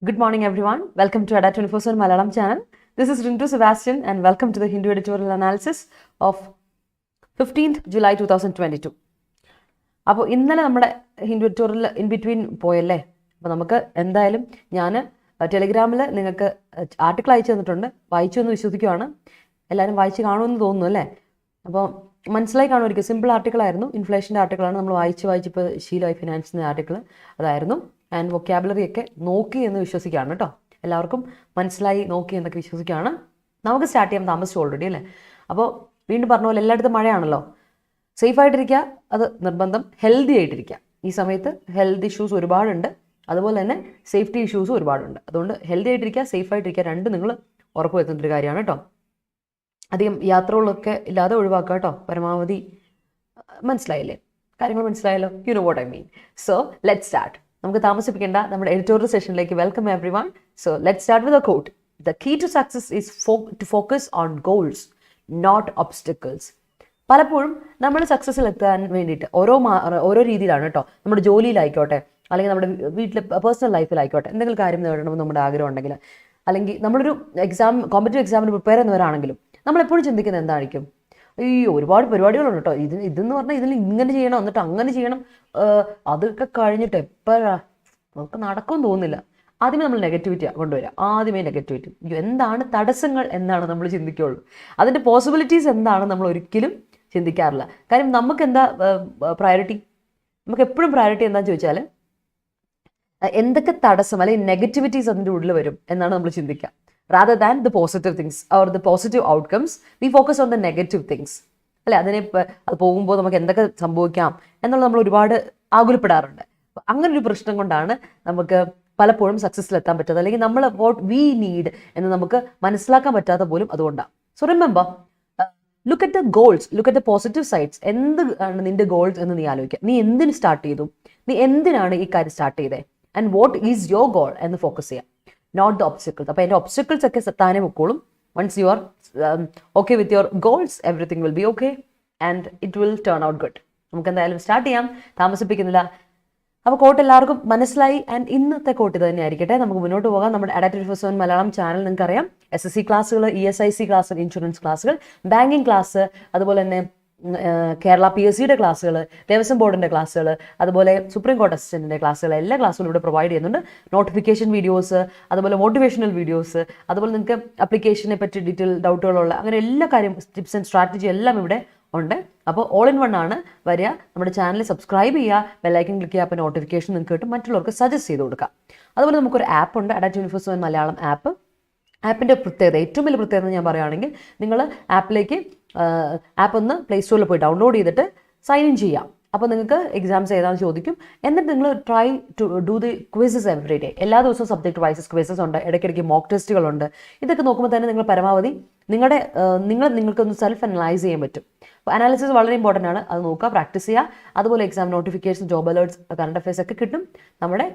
Good morning, everyone. Welcome to Adda247 Malayalam channel. This is Rintu, Sebastian, and welcome to the Hindu editorial analysis of 15th July 2022. അപ്പോൾ ഇന്നലെ നമ്മുടെ Hindu editorial in between പോയല്ലേ. അപ്പോൾ നമുക്ക് എന്തായാലും ഞാൻ ടെലിഗ്രാമിൽ നിങ്ങൾക്ക് ആർട്ടിക്കിൾ അയച്ചു തന്നിട്ടുണ്ട്. വായിച്ചു എന്ന് വിശ്വസിക്കുകയാണ്. എല്ലാവരും വായിച്ച് കാണുമെന്ന് തോന്നുന്നു അല്ലേ. അപ്പോൾ മനസ്സിലായി കാണുമായിരിക്കും. സിമ്പിൾ ആർട്ടിക്കിളായിരുന്നു. ഇൻഫ്ലേഷൻ്റെ ആർട്ടിക്കിളാണ്. നമ്മൾ വായിച്ചിപ്പോൾ ശീലമായി ഫിനാൻസിൻ്റെ ആർട്ടിക്കിൾ അതായിരുന്നു. ആൻഡ് വൊക്കാബുലറി ഒക്കെ നോക്കി എന്ന് വിശ്വസിക്കുകയാണ് കേട്ടോ. എല്ലാവർക്കും മനസ്സിലായി നോക്കി എന്നൊക്കെ വിശ്വസിക്കുകയാണ്. നമുക്ക് സ്റ്റാർട്ട് ചെയ്യാൻ താമസിച്ചു ഓൾറെഡി അല്ലേ. അപ്പോൾ വീണ്ടും പറഞ്ഞ പോലെ എല്ലായിടത്തും മഴയാണല്ലോ. സേഫായിട്ടിരിക്കുക, അത് നിർബന്ധം. ഹെൽത്തി ആയിട്ടിരിക്കുക. ഈ സമയത്ത് ഹെൽത്ത് ഇഷ്യൂസ് ഒരുപാടുണ്ട്, അതുപോലെ തന്നെ സേഫ്റ്റി ഇഷ്യൂസും ഒരുപാടുണ്ട്. അതുകൊണ്ട് ഹെൽത്തി ആയിട്ടിരിക്കുക, സേഫായിട്ടിരിക്കുക, രണ്ടും നിങ്ങൾ ഉറപ്പ് വരുത്തുന്ന ഒരു കാര്യമാണ് കേട്ടോ. അധികം യാത്രകളൊക്കെ ഇല്ലാതെ ഒഴിവാക്കുക കേട്ടോ പരമാവധി. മനസ്സിലായില്ലേ, കാര്യങ്ങൾ മനസ്സിലായല്ലോ. You know what I mean. So let start. നമുക്ക് താമസിപ്പിക്കേണ്ട നമ്മുടെ എഡിറ്റോറിയൽ സെഷനിലേക്ക് welcome everyone. So let start with a quote. The key to success is to focus on goals, not obstacles. പലപ്പോഴും നമ്മൾ സക്സസ്സിൽ എത്താൻ വേണ്ടിയിട്ട് ഓരോ രീതിയിലാണ് കേട്ടോ. നമ്മുടെ ജോലിയിലായിക്കോട്ടെ, അല്ലെങ്കിൽ നമ്മുടെ വീട്ടിലെ പേഴ്സണൽ ലൈഫിലായിക്കോട്ടെ, എന്തെങ്കിലും കാര്യം നേടണമെന്ന് നമ്മുടെ ആഗ്രഹം ഉണ്ടെങ്കിൽ, അല്ലെങ്കിൽ നമ്മളൊരു കോമ്പറ്റീവ് എക്സാമിന് പ്രിപ്പയർ ചെയ്യുന്നവരാണെങ്കിലും നമ്മളെപ്പോഴും ചിന്തിക്കുന്നത് എന്തായിരിക്കും? അയ്യോ, ഒരുപാട് പരിപാടികളുണ്ട് കേട്ടോ. ഇതെന്ന് പറഞ്ഞാൽ ഇതിൽ ഇങ്ങനെ ചെയ്യണം, എന്നിട്ട് അങ്ങനെ ചെയ്യണം, അതൊക്കെ കഴിഞ്ഞിട്ട് എപ്പോഴാ നമുക്ക് നടക്കുമെന്ന് തോന്നുന്നില്ല. ആദ്യമേ നമ്മൾ നെഗറ്റിവിറ്റി കൊണ്ടുവരിക. ആദ്യമേ നെഗറ്റിവിറ്റി. എന്താണ് തടസ്സങ്ങൾ എന്നാണ് നമ്മൾ ചിന്തിക്കുകയുള്ളൂ. അതിൻ്റെ പോസിബിലിറ്റീസ് എന്താണ് നമ്മൾ ഒരിക്കലും ചിന്തിക്കാറില്ല. കാര്യം നമുക്ക് എന്താ പ്രയോറിറ്റി? നമുക്ക് എപ്പോഴും പ്രയോറിറ്റി എന്താണെന്ന് ചോദിച്ചാൽ എന്തൊക്കെ തടസ്സം അല്ലെങ്കിൽ നെഗറ്റിവിറ്റീസ് അതിൻ്റെ ഉള്ളിൽ വരും എന്നാണ് നമ്മൾ ചിന്തിക്കുക. rather than the positive things or the positive outcomes, we focus on the negative things. അല്ലെ, അത് പോകുമ്പോൾ നമുക്ക് എന്തൊക്കെ സംഭവിക്കാം എന്നുള്ളത് നമ്മൾ ഒരുപാട് ആകുലപ്പെടാറുണ്ട്. അങ്ങനെ ഒരു പ്രശ്നം കൊണ്ടാണ് നമുക്ക് പലപ്പോഴും സക്സസ്സിലെത്താൻ പറ്റാത്തത്, അല്ലെങ്കിൽ നമ്മൾ വാട്ട് വി നീഡ് എന്ന് നമുക്ക് മനസ്സിലാക്കാൻ പറ്റാത്ത പോലും അതുകൊണ്ടാണ്. So remember, look at the goals, look at the positive sides. എന്താണ് നിന്റെ ഗോൾസ് എന്ന് നീ ആലോചിക്കുക. നീ എന്തിന് സ്റ്റാർട്ട് ചെയ്തു? നീ എന്തിനാണ് ഈ കാര്യം സ്റ്റാർട്ട് ചെയ്തത്? And what is your goal എന്ന് ഫോക്കസ് ചെയ്യാം, നോട്ട് ദ ഒബ്സ്റ്റക്കിൾസ്. അപ്പോൾ എൻ്റെ ഒബ്സ്റ്റക്കിൾസ് ഒക്കെ താനെ പൊക്കോളും. Once you are okay with your goals, everything will be okay and it will turn out good. നമുക്ക് എന്തായാലും സ്റ്റാർട്ട് ചെയ്യാം, താമസിപ്പിക്കുന്നില്ല. അപ്പോൾ കോട്ട് എല്ലാവർക്കും മനസ്സിലായി. ആൻഡ് ഇന്നത്തെ കോട്ട് ഇത് തന്നെ ആയിരിക്കട്ടെ. നമുക്ക് മുന്നോട്ട് പോകാം. നമ്മുടെ Adda247 മലയാളം ചാനൽ നിങ്ങൾക്കറിയാം. SSC ക്ലാസ്സുകൾ, ESIC ക്ലാസ്, ഇൻഷുറൻസ് ക്ലാസ്സുകൾ, ബാങ്കിങ് ക്ലാസ്, അതുപോലെ തന്നെ കേരള PSCയുടെ ക്ലാസ്സുകൾ, ദേവസ്വം ബോർഡിൻ്റെ ക്ലാസ്സുകൾ, അതുപോലെ സുപ്രീം കോർട്ട് അസിസ്റ്റൻറ്റിൻ്റെ ക്ലാസ്സുകൾ, എല്ലാ ക്ലാസ്സുകളും ഇവിടെ പ്രൊവൈഡ് ചെയ്യുന്നുണ്ട്. നോട്ടിഫിക്കേഷൻ വീഡിയോസ്, അതുപോലെ മോട്ടിവേഷണൽ വീഡിയോസ്, അതുപോലെ നിങ്ങൾക്ക് അപ്ലിക്കേഷനെ പറ്റി ഡീറ്റെയിൽ ഡൗട്ടുകളുള്ള അങ്ങനെ എല്ലാ കാര്യം, ടിപ്സ് ആൻഡ് സ്ട്രാറ്റജി എല്ലാം ഇവിടെ ഉണ്ട്. അപ്പോൾ ഓൾ ഇൻ വൺ ആണ് വരിക. നമ്മുടെ ചാനൽ സബ്സ്ക്രൈബ് ചെയ്യുക, ബെല്ലൈക്കൻ ക്ലിക്ക് ചെയ്യുക, അപ്പോൾ നോട്ടിഫിക്കേഷൻ നിങ്ങൾക്ക് കിട്ടും. മറ്റുള്ളവർക്ക് സജസ്റ്റ് ചെയ്ത് കൊടുക്കുക. അതുപോലെ നമുക്കൊരു ആപ്പ് ഉണ്ട്, Adda247 മലയാളം ആപ്പ്. ആപ്പിൻ്റെ പ്രത്യേകത, ഏറ്റവും വലിയ പ്രത്യേകത ഞാൻ പറയുകയാണെങ്കിൽ, നിങ്ങൾ ആപ്പിലേക്ക് ആപ്പ് ഒന്ന് പ്ലേ സ്റ്റോറിൽ പോയി ഡൗൺലോഡ് ചെയ്തിട്ട് സൈൻ ഇൻ ചെയ്യാം. അപ്പോൾ നിങ്ങൾക്ക് എക്സാംസ് ഏതാണെന്ന് ചോദിക്കും. എന്നിട്ട് നിങ്ങൾ try to do the quizzes every day. എല്ലാ ദിവസവും സബ്ജക്ട് വൈസസ് ക്വിസസ് ഉണ്ട്, ഇടയ്ക്കിടയ്ക്ക് മോക്ക് ടെസ്റ്റുകളുണ്ട്. ഇതൊക്കെ നോക്കുമ്പോൾ തന്നെ നിങ്ങൾ പരമാവധി നിങ്ങൾക്കൊന്ന് സെൽഫ് അനലൈസ് ചെയ്യാൻ പറ്റും. അപ്പോൾ അനാലിസിസ് വളരെ ഇമ്പോർട്ടൻ്റ് ആണ്. അത് നോക്കുക, പ്രാക്ടീസ് ചെയ്യുക. അതുപോലെ exam notification, job alerts, current affairs ഒക്കെ കിട്ടും നമ്മുടെ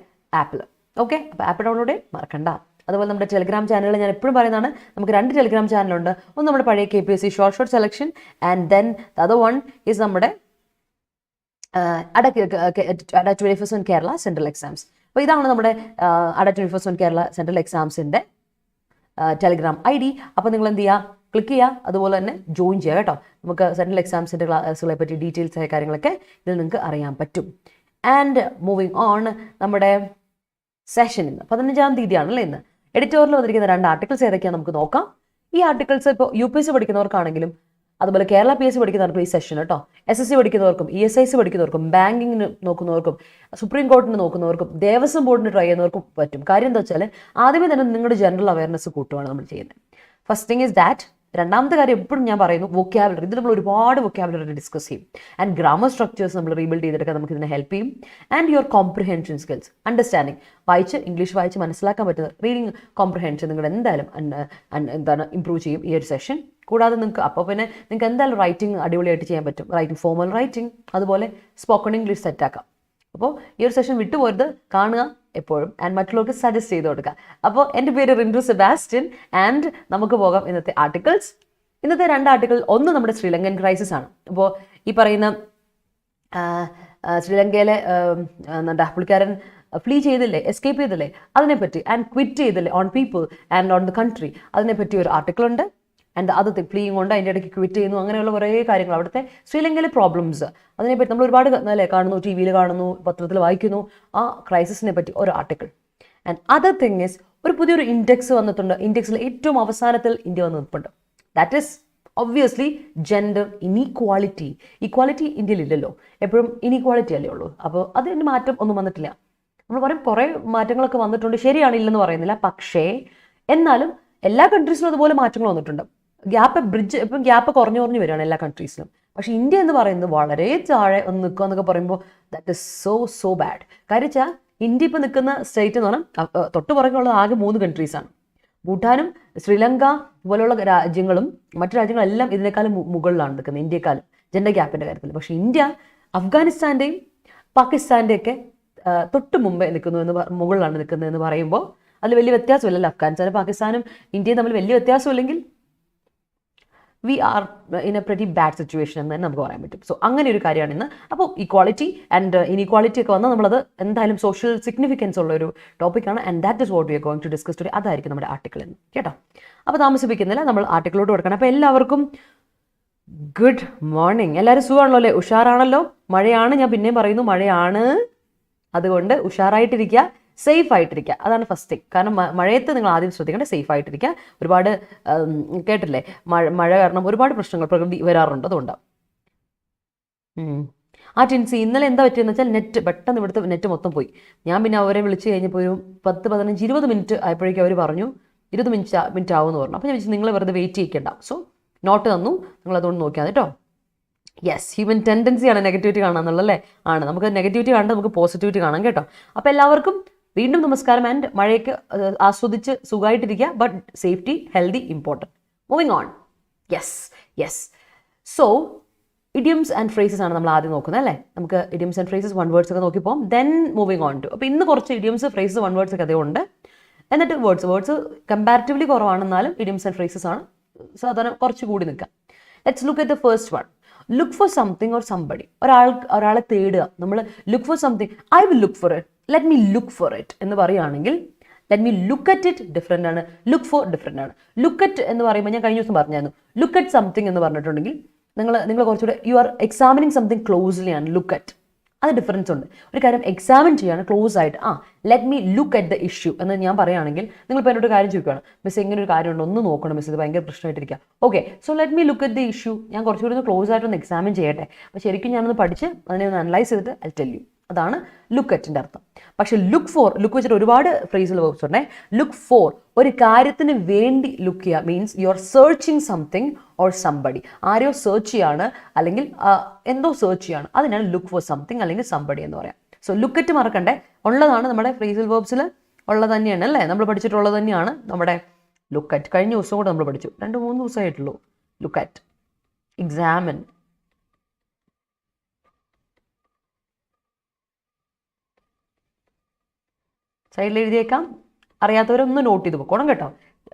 ആപ്പിൽ. ഓക്കെ, അപ്പോൾ ആപ്പ് ഡൗൺലോഡ് ചെയ്യാൻ മറക്കണ്ട. അതുപോലെ നമ്മുടെ ടെലിഗ്രാം ചാനൽ ഞാൻ എപ്പോഴും പറയുന്നതാണ്, നമുക്ക് 2 ടെലിഗ്രാം ചാനലുണ്ട്. ഒന്ന് നമ്മുടെ പഴയ KPSC short selection, and then the other one is നമ്മുടെ Adda247 കേരള സെൻട്രൽ എക്സാംസ്. അപ്പോൾ ഇതാണ് നമ്മുടെ Adda247 കേരള സെൻട്രൽ എക്സാംസിൻ്റെ ടെലിഗ്രാം ID. അപ്പോൾ നിങ്ങൾ എന്ത് ചെയ്യുക, ക്ലിക്ക് ചെയ്യുക, അതുപോലെ തന്നെ ജോയിൻ ചെയ്യുക കേട്ടോ. നമുക്ക് സെൻട്രൽ എക്സാംസിൻ്റെ ക്ലാസ്സുകളെ പറ്റി ഡീറ്റെയിൽസ് ആയ കാര്യങ്ങളൊക്കെ ഇതിൽ നിങ്ങൾക്ക് അറിയാൻ പറ്റും. ആൻഡ് മൂവിങ് ഓൺ, നമ്മുടെ സെഷൻ ഇന്ന് 15-ാം തീയതിയാണല്ലേ ഇന്ന്. എഡിറ്റോറിയൽ വന്നിരിക്കുന്ന 2 ആർട്ടിക്കിൾസ് ഏതൊക്കെയാണ് നമുക്ക് നോക്കാം. ഈ ആർട്ടിക്കിൾസ് ഇപ്പോൾ UPSC പഠിക്കുന്നവർക്കാണെങ്കിലും, അതുപോലെ കേരള PSC പഠിക്കുന്നവർക്കും ഈ സെഷൻ കേട്ടോ. SSC പഠിക്കുന്നവർക്കും, ESIC പഠിക്കുന്നവർക്കും, ബാങ്കിങ്ങിന് നോക്കുന്നവർക്കും, സുപ്രീം കോർട്ടിന് നോക്കുന്നവർക്കും, ദേവസ്വം ബോർഡിന് ട്രൈ ചെയ്യുന്നവർക്കും പറ്റും. കാര്യം എന്താ വെച്ചാൽ, ആദ്യമേ തന്നെ നിങ്ങളുടെ ജനറൽ അവയർനെസ് കൂട്ടുകയാണ് നമ്മൾ ചെയ്യുന്നത്. First thing is that. രണ്ടാമത്തെ കാര്യം എപ്പോഴും ഞാൻ പറയുന്നു, വൊക്കാബുലറി. ഇത് നമ്മൾ ഒരുപാട് വൊക്കാബുലറി ഡിസ്കസ് ചെയ്യും. ആൻഡ് ഗ്രാമർ സ്ട്രക്ചേഴ്സ് നമ്മൾ റീബിൽഡ് ചെയ്തെടുക്കാൻ നമുക്ക് ഇതിനെ ഹെൽപ്പ് ചെയ്യും. And your comprehension skills, understanding, English വായിച്ച് മനസ്സിലാക്കാൻ പറ്റുന്ന റീഡിങ് കോംപ്രിഹെൻഷൻ നിങ്ങൾ എന്തായാലും ഇമ്പ്രൂവ് ചെയ്യും ഈ ഒരു സെഷൻ. കൂടാതെ നിങ്ങൾക്ക് അപ്പോൾ പിന്നെ നിങ്ങൾക്ക് എന്തായാലും റൈറ്റിംഗ് അടിപൊളിയായിട്ട് ചെയ്യാൻ പറ്റും. റൈറ്റിംഗ്, ഫോർമൽ റൈറ്റിംഗ്, അതുപോലെ സ്പോക്കൺ ഇംഗ്ലീഷ് സെറ്റാക്കാം. അപ്പോൾ ഈ ഒരു സെഷൻ വിട്ടുപോരുത്, കാണുക എപ്പോഴും. ആൻഡ് മറ്റുള്ളവർക്ക് സജസ്റ്റ് ചെയ്ത് കൊടുക്കുക. അപ്പോൾ എൻ്റെ പേര് റിന്റു സെബാസ്റ്റ്യൻ. ആൻഡ് നമുക്ക് പോകാം ഇന്നത്തെ ആർട്ടിക്കിൾസ്. ഇന്നത്തെ 2 ആർട്ടിക്കിൾ, ഒന്ന് നമ്മുടെ ശ്രീലങ്കൻ ക്രൈസിസ് ആണ്. അപ്പോൾ ഈ പറയുന്ന ശ്രീലങ്കയിലെ പുള്ളിക്കാരൻ ഫ്ലീ ചെയ്തില്ലേ, എസ്കേപ്പ് ചെയ്തില്ലേ, അതിനെപ്പറ്റി, ആൻഡ് ക്വിറ്റ് ചെയ്തില്ലേ on people and on the country, അതിനെപ്പറ്റി ഒരു ആർട്ടിക്കിൾ ഉണ്ട്. ആൻഡ് അത് ഫ്ലീയും കൊണ്ട് അതിൻ്റെ ഇടയ്ക്ക് ക്വിറ്റ് ചെയ്യുന്നു, അങ്ങനെയുള്ള കുറേ കാര്യങ്ങൾ, അവിടുത്തെ ശ്രീലങ്കയിലെ പ്രോബ്ലംസ്, അതിനെപ്പറ്റി നമ്മൾ ഒരുപാട് അല്ലേ കാണുന്നു, ടി വിയിൽ കാണുന്നു, പത്രത്തിൽ വായിക്കുന്നു, ആ ക്രൈസിസിനെ പറ്റി ഒരു article. And other thing is ഒരു പുതിയൊരു ഇൻഡെക്സ് വന്നിട്ടുണ്ട്. ഇൻഡെക്സിൽ ഏറ്റവും അവസാനത്തിൽ ഇന്ത്യ വന്ന് നിൽപ്പുണ്ട്. That is obviously gender inequality. Equality ഇന്ത്യയിൽ ഇല്ലല്ലോ, എപ്പോഴും ഇനീക്വാളിറ്റി അല്ലേ ഉള്ളൂ. അപ്പോൾ അതിന് മാറ്റം ഒന്നും വന്നിട്ടില്ല. നമ്മൾ പറയും കുറേ മാറ്റങ്ങളൊക്കെ വന്നിട്ടുണ്ട്, ശരിയാണ്, ഇല്ലെന്ന് പറയുന്നില്ല. പക്ഷേ എന്നാലും എല്ലാ കൺട്രീസിലും അതുപോലെ മാറ്റങ്ങൾ വന്നിട്ടുണ്ട്. ഇപ്പം ഗ്യാപ്പ് കുറഞ്ഞു വരികയാണ് എല്ലാ കൺട്രീസിലും. പക്ഷേ ഇന്ത്യ എന്ന് പറയുന്നത് വളരെ താഴെ ഒന്ന് നിൽക്കുക എന്നൊക്കെ പറയുമ്പോൾ ദാറ്റ് ഇസ് സോ ബാഡ്. കാര്യം വെച്ചാൽ ഇന്ത്യ ഇപ്പം നിൽക്കുന്ന സ്റ്റേറ്റ് എന്ന് പറഞ്ഞാൽ തൊട്ട് പുറകെയുള്ളത് ആകെ 3 കൺട്രീസാണ്. ഭൂട്ടാനും ശ്രീലങ്ക പോലെയുള്ള രാജ്യങ്ങളും മറ്റു രാജ്യങ്ങളെല്ലാം ഇതിനേക്കാളും മുകളിലാണ് നിൽക്കുന്നത്, ഇന്ത്യക്കാളും ജെൻഡർ ഗ്യാപ്പിൻ്റെ കാര്യത്തിൽ. പക്ഷേ ഇന്ത്യ അഫ്ഗാനിസ്ഥാൻ്റെയും പാകിസ്ഥാൻ്റെയൊക്കെ തൊട്ട് മുമ്പേ മുകളിലാണ് നിൽക്കുന്നതെന്ന് പറയുമ്പോൾ അതിൽ വലിയ വ്യത്യാസമില്ലല്ലോ. അഫ്ഗാനിസ്ഥാനും പാകിസ്ഥാനും ഇന്ത്യയും തമ്മിൽ വലിയ വ്യത്യാസമില്ലെങ്കിൽ we are in a pretty bad situation എന്ന് തന്നെ നമുക്ക് പറയാൻ പറ്റും. സോ അങ്ങനെ ഒരു കാര്യമാണ് ഇന്ന്. അപ്പോൾ ഈക്വാളിറ്റി ആൻഡ് ഇനീക്വാളിറ്റി ഒക്കെ വന്നാൽ നമ്മളത് എന്തായാലും സോഷ്യൽ സിഗ്നിഫിക്കൻസ് ഉള്ള ഒരു ടോപ്പിക്കാണ്. And that is what we are going to discuss today. അതായിരിക്കും നമ്മുടെ ആർട്ടിക്കിൾ എന്ന്, കേട്ടോ. അപ്പോൾ താമസിപ്പിക്കുന്നില്ല, നമ്മൾ ആർട്ടിക്കിളോട്ട് കൊടുക്കണം. അപ്പോൾ എല്ലാവർക്കും ഗുഡ് മോർണിംഗ്. എല്ലാവരും സുഖമാണല്ലോ അല്ലേ? ഉഷാറാണല്ലോ? മഴയാണ്, ഞാൻ പിന്നെയും പറയുന്നു, മഴയാണ്. അതുകൊണ്ട് ഉഷാറായിട്ടിരിക്കുക, സേഫ് ആയിട്ടിരിക്കുക, അതാണ് ഫസ്റ്റ് തിങ്. കാരണം മഴയത്ത് നിങ്ങൾ ആദ്യം ശ്രദ്ധിക്കേണ്ടത് സേഫ് ആയിട്ടിരിക്കുക. ഒരുപാട് കേട്ടില്ലേ, മഴ കാരണം ഒരുപാട് പ്രശ്നങ്ങൾ പ്രകൃതി വരാറുണ്ട്. അതുകൊണ്ട് ആ ടിൻസി ഇന്നലെ എന്താ പറ്റിയെന്ന് വെച്ചാൽ പെട്ടെന്ന് ഇവിടുത്തെ നെറ്റ് മൊത്തം പോയി. ഞാൻ പിന്നെ അവരെ വിളിച്ച് കഴിഞ്ഞപ്പോൾ ഒരു 10, 15, 20 മിനിറ്റ് ആയപ്പോഴേക്കും അവർ പറഞ്ഞു 20 മിനിറ്റ് ആവുമെന്ന് പറഞ്ഞു. അപ്പോൾ ഞാൻ വിളിച്ചു നിങ്ങൾ വെറുതെ വെയിറ്റ് ചെയ്യിക്കേണ്ട. സോ നോട്ട് തന്നു, നിങ്ങൾ അതുകൊണ്ട് നോക്കിയാൽ കേട്ടോ. യെസ്, ഹ്യൂമൻ ടെൻഡൻസിയാണ് നെഗറ്റിവിറ്റി കാണാമെന്നുള്ളല്ലേ? ആണ്. നമുക്ക് നെഗറ്റിവിറ്റി കാണാൻ നമുക്ക് പോസിറ്റിവിറ്റി കാണാം, കേട്ടോ. അപ്പോൾ എല്ലാവർക്കും വീണ്ടും നമസ്കാരം. ആൻഡ് മഴയ്ക്ക് ആസ്വദിച്ച് സുഖമായിട്ടിരിക്കുക. But safety, healthy important. Moving on. Yes. So idioms and phrases ആണ് നമ്മൾ ആദ്യം നോക്കുന്നത്, അല്ലേ? നമുക്ക് ഇഡിയംസ് ആൻഡ് ഫ്രേസസ്, 1 വേർഡ്സ് ഒക്കെ നോക്കിപ്പോം. Then moving on to. അപ്പോൾ ഇന്ന് കുറച്ച് ഇഡിയംസ്, ഫ്രേസസ്, 1 വേർഡ്സ് ഒക്കെ അതുകൊണ്ട്. എന്നിട്ട് വേർഡ്സ് കമ്പാരിറ്റീവ്ലി കുറവാണെന്നാലും ഇഡിയംസ് ആൻഡ് ഫ്രേസസ് ആണ് സാധാരണ കുറച്ച് കൂടി നിൽക്കുക. Let's look at the first one. Look for something or somebody. ഒരാളെ തേടുക. നമ്മൾ look for something, I will look for it, let me look for it എന്ന് പറയുകയാണെങ്കിൽ let me look at it different ആണ്, ലുക്ക് ഫോർ ഡിഫറെൻ്റ് ആണ്. Look at എന്ന് പറയുമ്പോൾ ഞാൻ കഴിഞ്ഞ ദിവസം പറഞ്ഞായിരുന്നു, ലുക്ക് അറ്റ് സംതിങ് എന്ന് പറഞ്ഞിട്ടുണ്ടെങ്കിൽ നിങ്ങൾ കുറച്ചുകൂടെ you are examining something closely ആണ്. ലുക്ക് അറ്റ് അത് ഡിഫറൻസ് ഉണ്ട്. ഒരു കാര്യം എക്സാമിൻ ചെയ്യാണ് ക്ലോസ് ആയിട്ട്. Let me look at the issue എന്ന് ഞാൻ പറയുകയാണെങ്കിൽ നിങ്ങളിപ്പോൾ എന്നോട് കാര്യം ചോദിക്കുകയാണ്, മിസ് എങ്ങനെ ഒരു കാര്യമുണ്ട്, ഒന്ന് നോക്കണം മിസ്, ഇത് ഭയങ്കര പ്രശ്നമായിട്ടിരിക്കുക. Okay, so let me look at the issue. ഞാൻ കുറച്ചുകൂടി ഒന്ന് ക്ലോസ് ആയിട്ടൊന്ന് എക്സാമിൻ ചെയ്യട്ടെ. അപ്പോൾ ശരിക്കും ഞാനൊന്ന് പഠിച്ച് അതിനെ ഒന്ന് അനലൈസ് ചെയ്തിട്ട് ഐ ടെൽ യു. അതാണ് ലുക്ക് അറ്റിൻ്റെ അർത്ഥം. പക്ഷെ ലുക്ക് വെച്ചിട്ട് ഒരുപാട് ഫ്രേസിൽ വേർബ്സ് ഉണ്ടേ. ലുക്ക് ഫോർ, ഒരു കാര്യത്തിന് വേണ്ടി ലുക്ക് ചെയ്യുക, means you are searching something or somebody. ആരെയോ സെർച്ച് ചെയ്യാണ്, അല്ലെങ്കിൽ എന്തോ സെർച്ച് ചെയ്യാണ്, അതിനാണ് ലുക്ക് ഫോർ സംതിങ് അല്ലെങ്കിൽ സംബഡി എന്ന് പറയാം. സോ ലുക്ക് അറ്റ് മറക്കണ്ടേ, ഉള്ളതാണ് നമ്മുടെ ഫ്രേസൽ വേർബ്സിൽ ഉള്ളത് തന്നെയാണ്, അല്ലേ? നമ്മൾ പഠിച്ചിട്ടുള്ളത് തന്നെയാണ് നമ്മുടെ ലുക്ക് അറ്റ്. കഴിഞ്ഞ ദിവസം കൂടെ നമ്മൾ പഠിച്ചു, 2-3 ദിവസമായിട്ടുള്ളൂ. ലുക്ക് അറ്റ്, എക്സാമിൻ, സൈഡിൽ എഴുതിയേക്കാം. അറിയാത്തവരൊന്ന് നോട്ട് ചെയ്ത് പോകണം, കേട്ടോ.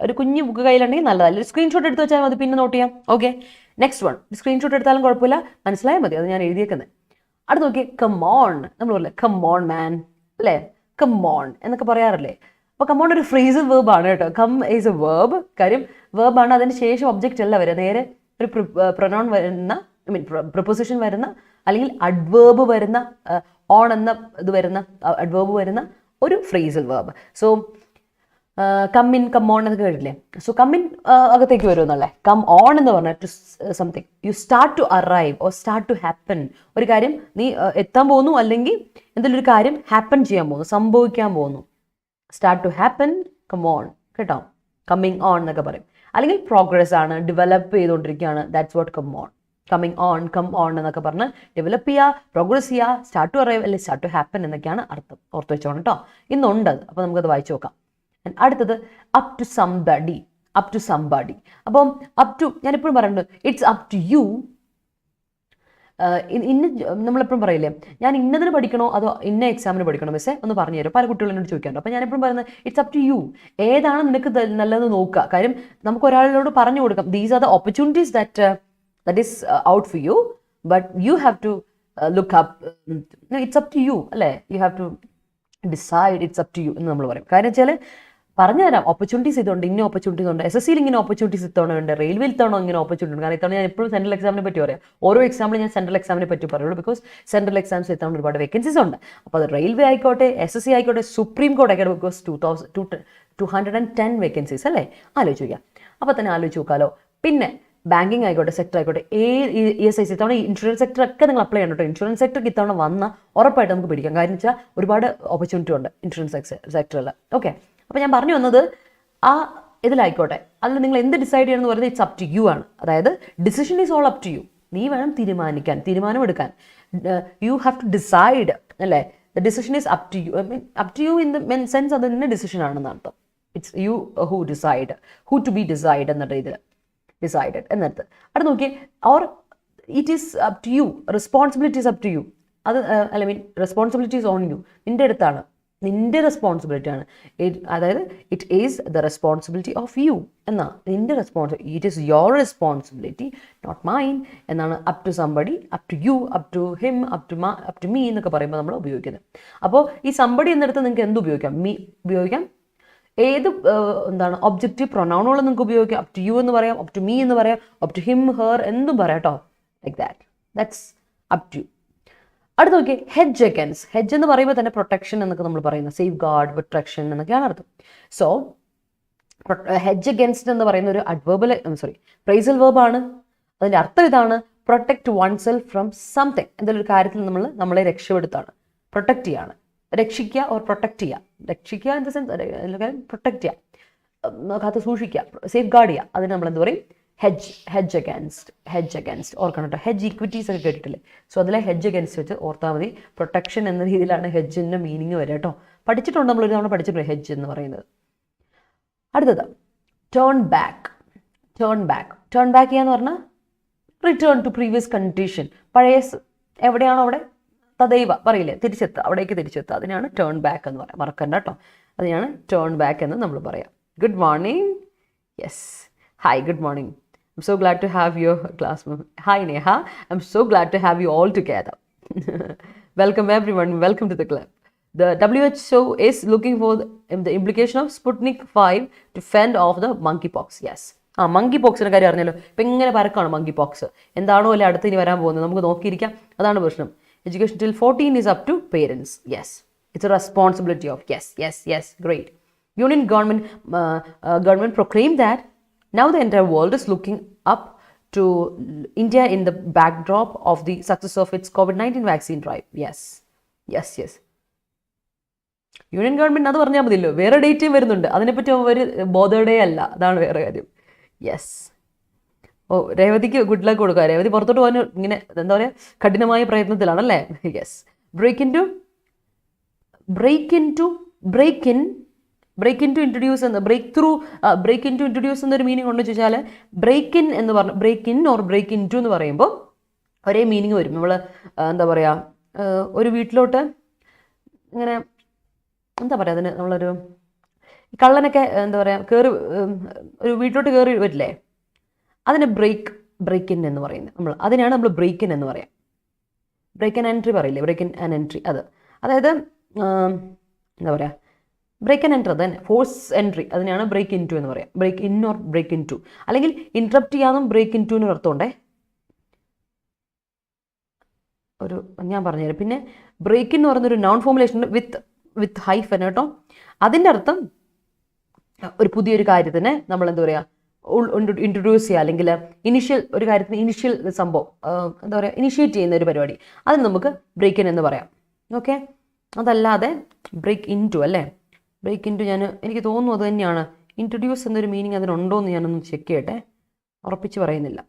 ഒരു കുഞ്ഞു ബുക്ക് കയ്യിലുണ്ടെങ്കിൽ നല്ലതല്ല. ഒരു സ്ക്രീൻഷോട്ട് എടുത്ത് വെച്ചാൽ മതി, പിന്നെ നോട്ട് ചെയ്യാം. Okay, next one. സ്ക്രീൻഷോട്ട് എടുത്താലും കുഴപ്പമില്ല, മനസ്സിലായാൽ മതി, അത് ഞാൻ എഴുതിയേക്കുന്നത്. അടുത്ത് നോക്കിയേ, കം ഓൺ. നമ്മൾ പറയില്ലേ കം ഓൺ മാൻ, അല്ലേ? കം ഓൺ എന്നൊക്കെ പറയാറില്ലേ? അപ്പോൾ കം ഓൺ ഒരു ഫ്രേസൽ വേർബ് ആണ്, കേട്ടോ. Come is a verb. കാര്യം വേർബാണ്, അതിന് ശേഷം ഒബ്ജക്റ്റ് അല്ല വരിക, നേരെ ഒരു പ്രൊനൗൺ വരുന്ന, പ്രിപ്പോസിഷൻ വരുന്ന, അല്ലെങ്കിൽ അഡ്വേർബ് വരുന്ന, ഓൺ എന്ന ഇത് വരുന്ന അഡ്വേർബ് വരുന്ന ഒരു phrasal verb. So coming, come on എന്നൊക്കെ കേട്ടില്ലേ? സോ കമ്മിൻ അകത്തേക്ക് വരുമെന്നല്ലേ. കം ഓൺ എന്ന് പറഞ്ഞാൽ to something you start to arrive or start to happen. ഒരു കാര്യം നീ എത്താൻ പോകുന്നു, അല്ലെങ്കിൽ എന്തെങ്കിലും ഒരു കാര്യം ഹാപ്പൻ ചെയ്യാൻ പോകുന്നു, സംഭവിക്കാൻ പോകുന്നു. Start to happen, come on, കേട്ടോ. കമ്മിങ് ഓൺ എന്നൊക്കെ പറയും. അല്ലെങ്കിൽ പ്രോഗ്രസ് ആണ്, ഡെവലപ്പ് ചെയ്തുകൊണ്ടിരിക്കുകയാണ്, that's what come on. Coming on, come on എന്നൊക്കെ പറഞ്ഞ് ഡെവലപ്പ് ചെയ്യുക, പ്രോഗ്രസ് ചെയ്യുക, സ്റ്റാർട്ട് ടു അറൈവ് അല്ലെങ്കിൽ സ്റ്റാർട്ട് ടു ഹാപ്പൻ എന്നൊക്കെയാണ് അർത്ഥം. ഓർത്ത് വെച്ചോണം കേട്ടോ. ഇന്നുണ്ടത്, അപ്പോൾ നമുക്കത് വായിച്ചു നോക്കാം. അടുത്തത് up to somebody. Up to somebody. അപ്പം അപ് ടു, ഞാനെപ്പോഴും പറയുന്നത് ഇറ്റ്സ് അപ് ടു യു. ഇന്ന നമ്മളെപ്പോഴും പറയില്ലേ, ഞാൻ ഇന്നതിന് പഠിക്കണോ അതോ ഇന്ന എക്സാമിന് പഠിക്കണോ മിസ്സേ ഒന്ന് പറഞ്ഞു തരും. പല കുട്ടികളും എന്നോട് ചോദിക്കാറുണ്ട്. അപ്പോൾ ഞാനെപ്പോഴും പറയുന്നത് ഇറ്റ്സ് അപ് ടു യു. ഏതാണ് നിനക്ക് നല്ലതെന്ന് നോക്കുക. കാര്യം നമുക്ക് ഒരാളോട് പറഞ്ഞു കൊടുക്കാം, these are the opportunities that is out for you, but you have to look up. No, it's up to you, alle. You have to decide, it's up to you എന്ന് നമ്മൾ പറയും. കാര്യം വെച്ചാൽ പറഞ്ഞു തരാം, ഓപ്പർച്യൂണിറ്റീസ് ഇതുണ്ട്, ഇന്ന ഓപ്പർച്യൂണിറ്റീസ് ഉണ്ട്, SSCയിൽ ഇങ്ങനെ ഓപ്പർച്യൂണിറ്റീസ് ഇത്തവണ ഉണ്ട്, റെയിൽവേയിൽ ഇത്തവണ ഇങ്ങനെ ഓപ്പർച്യൂണിറ്റി ഉണ്ട്. കാരണം ഇത്തവണ ഞാൻ എപ്പോഴും സെൻട്രൽ എക്സാമിനെ പറ്റി പറയാം. ഓരോ എക്സാമ്പിൾ ഞാൻ സെൻട്രൽ എക്സാമിനെ പറ്റി പറയുള്ളൂ. ബിക്കോസ് സെൻട്രൽ എക്സാംസ് ഇത്തവണ ഒരുപാട് വേക്കൻസീസ് ഉണ്ട്. അപ്പോൾ അത് റെയിൽവേ ആയിക്കോട്ടെ, SSC ആയിക്കോട്ടെ, സുപ്രീം കോർട്ട് ആയിക്കോട്ടെ, ബിക്കോസ് 210 വേക്കൻസീസ് അല്ലേ, ആലോചിച്ച് നോക്കാം. അപ്പോൾ തന്നെ ആലോചിച്ച് നോക്കാമല്ലോ. പിന്നെ ബാങ്കിങ് ആയിക്കോട്ടെ, സെക്ടർ ആയിക്കോട്ടെ, ESIC ഇത്തവണ ഇൻഷുറൻസ് സെക്ടർ ഒക്കെ നിങ്ങൾ അപ്ലൈ ചെയ്യണം കേട്ടോ. ഇൻഷുറൻസ് സെക്ടർക്ക് ഇത്തവണ വന്നാൽ ഉറപ്പായിട്ട് നമുക്ക് പിടിക്കാം. കാര്യം വെച്ചാൽ ഒരുപാട് ഓപ്പർച്യൂണിറ്റി ഉണ്ട് ഇൻഷുറൻസ് സെക്ടറിൽ. ഓക്കെ, അപ്പോൾ ഞാൻ പറഞ്ഞു വന്നത് ആ ഇതിലായിക്കോട്ടെ, അതിൽ നിങ്ങൾ എന്ത് ഡിസൈഡ് ചെയ്യണമെന്ന് പറയുന്നത് ഇറ്റ്സ് അപ് ടു യു ആണ്. അതായത് decision is all up to you. നീ വേണം തീരുമാനമെടുക്കാൻ. യു ഹാവ് ടു ഡിസൈഡ് അല്ലേ. The decision is up to you. Up to you in the sense അത് തന്നെ ഡിസിഷൻ ആണെന്ന് അർത്ഥം. It's you who decide, who to be decide എന്നിട്ട് ഇതിൽ ഡിസൈഡഡ് എന്നിട്ട് അവിടെ നോക്കിയേ. Or it is up to you, responsibility is up to you. അത് അല്ല റെസ്പോൺസിബിലിറ്റി ഈസ് ഓൺ യു, നിൻ്റെ അടുത്താണ്, നിൻ്റെ റെസ്പോൺസിബിലിറ്റിയാണ്. അതായത് it is the responsibility of you എന്നാ, നിൻ്റെ it is your responsibility not mine എന്നാണ്. Up to somebody, up to you, up to him, up to me എന്നൊക്കെ പറയുമ്പോൾ നമ്മൾ ഉപയോഗിക്കുന്നത്. അപ്പോൾ ഈ സംബഡി എന്നിടത്ത് നിങ്ങൾക്ക് എന്ത് ഉപയോഗിക്കാം? മീ ഉപയോഗിക്കാം. ഏത് എന്താണ് ഒബ്ജക്റ്റീവ് പ്രൊനൗണുകൾ നിങ്ങൾക്ക് ഉപയോഗിക്കാം. അപ് ടു യു എന്ന് പറയാം, അപ് ടു മീ എന്ന് പറയാം, അപ് ടു ഹിം, ഹെർ എന്തും പറയാം കേട്ടോ. Like that's up to you. അടുത്ത് നോക്കിയേ, ഹെഡ്ജ് അഗൻസ്റ്റ്. ഹെഡ്ജ് എന്ന് പറയുമ്പോൾ തന്നെ പ്രൊട്ടക്ഷൻ എന്നൊക്കെ നമ്മൾ പറയുന്നത്, സേഫ് ഗാർഡ്, പ്രൊട്ടക്ഷൻ എന്നൊക്കെയാണ് അർത്ഥം. സോ ഹെഡ്ജ് അഗൻസ്റ്റ് എന്ന് പറയുന്ന ഒരു ഫ്രേസൽ വേർബാണ്. അതിൻ്റെ അർത്ഥം ഇതാണ്, protect one self from something. എന്തെങ്കിലും ഒരു കാര്യത്തിൽ നമ്മളെ രക്ഷപ്പെടുത്താണ്, പ്രൊട്ടക്ട് ചെയ്യാണ്. രക്ഷിക്കുക ഓർ പ്രൊട്ടക്ട് ചെയ്യുക. രക്ഷിക്കുക ഇൻ ദ സെൻസ് പ്രൊട്ടക്ട് ചെയ്യുക, കാത്ത് സൂക്ഷിക്കുക, സേഫ് ഗാർഡ് ചെയ്യുക. അതിന് നമ്മൾ എന്ത് പറയും? ഹെഡ്ജ് അഗൻസ്റ്റ് ഓർക്കണം കേട്ടോ. ഹെഡ്ജ് ഇക്വിറ്റീസ് ഒക്കെ കേട്ടിട്ടില്ലേ? സോ അതിലെ ഹെഡ്ജ് അഗൻസ്റ്റ് വെച്ച് ഓർത്താൽ മതി. പ്രൊട്ടക്ഷൻ എന്ന രീതിയിലാണ് ഹെഡ്ജിൻ്റെ മീനിങ് വരിക കേട്ടോ. പഠിച്ചിട്ടുണ്ട്, നമ്മളൊരു തവണ പഠിച്ചിട്ടുണ്ട് ഹെഡ്ജ് എന്ന് പറയുന്നത്. അടുത്തത് ടേൺ ബാക്ക് ചെയ്യാന്ന് പറഞ്ഞാൽ റിട്ടേൺ ടു പ്രീവിയസ് കണ്ടീഷൻ. പഴയ എവിടെയാണോ അവിടെ തദൈവ പറയില്ലേ, തിരിച്ചെത്തുക, അവിടേക്ക് തിരിച്ചെത്തുക. അതിനാണ് ടേൺ ബാക്ക് എന്ന് പറയാം. മറക്കണ്ട കേട്ടോ, അതിനാണ് ടേൺ ബാക്ക് എന്ന് നമ്മൾ പറയാം. Good morning. Yes, hi, good morning. I'm so glad to have your classmate. Hi Neha, I'm so glad to have you all together. Welcome everyone, welcome to the club. The WHO is looking for the implication of Sputnik 5 to fend off the monkeypox. Yes. Monkey പോക്സിൻ്റെ കാര്യം അറിഞ്ഞല്ലോ. ഇപ്പം ഇങ്ങനെ പരക്കാണ് monkey pox. എന്താണോ അല്ലെ അടുത്ത് ഇനി വരാൻ പോകുന്നത്, നമുക്ക് നോക്കിയിരിക്കാം. അതാണ് പ്രശ്നം. Education till 14 is up to parents. Yes. It's a responsibility of. Yes. Great. Union government proclaimed that now the entire world is looking up to India in the backdrop of the success of its COVID-19 vaccine drive. Yes. Union government അത് പറഞ്ഞാൽ മതിയല്ലോ. വേറെ ഡേറ്റും വരുന്നുണ്ട്, അതിനെപ്പറ്റി അവർ ബോധേഡേ അല്ല. അതാണ് വേറെ കാര്യം. യെസ്. രേവതിക്ക് ഗുഡ് ലക്ക് കൊടുക്കുക. രേവതി പുറത്തോട്ട് പോകാൻ ഇങ്ങനെ എന്താ പറയുക, കഠിനമായ പ്രയത്നത്തിലാണല്ലേ. യെസ്. ബ്രേക്ക് ഇൻ ഇൻട്രൊഡ്യൂസ് എന്നൊരു മീനിങ് ഉണ്ടെന്ന് ചോദിച്ചാൽ, break in or break in to എന്ന് പറയുമ്പോൾ ഒരേ മീനിങ് വരും. നമ്മൾ എന്താ പറയുക, ഒരു വീട്ടിലോട്ട് ഇങ്ങനെ എന്താ പറയുക, അതിന് നമ്മളൊരു കള്ളനൊക്കെ എന്താ പറയുക ഒരു വീട്ടിലോട്ട് കയറി വരില്ലേ, അതിന് ബ്രേക്ക് ഇൻ എന്ന് പറയുന്നത്. അതിനാണ് നമ്മൾ ബ്രേക്ക് ഇൻ എന്ന് പറയാം. ബ്രേക്ക് ആൻഡ് എൻട്രി പറയില്ലേ, ബ്രേക്ക് ഇൻ ആൻഡ് എൻട്രി. അതായത് എന്താ പറയുക, ബ്രേക്ക് ആൻഡ് എൻട്രി, അത് തന്നെ ഫോഴ്സ് എൻട്രി, അതിനാണ് ബ്രേക്ക് ഇൻ ടു എന്ന് പറയാം. Break in or break in to, അല്ലെങ്കിൽ ഇൻട്രപ്റ്റ് ചെയ്യാനും ബ്രേക്ക് ഇൻ ടുവിന് അർത്ഥമുണ്ടേ. ഞാൻ പറഞ്ഞുതരാം. പിന്നെ ബ്രേക്ക് ഇൻ എന്ന് പറയുന്നൊരു നൗൺ ഫോമുലേഷൻ വിത്ത് ഹൈഫൻ കേട്ടോ. അതിൻ്റെ അർത്ഥം ഒരു പുതിയൊരു കാര്യത്തിന് നമ്മൾ എന്താ പറയുക, ഇൻട്രൊഡ്യൂസ് ചെയ്യുക, അല്ലെങ്കിൽ ഒരു കാര്യത്തിന് ഇനിഷ്യൽ സംഭവം എന്താ പറയുക, ഇനിഷ്യേറ്റ് ചെയ്യുന്ന ഒരു പരിപാടി, അതിന് നമുക്ക് ബ്രേക്ക് ഇൻ എന്ന് പറയാം. ഓക്കെ. അതല്ലാതെ ബ്രേക്ക് ഇൻ ടു അല്ലേ, ബ്രേക്ക് ഇൻ ടു എനിക്ക് തോന്നുന്നു അത് തന്നെയാണ്. ഇൻട്രൊഡ്യൂസ് എന്നൊരു മീനിങ് അതിനുണ്ടോ എന്ന് ഞാനൊന്ന് ചെക്ക് ചെയ്യട്ടെ, ഉറപ്പിച്ച് പറയുന്നില്ല.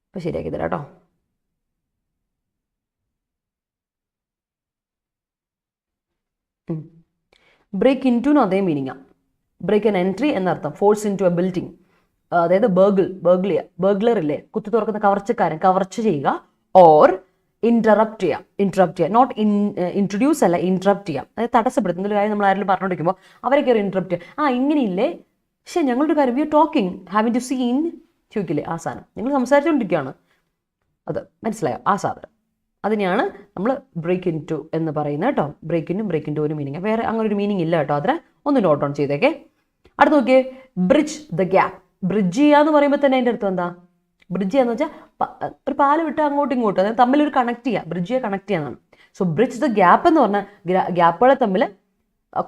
അപ്പോൾ ശരിയാക്കി തരാം കേട്ടോ. ബ്രേക്ക് ഇൻ ടുനും അതേ മീനിങ്ങാണ്. ബ്രേക്ക് ആൻഡ് എൻട്രി എന്നർത്ഥം. Force in to a building, അതായത് ബർഗ്ലർ ഇല്ലേ, കുത്തി തുറക്കുന്ന കവർച്ചക്കാരൻ, കവർച്ച ചെയ്യുക. ഓർ ഇൻറ്ററപ്റ്റ് ചെയ്യാം. നോട്ട് ഇൻട്രൊഡ്യൂസ് അല്ല, ഇൻറ്ററപ്റ്റ് ചെയ്യാം. അതായത് തടസ്സപ്പെടുത്തുന്ന ഒരു കാര്യം നമ്മൾ ആരെങ്കിലും പറഞ്ഞുകൊണ്ടിരിക്കുമ്പോൾ അവരെ കയറി ഇൻറ്ററപ്റ്റ് ചെയ്യാം. ഇങ്ങനെയില്ലേ, പക്ഷേ ഞങ്ങളുടെ കാര്യം we are talking, having to seen ചോദിക്കില്ലേ, ആ സാധനം. നിങ്ങൾ സംസാരിച്ചുകൊണ്ടിരിക്കുകയാണ്, അത് മനസ്സിലായോ, ആ സാധനം. അതിനെയാണ് നമ്മൾ ബ്രേക്ക് ഇൻ ടു എന്ന് പറയുന്നത് കേട്ടോ. ബ്രേക്ക് ഇന്നും ബ്രേക്ക് ഇൻ ടു ഒരു മീനിങ്, വേറെ അങ്ങനെ ഒരു മീനിങ് ഇല്ല കേട്ടോ. അതിനെ ഒന്ന് നോട്ട് ഓൺ ചെയ്തേക്കെ. അടുത്ത് നോക്കിയേ, ബ്രിഡ്ജ് ദ ഗ്യാപ്പ്. ബ്രിഡ്ജ് ചെയ്യുക എന്ന് പറയുമ്പോൾ തന്നെ അതിൻ്റെ അർത്ഥം എന്താ? ബ്രിഡ്ജ് ചെയ്യാന്ന് വെച്ചാൽ ഒരു പാല് വിട്ട് അങ്ങോട്ടും ഇങ്ങോട്ടും, അതായത് തമ്മിൽ ഒരു കണക്ട് ചെയ്യുക, ബ്രിഡ്ജ് ചെയ്യുക, കണക്ട് ചെയ്യാന്നാണ്. സോ ബ്രിഡ്ജ് ദ ഗ്യാപ്പ് എന്ന് പറഞ്ഞാൽ ഗ്യാപ്പുകളെ തമ്മിൽ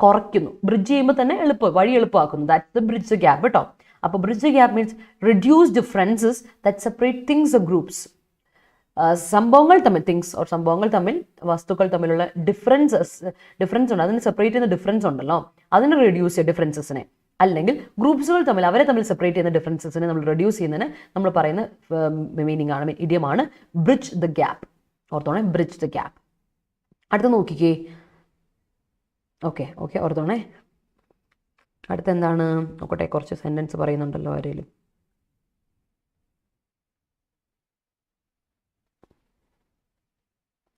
കുറയ്ക്കുന്നു. ബ്രിഡ്ജ് ചെയ്യുമ്പോൾ തന്നെ വഴി എളുപ്പമാക്കുന്നു. That's the bridge the gap കേട്ടോ. അപ്പോൾ bridge the gap means reduce differences that separate things or groups. സംഭവങ്ങൾ തമ്മിൽ, സംഭവങ്ങൾ തമ്മിൽ, വസ്തുക്കൾ തമ്മിലുള്ള ഡിഫറൻസ് ഉണ്ട്, അതിന് സെപ്പറേറ്റ് ചെയ്യുന്ന ഡിഫറൻസ് ഉണ്ടല്ലോ, അതിന് റെഡ്യൂസ് ചെയ്യുക ഡിഫറൻസസിനെ. അല്ലെങ്കിൽ ഗ്രൂപ്പ്സുകൾ തമ്മിൽ, അവരെ തമ്മിൽ സെപ്പറേറ്റ് ചെയ്യുന്ന ഡിഫറൻസസിനെ നമ്മൾ റെഡ്യൂസ് ചെയ്യുന്നതിന് നമ്മൾ പറയുന്ന മീനിങ് ആണ്, ഇഡിയമാണ് ബ്രിഡ്ജ് ദ ഗ്യാപ്പ്. ഓർത്തോണേ, ബ്രിഡ്ജ് ദ ഗ്യാപ്പ്. അടുത്ത് നോക്കിക്കേ. ഓക്കെ ഓർത്തോണേ. അടുത്ത എന്താണ് നോക്കട്ടെ, കുറച്ച് സെൻറ്റൻസ് പറയുന്നുണ്ടല്ലോ ആരെങ്കിലും.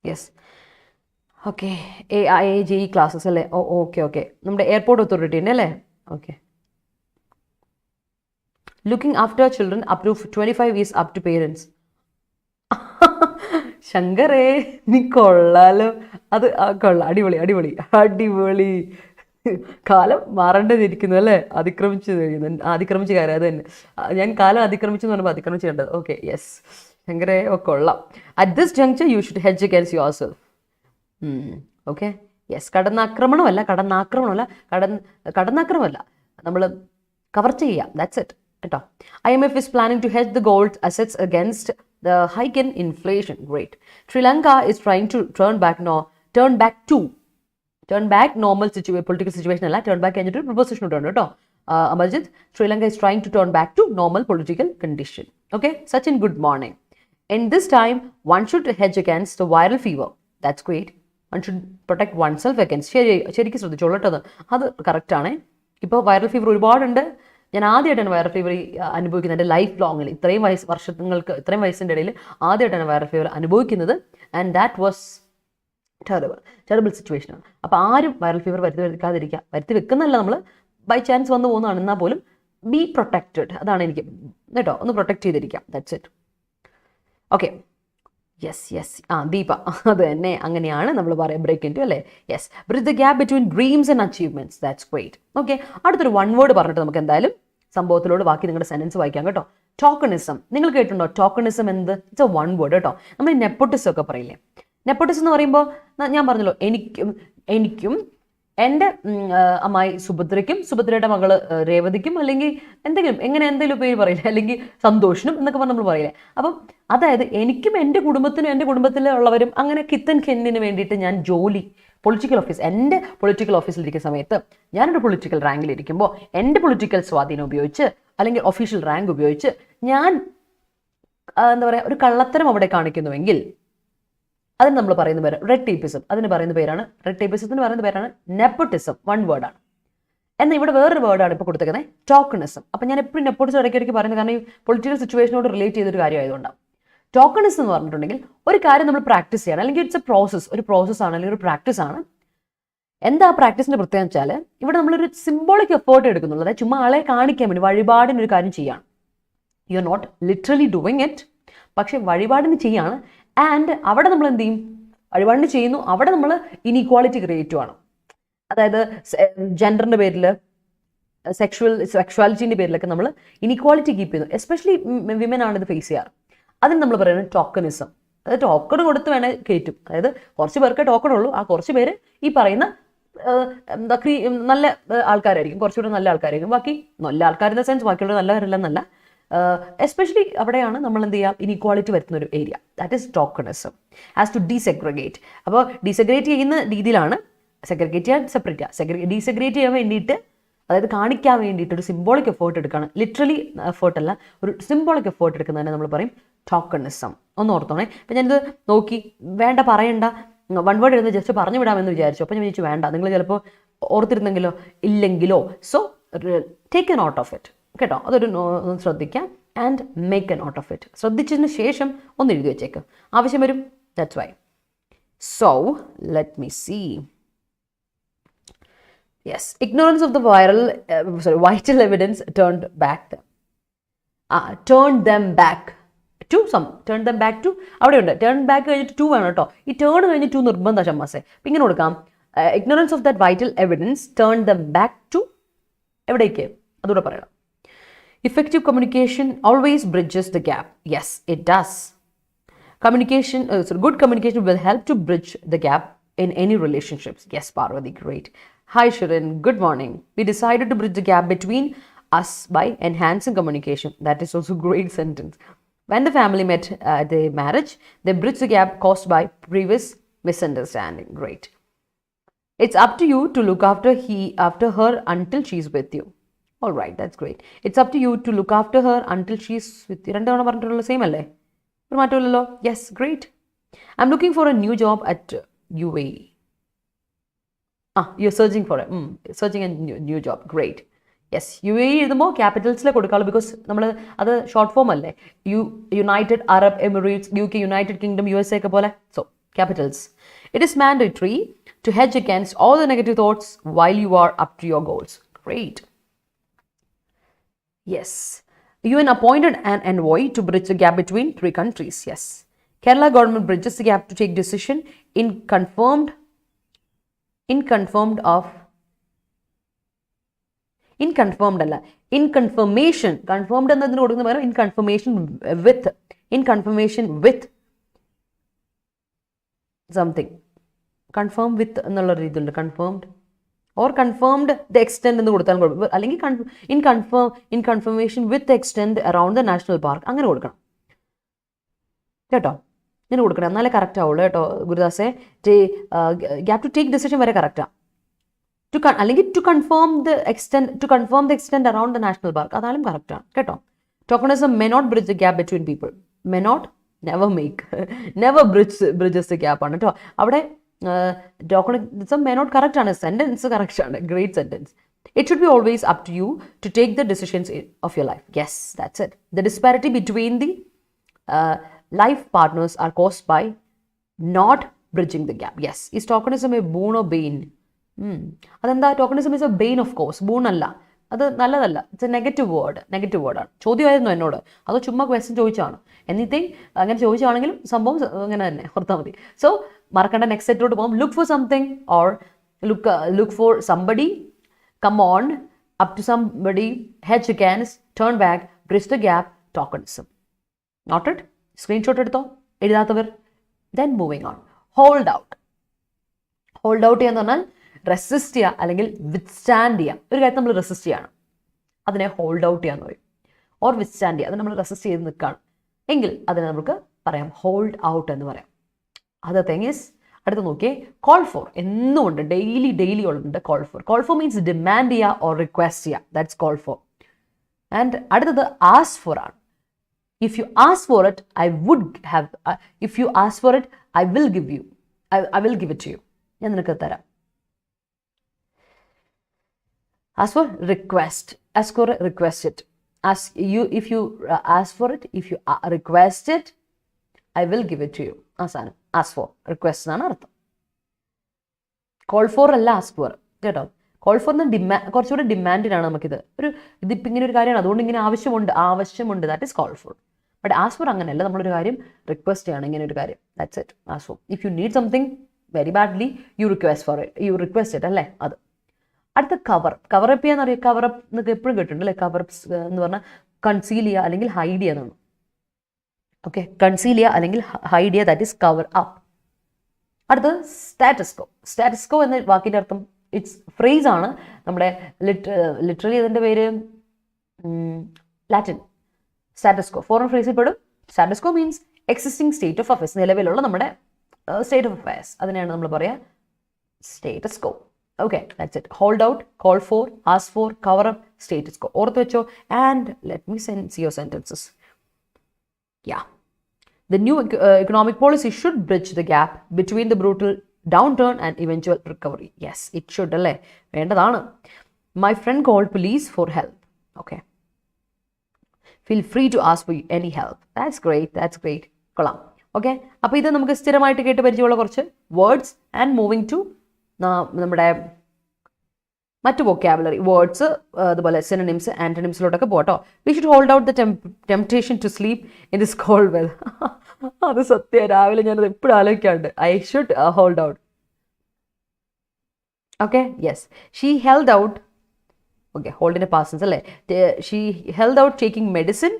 Yes, okay. JEE ക്ലാസ്സസ് അല്ലേ? ഓക്കെ. നമ്മുടെ എയർപോർട്ട് അതോറിറ്റീൻ്റെ അല്ലേ? Okay. Looking after children up to 25 is up to parents. ശങ്കരേ, നീ കൊള്ളാലോ. അത് കൊള്ളാം, അടിപൊളി. കാലം മാറേണ്ടതിരിക്കുന്നു അല്ലേ? അതിക്രമിച്ച് കാര്യം അത് തന്നെ. ഞാൻ കാലം അതിക്രമിച്ചു എന്ന് പറയുമ്പോൾ അതിക്രമിച്ച് കണ്ടത്. ഓക്കെ, യെസ് ശങ്കരേ, കൊള്ളാം. At this juncture you should hedge against your self. Okay, yes. കടന്നാക്രമണമല്ല, നമ്മൾ കവർച്ച ചെയ്യാം. ദാറ്റ്സ് ഇറ്റ് കേട്ടോ. IMF is planning to hedge the gold assets against the hike in inflation. Great. Sri Lanka is trying to turn back normal political situation അല്ല, turn back കഴിഞ്ഞിട്ട് preposition ഇട്ടുണ്ട് കേട്ടോ. Amarjit, Sri Lanka is trying to turn back to normal political condition. Okay, Sachin, good morning. In this time, one should hedge against the viral fever. That's great. One should protect oneself against. ശരിക്കും ശ്രദ്ധിച്ചോളൂ കേട്ടോ, അത് കറക്റ്റാണ്. ഇപ്പോൾ viral fever ഒരുപാടുണ്ട്. ഞാൻ ആദ്യമായിട്ടാണ് viral fever അനുഭവിക്കുന്നത് എൻ്റെ ലൈഫ് ലോങ്ങിൽ. ഇത്രയും വയസ്സിൻ്റെ ഇടയിൽ ആദ്യമായിട്ടാണ് വൈറൽ ഫീവർ അനുഭവിക്കുന്നത്. ആൻഡ് ദാറ്റ് വാസ് ടെറിബിൾ സിറ്റുവേഷനാണ്. അപ്പോൾ ആരും വൈറൽ ഫീവർ വരുത്തി വെക്കുന്നല്ല, നമ്മൾ ബൈ ചാൻസ് വന്നു പോകുന്നതാണ്. എന്നാൽ പോലും ബി പ്രൊട്ടക്റ്റഡ്, അതാണ് എനിക്ക് കേട്ടോ, ഒന്ന് പ്രൊട്ടക്റ്റ് ചെയ്തിരിക്കാം. That's it. Okay, yes. Deepa, അത് തന്നെ, അങ്ങനെയാണ് നമ്മൾ പറയാം ബ്രേക്ക് ഇൻ ടു അല്ലേ? Yes, bridge the gap between dreams and achievements. That's great. Okay, അടുത്തൊരു വൺ വേർഡ് പറഞ്ഞിട്ട് നമുക്ക് എന്തായാലും സംഭവത്തിലോട് ബാക്കി നിങ്ങളുടെ സെന്റൻസ് വായിക്കാം കേട്ടോ. ടോക്കണിസം, നിങ്ങൾ കേട്ടിട്ടുണ്ടോ? ടോക്കണിസം എന്ത്? ഇറ്റ്സ് എ വൺ വേർഡ് കേട്ടോ. നമ്മൾ നെപ്പോട്ടിസം ഒക്കെ പറയില്ലേ? നെപ്പോട്ടിസം എന്ന് പറയുമ്പോൾ ഞാൻ പറഞ്ഞല്ലോ, എനിക്കും എൻ്റെ അമ്മായി സുഭദ്രയ്ക്കും, സുഭദ്രയുടെ മകള് രേവതിക്കും, അല്ലെങ്കിൽ എന്തെങ്കിലും പേര് പറയില്ലേ, അല്ലെങ്കിൽ സന്തോഷിനും എന്നൊക്കെ പറഞ്ഞ് നമ്മൾ പറയില്ലേ. അപ്പം അതായത് എനിക്കും എൻ്റെ കുടുംബത്തിനും എൻ്റെ കുടുംബത്തിലുള്ളവരും അങ്ങനെ കിത്തൻ കെന്നിന് വേണ്ടിയിട്ട് ഞാൻ എൻ്റെ പൊളിറ്റിക്കൽ ഓഫീസിലിരിക്കുന്ന സമയത്ത്, ഞാനൊരു പൊളിറ്റിക്കൽ റാങ്കിലിരിക്കുമ്പോൾ എൻ്റെ പൊളിറ്റിക്കൽ സ്വാധീനം ഉപയോഗിച്ച് അല്ലെങ്കിൽ ഒഫീഷ്യൽ റാങ്ക് ഉപയോഗിച്ച് ഞാൻ എന്താ പറയുക, ഒരു കള്ളത്തരം അവിടെ കാണിക്കുന്നുവെങ്കിൽ അതിന് നമ്മൾ പറയുന്ന പേര് റെഡ് ടേപ്പിസം. അതിന് പറയുന്ന പേരാണ് നെപ്പോട്ടിസം. വൺ വേർഡാണ്. എന്നാൽ ഇവിടെ വേറൊരു വേർഡാണ് ഇപ്പോൾ കൊടുത്തേക്കുന്നത്, ടോക്കണിസം. അപ്പം ഞാൻ എപ്പോഴും നെപ്പോട്ടിസം ഇടയ്ക്കിടയ്ക്ക് പറയുന്നത് കാരണം ഈ പൊളിറ്റിക്കൽ സിറ്റുവേഷനോട് റിലേറ്റ് ചെയ്തൊരു കാര്യമായതുകൊണ്ടാണ്. ടോക്കണിസം എന്ന് പറഞ്ഞിട്ടുണ്ടെങ്കിൽ ഒരു കാര്യം നമ്മൾ പ്രാക്ടീസ് ചെയ്യണം, അല്ലെങ്കിൽ ഇറ്റ്സ് ഒരു പ്രോസസ്സാണ്, അല്ലെങ്കിൽ ഒരു പ്രാക്ടീസ് ആണ്. എന്താ പ്രാക്ടീസിന്റെ പ്രത്യേകത വെച്ചാൽ ഇവിടെ നമ്മളൊരു സിംബോളിക് എഫേർട്ട് എടുക്കുന്നുള്ളൂ. അതായത് ചുമ്മാ ആളെ കാണിക്കാൻ വേണ്ടി വഴിപാടിനൊരു കാര്യം ചെയ്യാണ്. You are not literally doing it, പക്ഷെ വഴിപാടിന് ചെയ്യാണ്. ആൻഡ് അവിടെ നമ്മൾ എന്ത് ചെയ്യും? വഴിപാടിന് ചെയ്യുന്നു, അവിടെ നമ്മൾ ഇനീക്വാളിറ്റി ക്രിയേറ്റ് ആണ്. അതായത് ജെൻഡറിന്റെ പേരിൽ, സെക്ഷുവാലിറ്റിന്റെ പേരിലൊക്കെ നമ്മൾ ഇനീക്വാളിറ്റി കീപ്പ് ചെയ്യുന്നു. എസ്പെഷ്യലി വിമൻ ആണ് ഇത് ഫേസ് ചെയ്യാറ്. അതിന് നമ്മൾ പറയുന്നത് ടോക്കണിസം. അതായത് ടോക്കൺ കൊടുത്ത് വേണേൽ കയറ്റും. അതായത് കുറച്ച് പേർക്ക് ടോക്കൺ ഉള്ളൂ, ആ കുറച്ച് പേര് ഈ പറയുന്ന നല്ല ആൾക്കാരായിരിക്കും, കുറച്ചുകൂടെ നല്ല ആൾക്കാരായിരിക്കും. ബാക്കി നല്ല ആൾക്കാർ ഇൻ ദ സെൻസ് ബാക്കിയുള്ള നല്ലവരല്ലെന്നല്ല, എസ്പെഷ്യലി അവിടെയാണ് നമ്മൾ എന്ത് ചെയ്യുക, ഇനീക്വാളിറ്റി വരുന്ന ഒരു area. That is tokenism. As to desegregate. അപ്പോൾ ഡീസെഗ്രിഗേറ്റ് ചെയ്യുന്ന രീതിയിലാണ്, സെഗ്രിഗേറ്റ് ചെയ്യാൻ സെപ്പറേറ്റ് ചെയ്യുക. ഡീസെഗ്രിഗേറ്റ് ചെയ്യാൻ വേണ്ടിയിട്ട്, അതായത് കാണിക്കാൻ വേണ്ടിയിട്ട് ഒരു സിംബോളിക് എഫേർട്ട് എടുക്കണം. ലിറ്ററലി എഫേർട്ട് അല്ല, ഒരു സിംബോളിക് എഫേർട്ട് എടുക്കുന്നതിനെ നമ്മൾ പറയും ടോക്കണിസം. ഒന്ന് ഓർത്തോണേ. അപ്പം ഞാനിത് നോക്കി, വേണ്ട പറയണ്ട, വൺ വേർഡ് എഴുതുന്നത് ജസ്റ്റ് പറഞ്ഞു വിടാമെന്ന് വിചാരിച്ചു. അപ്പം ഞാൻ വിചാരിച്ചു വേണ്ട, നിങ്ങൾ ചിലപ്പോൾ ഓർത്തിരുന്നെങ്കിലോ ഇല്ലെങ്കിലോ. So take a note of it കേട്ടോ. അതൊരു ശ്രദ്ധിക്കാം. And make a note of it. ശ്രദ്ധിച്ചതിന് ശേഷം ഒന്ന് എഴുതി വെച്ചേക്കും, ആവശ്യം വരും. That's why. So let me see. Yes, ignorance of the vital evidence turned them back. to some. Turn them back to, അവിടെയുണ്ട് turn back കഴിഞ്ഞിട്ട് to വേണം കേട്ടോ. ഈ turn കഴിഞ്ഞ് to നിർബന്ധ ഷമ്മാസെ. അപ്പം ഇങ്ങനെ കൊടുക്കാം, ignorance of that vital evidence turn them back to എവിടേക്ക്, അതുകൂടെ പറയണം. Effective communication always bridges the gap. Yes, it does. Good communication will help to bridge the gap in any relationships. Yes, Parvati, great. Hi Shirin, good morning. We decided to bridge the gap between us by enhancing communication. That is also a great sentence. When the family met at the marriage, they bridged the gap caused by previous misunderstanding. Great. It's up to you to look after her until she's with you. All right, that's great. It's up to you to look after her until she's with you. രണ്ടു തവണ പറഞ്ഞിട്ടുള്ള same അല്ലേ, ഒരു മാറ്റമില്ലല്ലോ. Yes, great. I am looking for a new job at UAE. You searching for searching a new job. Great. Yes, UAE എഴുതുമ്പോൾ ക്യാപിറ്റൽസിലെ കൊടുക്കാമല്ലോ, because നമ്മൾ അത് ഷോർട്ട് ഫോം അല്ലേ. United Arab Emirates, UK, United Kingdom, USA ഒക്കെ പോലെ. So capitals. It is mandatory to hedge against all the negative thoughts while you are up to your goals. Great. Yes. UN appointed an envoy to bridge the gap between 3 countries. Yes. Kerala government bridges the gap to take decision in confirmed of in confirmation. Confirmed എന്നതിന് കൊടുക്കുന്ന പകരം in confirmation with something. Confirm with എന്നുള്ള രീതിയിലുണ്ട്. Confirmed or confirmed the extent എന്ന് കൊടുത്താലും കുഴപ്പം, അല്ലെങ്കിൽ in confirmation with the extent around the national park അങ്ങനെ കൊടുക്കണം കേട്ടോ. ഇങ്ങനെ കൊടുക്കണം, എന്നാലേ കറക്റ്റ് ആവുള്ളൂ കേട്ടോ ഗുരുദാസെ. ഗ്യാപ് ടു ടേക്ക് ഡിസിഷൻ വരെ കറക്റ്റാണ്. അല്ലെങ്കിൽ to confirm the extend around the national park, അതാലും കറക്റ്റാണ് കേട്ടോ. Tokenism may not bridge the gap between people. May not, never bridges the gap ആണ് കേട്ടോ. അവിടെ ടോക്കണിസം മേ നോട്ട് കറക്റ്റ് ആണ്, സെൻറ്റൻസ് കറക്റ്റ് ആണ്. Great sentence. It should be always up to you to take the decisions of your life. Yes, that's it. The disparity between the life partners are caused by not bridging the gap. Yes. Is tokenism a boon or bane? അതെന്താ? Tokenism is a bane of course, boon അല്ല, അത് നല്ലതല്ല. It's A negative വേർഡാണ്. ചോദ്യമായിരുന്നു എന്നോട്, അതോ ചുമ്മാ question ചോദിച്ചാണ്. Anything അങ്ങനെ ചോദിച്ചാണെങ്കിലും സംഭവം അങ്ങനെ തന്നെ ഓർത്താൽ മതി. സോ മറക്കണ്ട, നെക്സ്റ്റ് സെറ്റിലോട്ട് പോകും. Look for something or look for somebody, come on, up to somebody, hedge against, turn back, bridge the gap, tokenism. Noted? Screenshot എടുത്തോ എഴുതാത്തവർ. Then moving on. Hold out. Hold out എന്ന് പറഞ്ഞാൽ resist ചെയ്യുക അല്ലെങ്കിൽ withstand ചെയ്യുക. ഒരു കാര്യം നമ്മൾ resist ചെയ്യണം, അതിനെ ഹോൾഡ് ഔട്ട് ചെയ്യാന്ന് പറയും. ഓർ വിത്ത്സ്റ്റാൻഡ് ചെയ്യുക, അത് നമ്മൾ റെസിസ്റ്റ് ചെയ്ത് നിൽക്കുകയാണ് എങ്കിൽ അതിനെ നമുക്ക് പറയാം ഹോൾഡ് ഔട്ട് എന്ന് പറയാം. അതർ തിങ് ഈസ്, അടുത്ത് നോക്കിയേ, കോൾ ഫോർ എന്നും ഉണ്ട്, ഡെയിലി ഉണ്ട് call for. Call for means demand ചെയ്യുക ഓർ റിക്വസ്റ്റ് ചെയ്യുക, ദാറ്റ്സ് കോൾ ഫോർ. ആൻഡ് അടുത്തത് ആസ്ക് ഫോർ ആണ്. If you ask for it I would have, if you ask for it I will give you, I will give it to you, ഞാൻ നിനക്ക് തരാം. Ask for request. Ask for request it. Ask you if you ask for it. If you request it, I will give it to you. Asana. Ask for. Request എന്നാണ് അർത്ഥം. Call for അല്ല ask for. കേട്ടോ. Call for കുറച്ചുകൂടെ ഡിമാൻഡിനാണ് നമുക്കിത്. ഇതിപ്പോൾ ഇങ്ങനെ ഒരു കാര്യമാണ്, അതുകൊണ്ട് ഇങ്ങനെ ആവശ്യമുണ്ട്. That is call for. But ask for അങ്ങനെയല്ല, നമ്മളൊരു കാര്യം റിക്വസ്റ്റ് ചെയ്യണം, ഇങ്ങനെ ഒരു കാര്യം. That's it. ask for. If you need something very badly, you request for it. You request it അല്ലേ, അത്. അടുത്ത കവറപ്പ് ചെയ്യാന്ന് അറിയാം. കവറപ്പ് എന്നൊക്കെ എപ്പോഴും കേട്ടിട്ടുണ്ട് അല്ലേ. കവറപ്പ് എന്ന് പറഞ്ഞാൽ കൺസീൽ ചെയ്യുക അല്ലെങ്കിൽ ഹൈഡ് ചെയ്യുക എന്നാണ്. ഓക്കെ, കൺസീൽ ചെയ്യുക അല്ലെങ്കിൽ ഹൈഡ് ചെയ്യുക, ദാറ്റ് ഈസ് കവർ അപ്പ്. അടുത്തത് സ്റ്റാറ്റസ്കോ. സ്റ്റാറ്റസ്കോ എന്ന വാക്കിൻ്റെ അർത്ഥം ഇറ്റ്സ് ഫ്രേസ് ആണ്. നമ്മുടെ ലിറ്ററലി അതിൻ്റെ പേര് ലാറ്റിൻ. സ്റ്റാറ്റസ്കോ ഫോറിൻ ഫ്രേസിൽ പെടും. Status quo means existing state of affairs, നിലവിലുള്ള നമ്മുടെ സ്റ്റേറ്റ് ഓഫ് അഫയേഴ്സ്, അതിനെയാണ് നമ്മൾ പറയുക status quo. Okay, that's it. Hold out, call for, ask for, cover up, status quo. ഓർത്ത് വെച്ചോ. And let me see your sentences. Yeah. The new economic policy should bridge the gap between the brutal downturn and eventual recovery. Yes, it should. അല്ലേ, വേണ്ടതാണ്. My friend called police for help. Okay. Feel free to ask for any help. That's great. കൊള്ളാം. Okay, അപ്പോൾ ഇത് നമുക്ക് സ്ഥിരമായിട്ട് കേട്ട് പരിചയമുള്ള കുറച്ച് വേർഡ്സ്. ആൻഡ് മൂവിങ് ടു നമ്മുടെ മറ്റു വൊക്കാബുലറി വേർഡ്സ് അതുപോലെ സിനോണിംസ് ആന്റണിംസിലോട്ടൊക്കെ പോട്ടോ. We should hold out the temptation to sleep in this cold weather. അത് സത്യം, രാവിലെ ഞാനത് എപ്പോഴും ആലോചിക്കാറുണ്ട്. I should hold out. Okay, yes, she held out. Okay, ഹോൾഡിൻ്റെ പാസൻസ് അല്ലേ. She held out taking medicine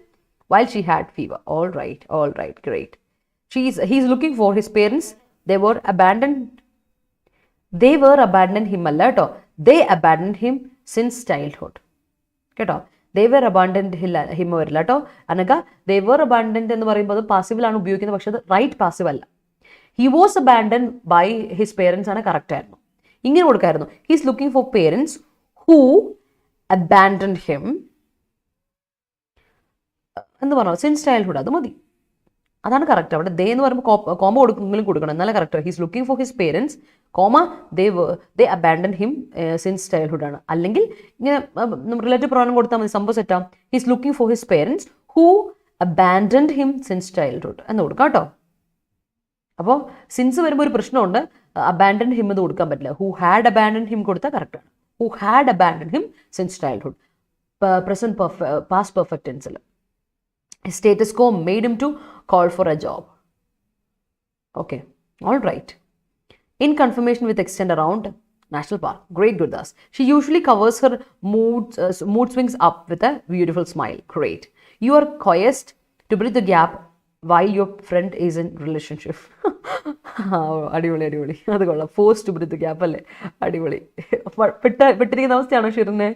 while she had fever. All right, great. He's looking for his parents. They were abandoned him അല്ല കേട്ടോ. They abandoned him since childhood കേട്ടോ. They were abandoned him വരില്ല കേട്ടോ. അനക they were abandoned എന്ന് പറയുമ്പോൾ അത് പാസീവിലാണ് ഉപയോഗിക്കുന്നത്, പക്ഷെ അത് റൈറ്റ് പാസീവ് അല്ല. He was abandoned by his parents ആണ് കറക്റ്റ് ആയിരുന്നു. ഇങ്ങനെ കൊടുക്കായിരുന്നു. He's looking for parents who abandoned him എന്ന് പറഞ്ഞു since childhood. അത് മതി, അതാണ് കറക്റ്റ്. അവിടെ ദേ എന്ന് പറയുമ്പോൾ കോമ കൊടുക്കുമെങ്കിലും കൊടുക്കണം, എന്നാലും correct. He's looking for his parents comma they abandon him since childhood ആണ്. അല്ലെങ്കിൽ ഇങ്ങനെ റിലേറ്റീവ് പ്രോണം കൊടുത്താൽ മതി, സംഭവം സെറ്റാം. He's looking for his parents who abandoned him since childhood എന്ന് കൊടുക്കാം കേട്ടോ. അപ്പോൾ സിൻസ് വരുമ്പോൾ ഒരു പ്രശ്നമുണ്ട്, അബാൻഡൻ ഹിം എന്ന് കൊടുക്കാൻ പറ്റില്ല. ഹൂ ഹാഡ് അബാൻഡൻ ഹിം കൊടുത്താൽ കറക്റ്റാണ്. Who had abandon him since childhood. Present past perfect ടെൻസിൽ. Status quo made him to call for a job. Okay, all right. In confirmation with extend around National Park. Great, Gurdas. She usually covers her mood swings up with a beautiful smile. Great. You are coerced to bridge the gap while your friend is in relationship. അടിപൊളി, അത് കൊള്ളാം. Force to bridge the gap അല്ലേ, അടിപൊളി. പെട്ടിരിക്കുന്ന അവസ്ഥയാണോ ഷിറിനെ?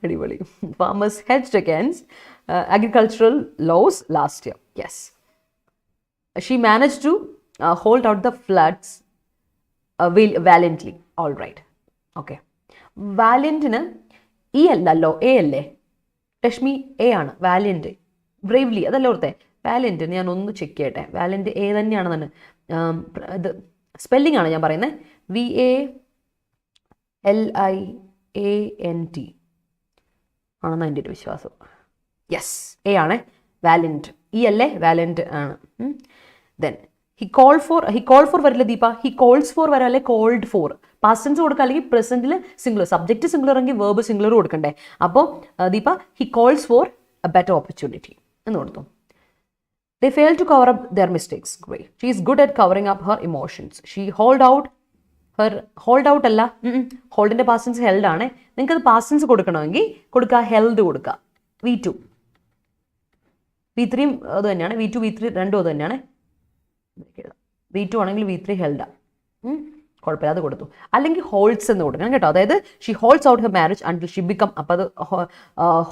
അടിപൊളി. Farmers hedge against agricultural laws last year. Yes, she managed to hold out the floods valiantly. All right, okay. Valiantന് E അല്ലല്ലോ, A അല്ലേ? രശ്മി A ആണ്. വാലിയന്റ്, ബ്രേവ്ലി അതല്ല ഓർത്തെ. വാലിയന്റ് ഞാൻ ഒന്ന് ചെക്ക് ചെയ്യട്ടെ. വാലിയന്റ് A തന്നെയാണെന്നാണ്. ഇത് സ്പെല്ലിംഗ് ആണ് ഞാൻ പറയുന്നത്. VALIANT ആണെന്നാണ് എൻ്റെ ഒരു വിശ്വാസം. യെസ്, എ ആണ്. വാലന്റ് ഈ അല്ലേ, വാലന്റ് ആണ്. ദെൻ ഹി കോൾ ഫോർ വരില്ല ദീപ. ഹി കോൾസ് ഫോർ വരാം അല്ലെ, കോൾഡ് ഫോർ. പാസ്റ്റൻസ് കൊടുക്കുക, അല്ലെങ്കിൽ പ്രസന്റിൽ സിംഗുലർ, സബ്ജക്റ്റ് സിംഗുലർ എങ്കിൽ വേർബ് സിംഗുലർ കൊടുക്കണ്ടേ. അപ്പോൾ Deepa he calls four A better opportunity എന്ന് കൊടുത്തു. They failed to cover up their mistakes. Great. She is good at covering up her emotions. She hold out അല്ല, ഹോൾഡിന്റെ past tense held ആണ്. നിങ്ങൾക്ക് അത് past tense കൊടുക്കണമെങ്കിൽ കൊടുക്കുക, ഹെൽഡ് കൊടുക്കുക. V2 V3 അത് തന്നെയാണ്. V2 V3 രണ്ടും അത് തന്നെയാണ്. V2 ആണെങ്കിൽ V3 ഹെൽഡാ, കുഴപ്പമില്ല, അത് കൊടുത്തു. അല്ലെങ്കിൽ ഹോൾഡ്സ് എന്ന് കൊടുക്കണം കേട്ടോ. അതായത് she holds out her marriage until she become. അപ്പോൾ അത്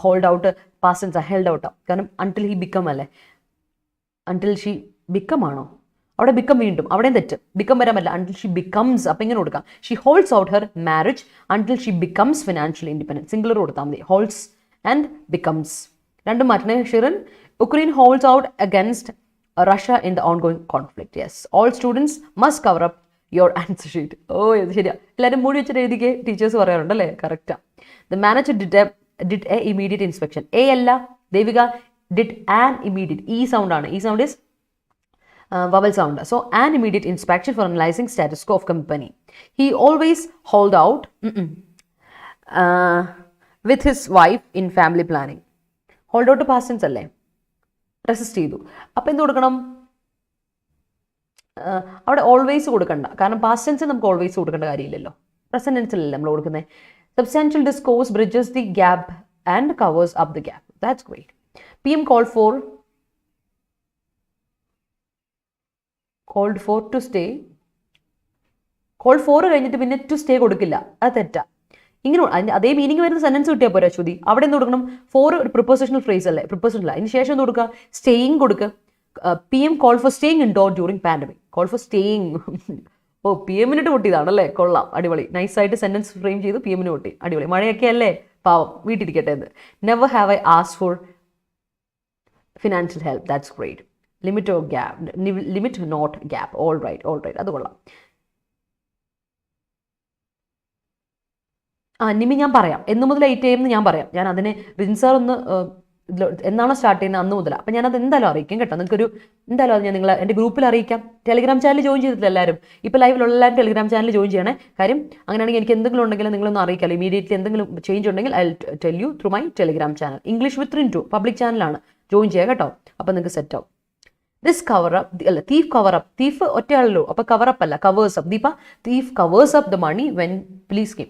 ഹോൾഡ് ഔട്ട് പാസ്റ്റൻസ് ഹെൽഡ് ഔട്ടാണ്. കാരണം അണ്ടിൽ ഹി ബിക്കം അല്ലേ, അണ്ടിൽ ഷി ബിക്കം ആണോ? അവിടെ ബിക്കം വീണ്ടും, അവിടെയും തെറ്റ്. ബിക്കം വരാൻ പറ്റില്ല, അണ്ടിൽ ഷി ബിക്കംസ്. അപ്പം ഇങ്ങനെ കൊടുക്കാം. She holds out her marriage until she becomes financially independent. Singular കൊടുത്താൽ മതി. ഹോൾഡ്സ് ആൻഡ് ബിക്കംസ് രണ്ടും മാറ്റണേ Shirin. Ukraine holds out against Russia in the ongoing conflict. Yes, all students must cover up your answer sheet. ഓ, ഇത് ശരിയാ. എല്ലാവരും മൂടി വെച്ചിട്ട് എഴുതിക്ക് ടീച്ചേഴ്സ് പറയാറുണ്ടല്ലേ, കറക്റ്റാ. The manager did a immediate inspection. A അല്ല ദേവിക, ഡിഡ് ആൻ ഇമീഡിയറ്റ്. ഈ സൗണ്ട് ആണ്. ഈ sound is vowel sound. So an immediate inspection for analyzing status quo of company. He always hold out with his wife in family planning. Hold out past tense അല്ലേ, resist ചെയ്തു. അപ്പം എന്ത് കൊടുക്കണം? അവിടെ always കൊടുക്കണ്ട, കാരണം പാസ്റ്റ് ടെൻസിൽ നമുക്ക് always കൊടുക്കേണ്ട കാര്യമില്ലല്ലോ. പ്രസന്റ് ടെൻസിലല്ലേ നമ്മൾ കൊടുക്കുന്നത്. Substantial discourse bridges the gap and covers up the gap. That's great. PM called for to stay. Called for കഴിഞ്ഞിട്ട് പിന്നെ ടു സ്റ്റേ കൊടുക്കില്ല, അത് തെറ്റാ. ഇങ്ങനെ അതിൻ്റെ അതേ മീനിങ് വരുന്ന സെൻറ്റൻസ് കിട്ടിയാൽ പോരാ ശ്രുതി. അവിടെ എന്ത് കൊടുക്കണം? ഫോർ ഒരു പ്രിപ്പോസിഷണൽ ഫ്രേസ് അല്ലേ, പ്രിപ്പോസിഷണൽ. അതിന് ശേഷം എന്ത് കൊടുക്കുക? സ്റ്റേയിങ് കൊടുക്കുക. PM call for staying indoor during pandemic. Call for staying. ഓ, PM-നിട്ട് പൊട്ടിയതാണല്ലേ, കൊള്ളാം, അടിപൊളി. നൈസായിട്ട് സെൻറ്റൻസ് ഫ്രെയിം ചെയ്ത് PM-ന് പൊട്ടി, അടിപൊളി. മഴയൊക്കെ അല്ലേ, പാവം, വീട്ടിരിക്കട്ടെ എന്ന്. Never have I asked for financial help. That's great. Limit or gap, limit not gap. All right, അത് കൊള്ളാം. നിമി ഞാൻ പറയാം, എന്ന് മുതൽ 8 AM ഞാൻ പറയാം. ഞാൻ അതിനെ റിൻസാർ ഒന്ന് എന്നാണോ സ്റ്റാർട്ട് ചെയ്യുന്നത് അന്ന് മുതലാണ്. അപ്പം ഞാനത് എന്തായാലും അറിയിക്കും കേട്ടോ. നിങ്ങൾക്കൊരു എന്തായാലും അത് ഞാൻ നിങ്ങളെ എൻ്റെ ഗ്രൂപ്പിൽ അറിയിക്കാം. ടെലിഗ്രാം ചാനൽ ജോയിൻ ചെയ്തിട്ടില്ല എല്ലാവരും. ഇപ്പോൾ ലൈവിലുള്ള എല്ലാവരും ടെലിഗ്രാം ചാനൽ ജോയിൻ ചെയ്യണേ. കാര്യം അങ്ങനെയാണെങ്കിൽ എനിക്ക് എന്തെങ്കിലും ഉണ്ടെങ്കിൽ നിങ്ങളൊന്ന് അറിയിക്കാമല്ലോ. ഇമീഡിയറ്റ്ലി എന്തെങ്കിലും ചേഞ്ച് ഉണ്ടെങ്കിൽ I tell you through my Telegram channel. English with Rintu public ചാനലാണ്. ജോയിൻ ചെയ്യുക കേട്ടോ. അപ്പം നിങ്ങൾക്ക് സെറ്റ് ആവും. ദിസ് കവർ അപ്പ് അല്ല തീഫ് കവർ അപ്പ്. തീഫ് ഒറ്റയാളല്ലോ, അപ്പോൾ കവർ അപ്പ് അല്ല, covers up. Deepa thief covers up the money when police came.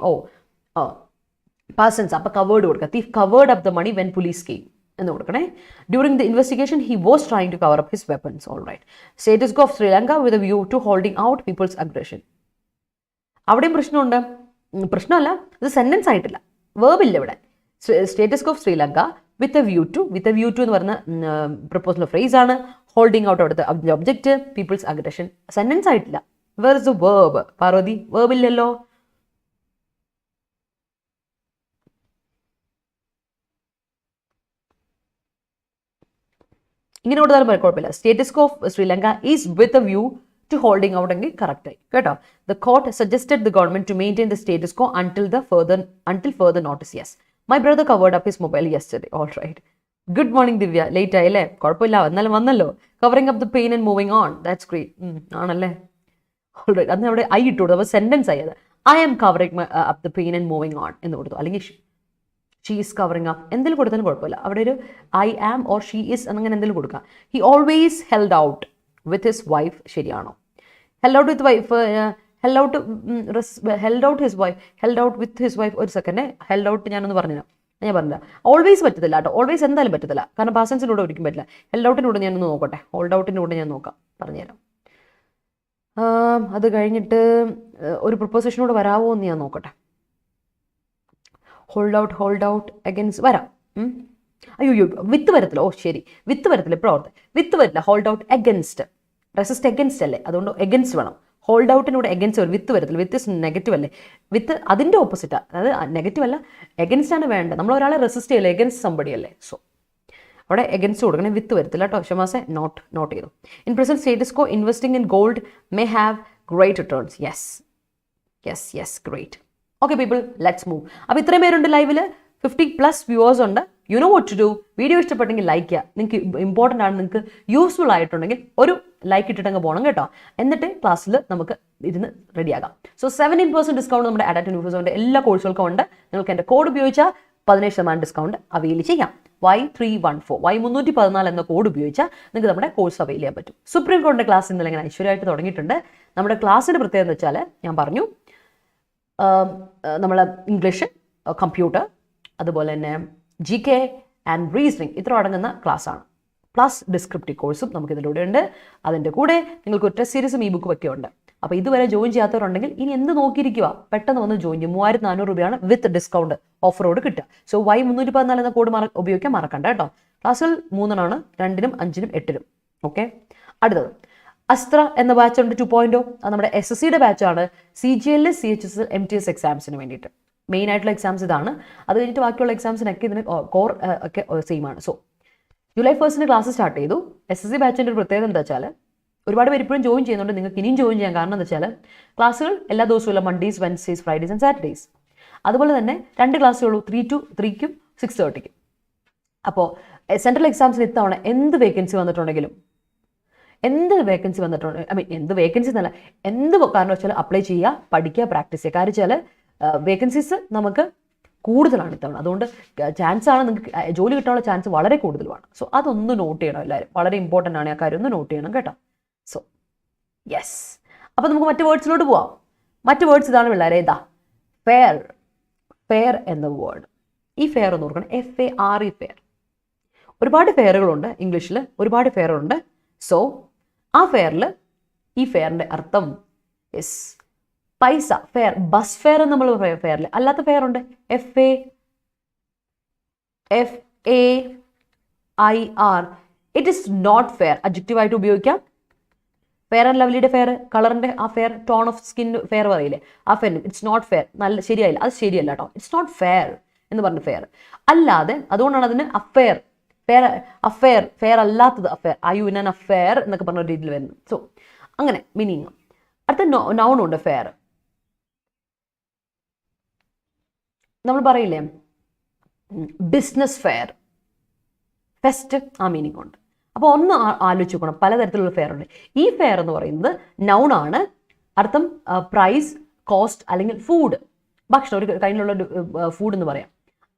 പാസൻസ് അപ്പോൾ കവേർഡ് കൊടുക്കുക. Thief covered up the money when police came എന്ന് കൊടുക്കണേ. During the investigation he was trying to cover up his weapons. All right. Status quo of Sri Lanka with a view to holding out people's aggression. അവിടെയും പ്രശ്നമുണ്ട്. പ്രശ്നമല്ല, ഇത് sentence ആയിട്ടില്ല, വേർബില്ല ഇവിടെ. Status quo of Sri Lanka with a view to എന്ന് പറഞ്ഞ proposal phrase ആണ്. ഹോൾഡിംഗ് ഔട്ട് അവിടുത്തെ ഒബ്ജക്റ്റ്, പീപ്പിൾസ് അഗ്രഷൻ. സെന്റൻസ് ആയിട്ടില്ല. Where is a verb? Parvathi, വേർബില്ലല്ലോ. ഇങ്ങനെ കൊടുത്താലും കുഴപ്പമില്ല. Status quo of Sri Lanka is with a view to holding out എങ്കിൽ കറക്റ്റ് ആയി കേട്ടോ. The court suggested the government to maintain the status quo until further notice. Yes, my brother covered up his mobile yesterday. All right. Good morning Divya. Late ആയില്ലേ? കുഴപ്പമില്ല, എന്നാലും വന്നല്ലോ. Covering up the pain and moving on. That's great. ആണല്ലേ? All right. അന്ന് അവിടെ I ഇട്ട് കൊടുത്തു. അപ്പോൾ സെന്റൻസ് ആയി അത്. I am covering up the pain and moving on എന്ന് കൊടുത്തു. അല്ലെങ്കിൽ ഷീ ഈസ് കവറിംഗ് അപ്പ് എന്തെങ്കിലും കൊടുത്താലും കുഴപ്പമില്ല. അവിടെ ഒരു I am or she is അങ്ങനെ എന്തെങ്കിലും കൊടുക്കുക. He always held out with his wife. ശരിയാണോ? Held out with wife, held out with his wife. ഒരു സെക്കൻഡ്, ഹെൽഡ് ഔട്ട് ഞാനൊന്ന് പറഞ്ഞുതരാം. ഞാൻ പറഞ്ഞില്ല, ഓൾവേസ് പറ്റത്തില്ല കേട്ടോ. ഓൾവേസ് എന്തായാലും പറ്റത്തില്ല, കാരണം പാസൻസിലൂടെ ഒരിക്കലും പറ്റില്ല. ഹെൽഡ് ഔട്ടിലൂടെ ഞാനൊന്ന് നോക്കട്ടെ. ഹോൾഡ് ഔട്ടിലൂടെ ഞാൻ നോക്കാം, പറഞ്ഞുതരാം. അത് കഴിഞ്ഞിട്ട് ഒരു പ്രപ്പോസിഷനോട് വരാമോ എന്ന് ഞാൻ നോക്കട്ടെ. ഹോൾഡ് ഔട്ട് അഗൈൻസ്റ്റ് വരാം. അയ്യോ, വിത്ത് വരത്തില്ല. ഓ ശരി, വിത്ത് വരത്തില്ല. ഇപ്പോൾ ഓർത്ത് വിത്ത് വരില്ല. Hold out against, resist against അല്ലേ, അതുകൊണ്ട് അഗൈൻസ്റ്റ് വേണം. ഹോൾഡ് ഔട്ടിനൂടെ എഗൻസ്റ്റ് വരും. വിത്ത് വരത്തില്ല. വിത്ത് നെഗറ്റീവ് അല്ലേ? വിത്ത് അതിൻ്റെ ഓപ്പോസിറ്റാണ്. അതായത് നെഗറ്റീവ് അല്ല, എഗൻസ്റ്റ് ആണ് വേണ്ടത്. നമ്മൾ ഒരാളെ റെസിസ്റ്റ് ചെയ്യല്ലേ, എഗൻസ്റ്റ് സംബടി അല്ലേ. സോ അവിടെ എഗൻസ്റ്റ് കൊടുക്കണേ, വിത്ത് വരത്തില്ല കേട്ടോ. ഷമാസെ നോട്ട് ചെയ്തു. In present status quo investing in gold may have great returns. Yes great. Okay people, let's move. അപ്പോൾ ഇത്രയും പേരുണ്ട് ലൈവിൽ. 50+ വ്യൂവേഴ്സ് ഉണ്ട്. You know what to do. Video ഇഷ്ടപ്പെട്ടെങ്കിൽ ലൈക്ക് ചെയ്യുക. നിങ്ങൾക്ക് ഇമ്പോർട്ടൻ്റ് ആണ്, നിങ്ങൾക്ക് യൂസ്ഫുൾ ആയിട്ടുണ്ടെങ്കിൽ ഒരു ലൈക്ക് ഇട്ടിട്ടങ്ങ് പോകണം കേട്ടോ. എന്നിട്ട് ക്ലാസ്സിൽ നമുക്ക് ഇരുന്ന് റെഡിയാകാം. സോ 17% ഡിസ്കൗണ്ട് നമ്മുടെ Adda247 എല്ലാ കോഴ്സുകൾക്കും ഉണ്ട്. നിങ്ങൾക്ക് എൻ്റെ കോഡ് ഉപയോഗിച്ചാൽ 17% ഡിസ്കൗണ്ട് അവൈൽ ചെയ്യാം. Y314 Y314 എന്ന കോഡ് ഉപയോഗിച്ചാൽ നിങ്ങൾക്ക് നമ്മുടെ കോഴ്സ് അവൈൽ ചെയ്യാൻ പറ്റും. സുപ്രീം കോടതിയുടെ ക്ലാസ് ഇന്നലെ ഇങ്ങനെ ഐശ്വര്യമായിട്ട് തുടങ്ങിയിട്ടുണ്ട്. നമ്മുടെ ക്ലാസ്സിൻ്റെ പ്രത്യേകത എന്ന് വെച്ചാൽ ഞാൻ പറഞ്ഞു, നമ്മൾ ഇംഗ്ലീഷ്, കമ്പ്യൂട്ടർ, അതുപോലെ തന്നെ GK ആൻഡ് റീസണിങ് ഇത്ര അടങ്ങുന്ന ക്ലാസ്സാണ്. പ്ലസ് ഡിസ്ക്രിപ്റ്റീവ് കോഴ്സും നമുക്കിതിലൂടെ ഉണ്ട്. അതിൻ്റെ കൂടെ നിങ്ങൾക്ക് ഒരു ടെസ്റ്റ് സീരീസും ബുക്കും ഒക്കെ ഉണ്ട്. അപ്പോൾ ഇതുവരെ ജോയിൻ ചെയ്യാത്തവരുണ്ടെങ്കിൽ ഇനി എന്ത് നോക്കിയിരിക്കുക, പെട്ടെന്ന് വന്ന് ജോയിൻ ചെയ്യും. 3400 രൂപയാണ് വിത്ത് ഡിസ്കൗണ്ട് ഓഫറോട് കിട്ടുക. സോ Y314 എന്ന കോഡ് ഉപയോഗിക്കാൻ മറക്കണ്ട കേട്ടോ. ക്ലാസ്സുകൾ 3 2, 5, 8. ഓക്കെ. അടുത്തത് അസ്ത്ര എന്ന ബാച്ച് ഉണ്ട് 2.0. അത് നമ്മുടെ SSCയുടെ ബാച്ചാണ്. CGL, CHSL, MTS എക്സാംസിന് വേണ്ടിയിട്ട് മെയിൻ ആയിട്ടുള്ള എക്സാംസ് ഇതാണ്. അത് കഴിഞ്ഞിട്ട് ബാക്കിയുള്ള എക്സാംസിനൊക്കെ ഇതിന് കോർ ഒക്കെ സെയിം ആണ്. സോ ജൂലൈ 1 ക്ലാസ് സ്റ്റാർട്ട് ചെയ്തു. SSC ബാച്ചിൻ്റെ ഒരു പ്രത്യേകത എന്താ വെച്ചാൽ, ഒരുപാട് പേര് ഇപ്പോഴും ജോയിൻ ചെയ്യുന്നുണ്ട്. നിങ്ങൾക്ക് ഇനിയും ജോയിൻ ചെയ്യാൻ കാരണം എന്താ വെച്ചാൽ, ക്ലാസ്സുകൾ എല്ലാ ദിവസവും ഇല്ല. Mondays, Wednesdays, Fridays and Saturdays. അതുപോലെ തന്നെ 2 ക്ലാസ്സുകളൂ, 3 to 3 6:30. അപ്പോൾ സെൻട്രൽ എക്സാംസിന് ഇത്തവണ എന്ത് വേക്കൻസി വന്നിട്ടുണ്ടെങ്കിലും, എന്ത് വേക്കൻസി എന്നല്ല, എന്ത് കാരണം വെച്ചാൽ അപ്ലൈ ചെയ്യുക, പഠിക്കുക, പ്രാക്ടീസ് ചെയ്യുക. കാര്യം വെച്ചാൽ വേക്കൻസീസ് നമുക്ക് കൂടുതലാണ് ഇത്തവണ. അതുകൊണ്ട് ചാൻസാണ്, നിങ്ങൾക്ക് ജോലി കിട്ടാനുള്ള ചാൻസ് വളരെ കൂടുതലുമാണ്. സോ അതൊന്ന് നോട്ട് ചെയ്യണം എല്ലാവരും. വളരെ ഇമ്പോർട്ടൻ്റ് ആണ് ആ കാര്യം, ഒന്ന് നോട്ട് ചെയ്യണം കേട്ടോ. സോ യെസ്, അപ്പോൾ നമുക്ക് മറ്റ് വേർഡ്സിലോട്ട് പോവാം. മറ്റ് വേർഡ്സ് ഇതാണ് പിള്ളേരെ. ഇതാ ഫെയർ എന്ന വേർഡ്. ഈ ഫെയർ ഒന്ന് ഓർക്കണം, FARE ഫെയർ. ഒരുപാട് ഫെയറുകളുണ്ട് ഇംഗ്ലീഷിൽ, ഒരുപാട് ഫെയറുണ്ട്. സോ ആ ഫെയറിൽ ഈ ഫെയറിൻ്റെ അർത്ഥം യെസ് പൈസ. ഫെയർ, ബസ് ഫെയർ എന്ന് നമ്മൾ ഫെയറിൽ. അല്ലാത്ത ഫെയർ ഉണ്ട്, FAIR. It is not fair. അഡ്ജക്റ്റീവായിട്ട് ഉപയോഗിക്കാം. ഫെയർ ആൻഡ് ലവ്ലിയുടെ ഫെയർ, കളറിൻ്റെ ആ fair, tone of skin fair പറയില്ലേ, ആ ഫെയർ ഇറ്റ്സ് നോട്ട് ഫെയർ. നല്ല ശരിയായില്ല, അത് ശരിയല്ല കേട്ടോ. ഇറ്റ്സ് നോട്ട് ഫെയർ എന്ന് പറഞ്ഞ ഫെയർ അല്ലാതെ, അതുകൊണ്ടാണ് അതിന് അഫെയർ, ഫെയർ അല്ലാത്തത് അഫെയർ, IU ഇൻ അഫെയർ എന്നൊക്കെ പറഞ്ഞ രീതിയിൽ വരുന്നത്. സോ അങ്ങനെ മീനിങ്. അടുത്ത നൗണുണ്ട് ഫെയർ. നമ്മൾ പറയില്ലേ ബിസിനസ് ഫെയർ, ഫെസ്റ്റ് ആ മീനിങ് ഉണ്ട്. അപ്പോൾ ഒന്ന് ആലോചിച്ച് നോക്കണം, പലതരത്തിലുള്ള ഫെയർ ഉണ്ട്. ഈ ഫെയർ എന്ന് പറയുന്നത് നൗൺ ആണ്, അർത്ഥം പ്രൈസ്, കോസ്റ്റ് അല്ലെങ്കിൽ ഫുഡ്, ഭക്ഷണം, ഒരു കയ്യിലുള്ള ഫുഡ് എന്ന് പറയാം.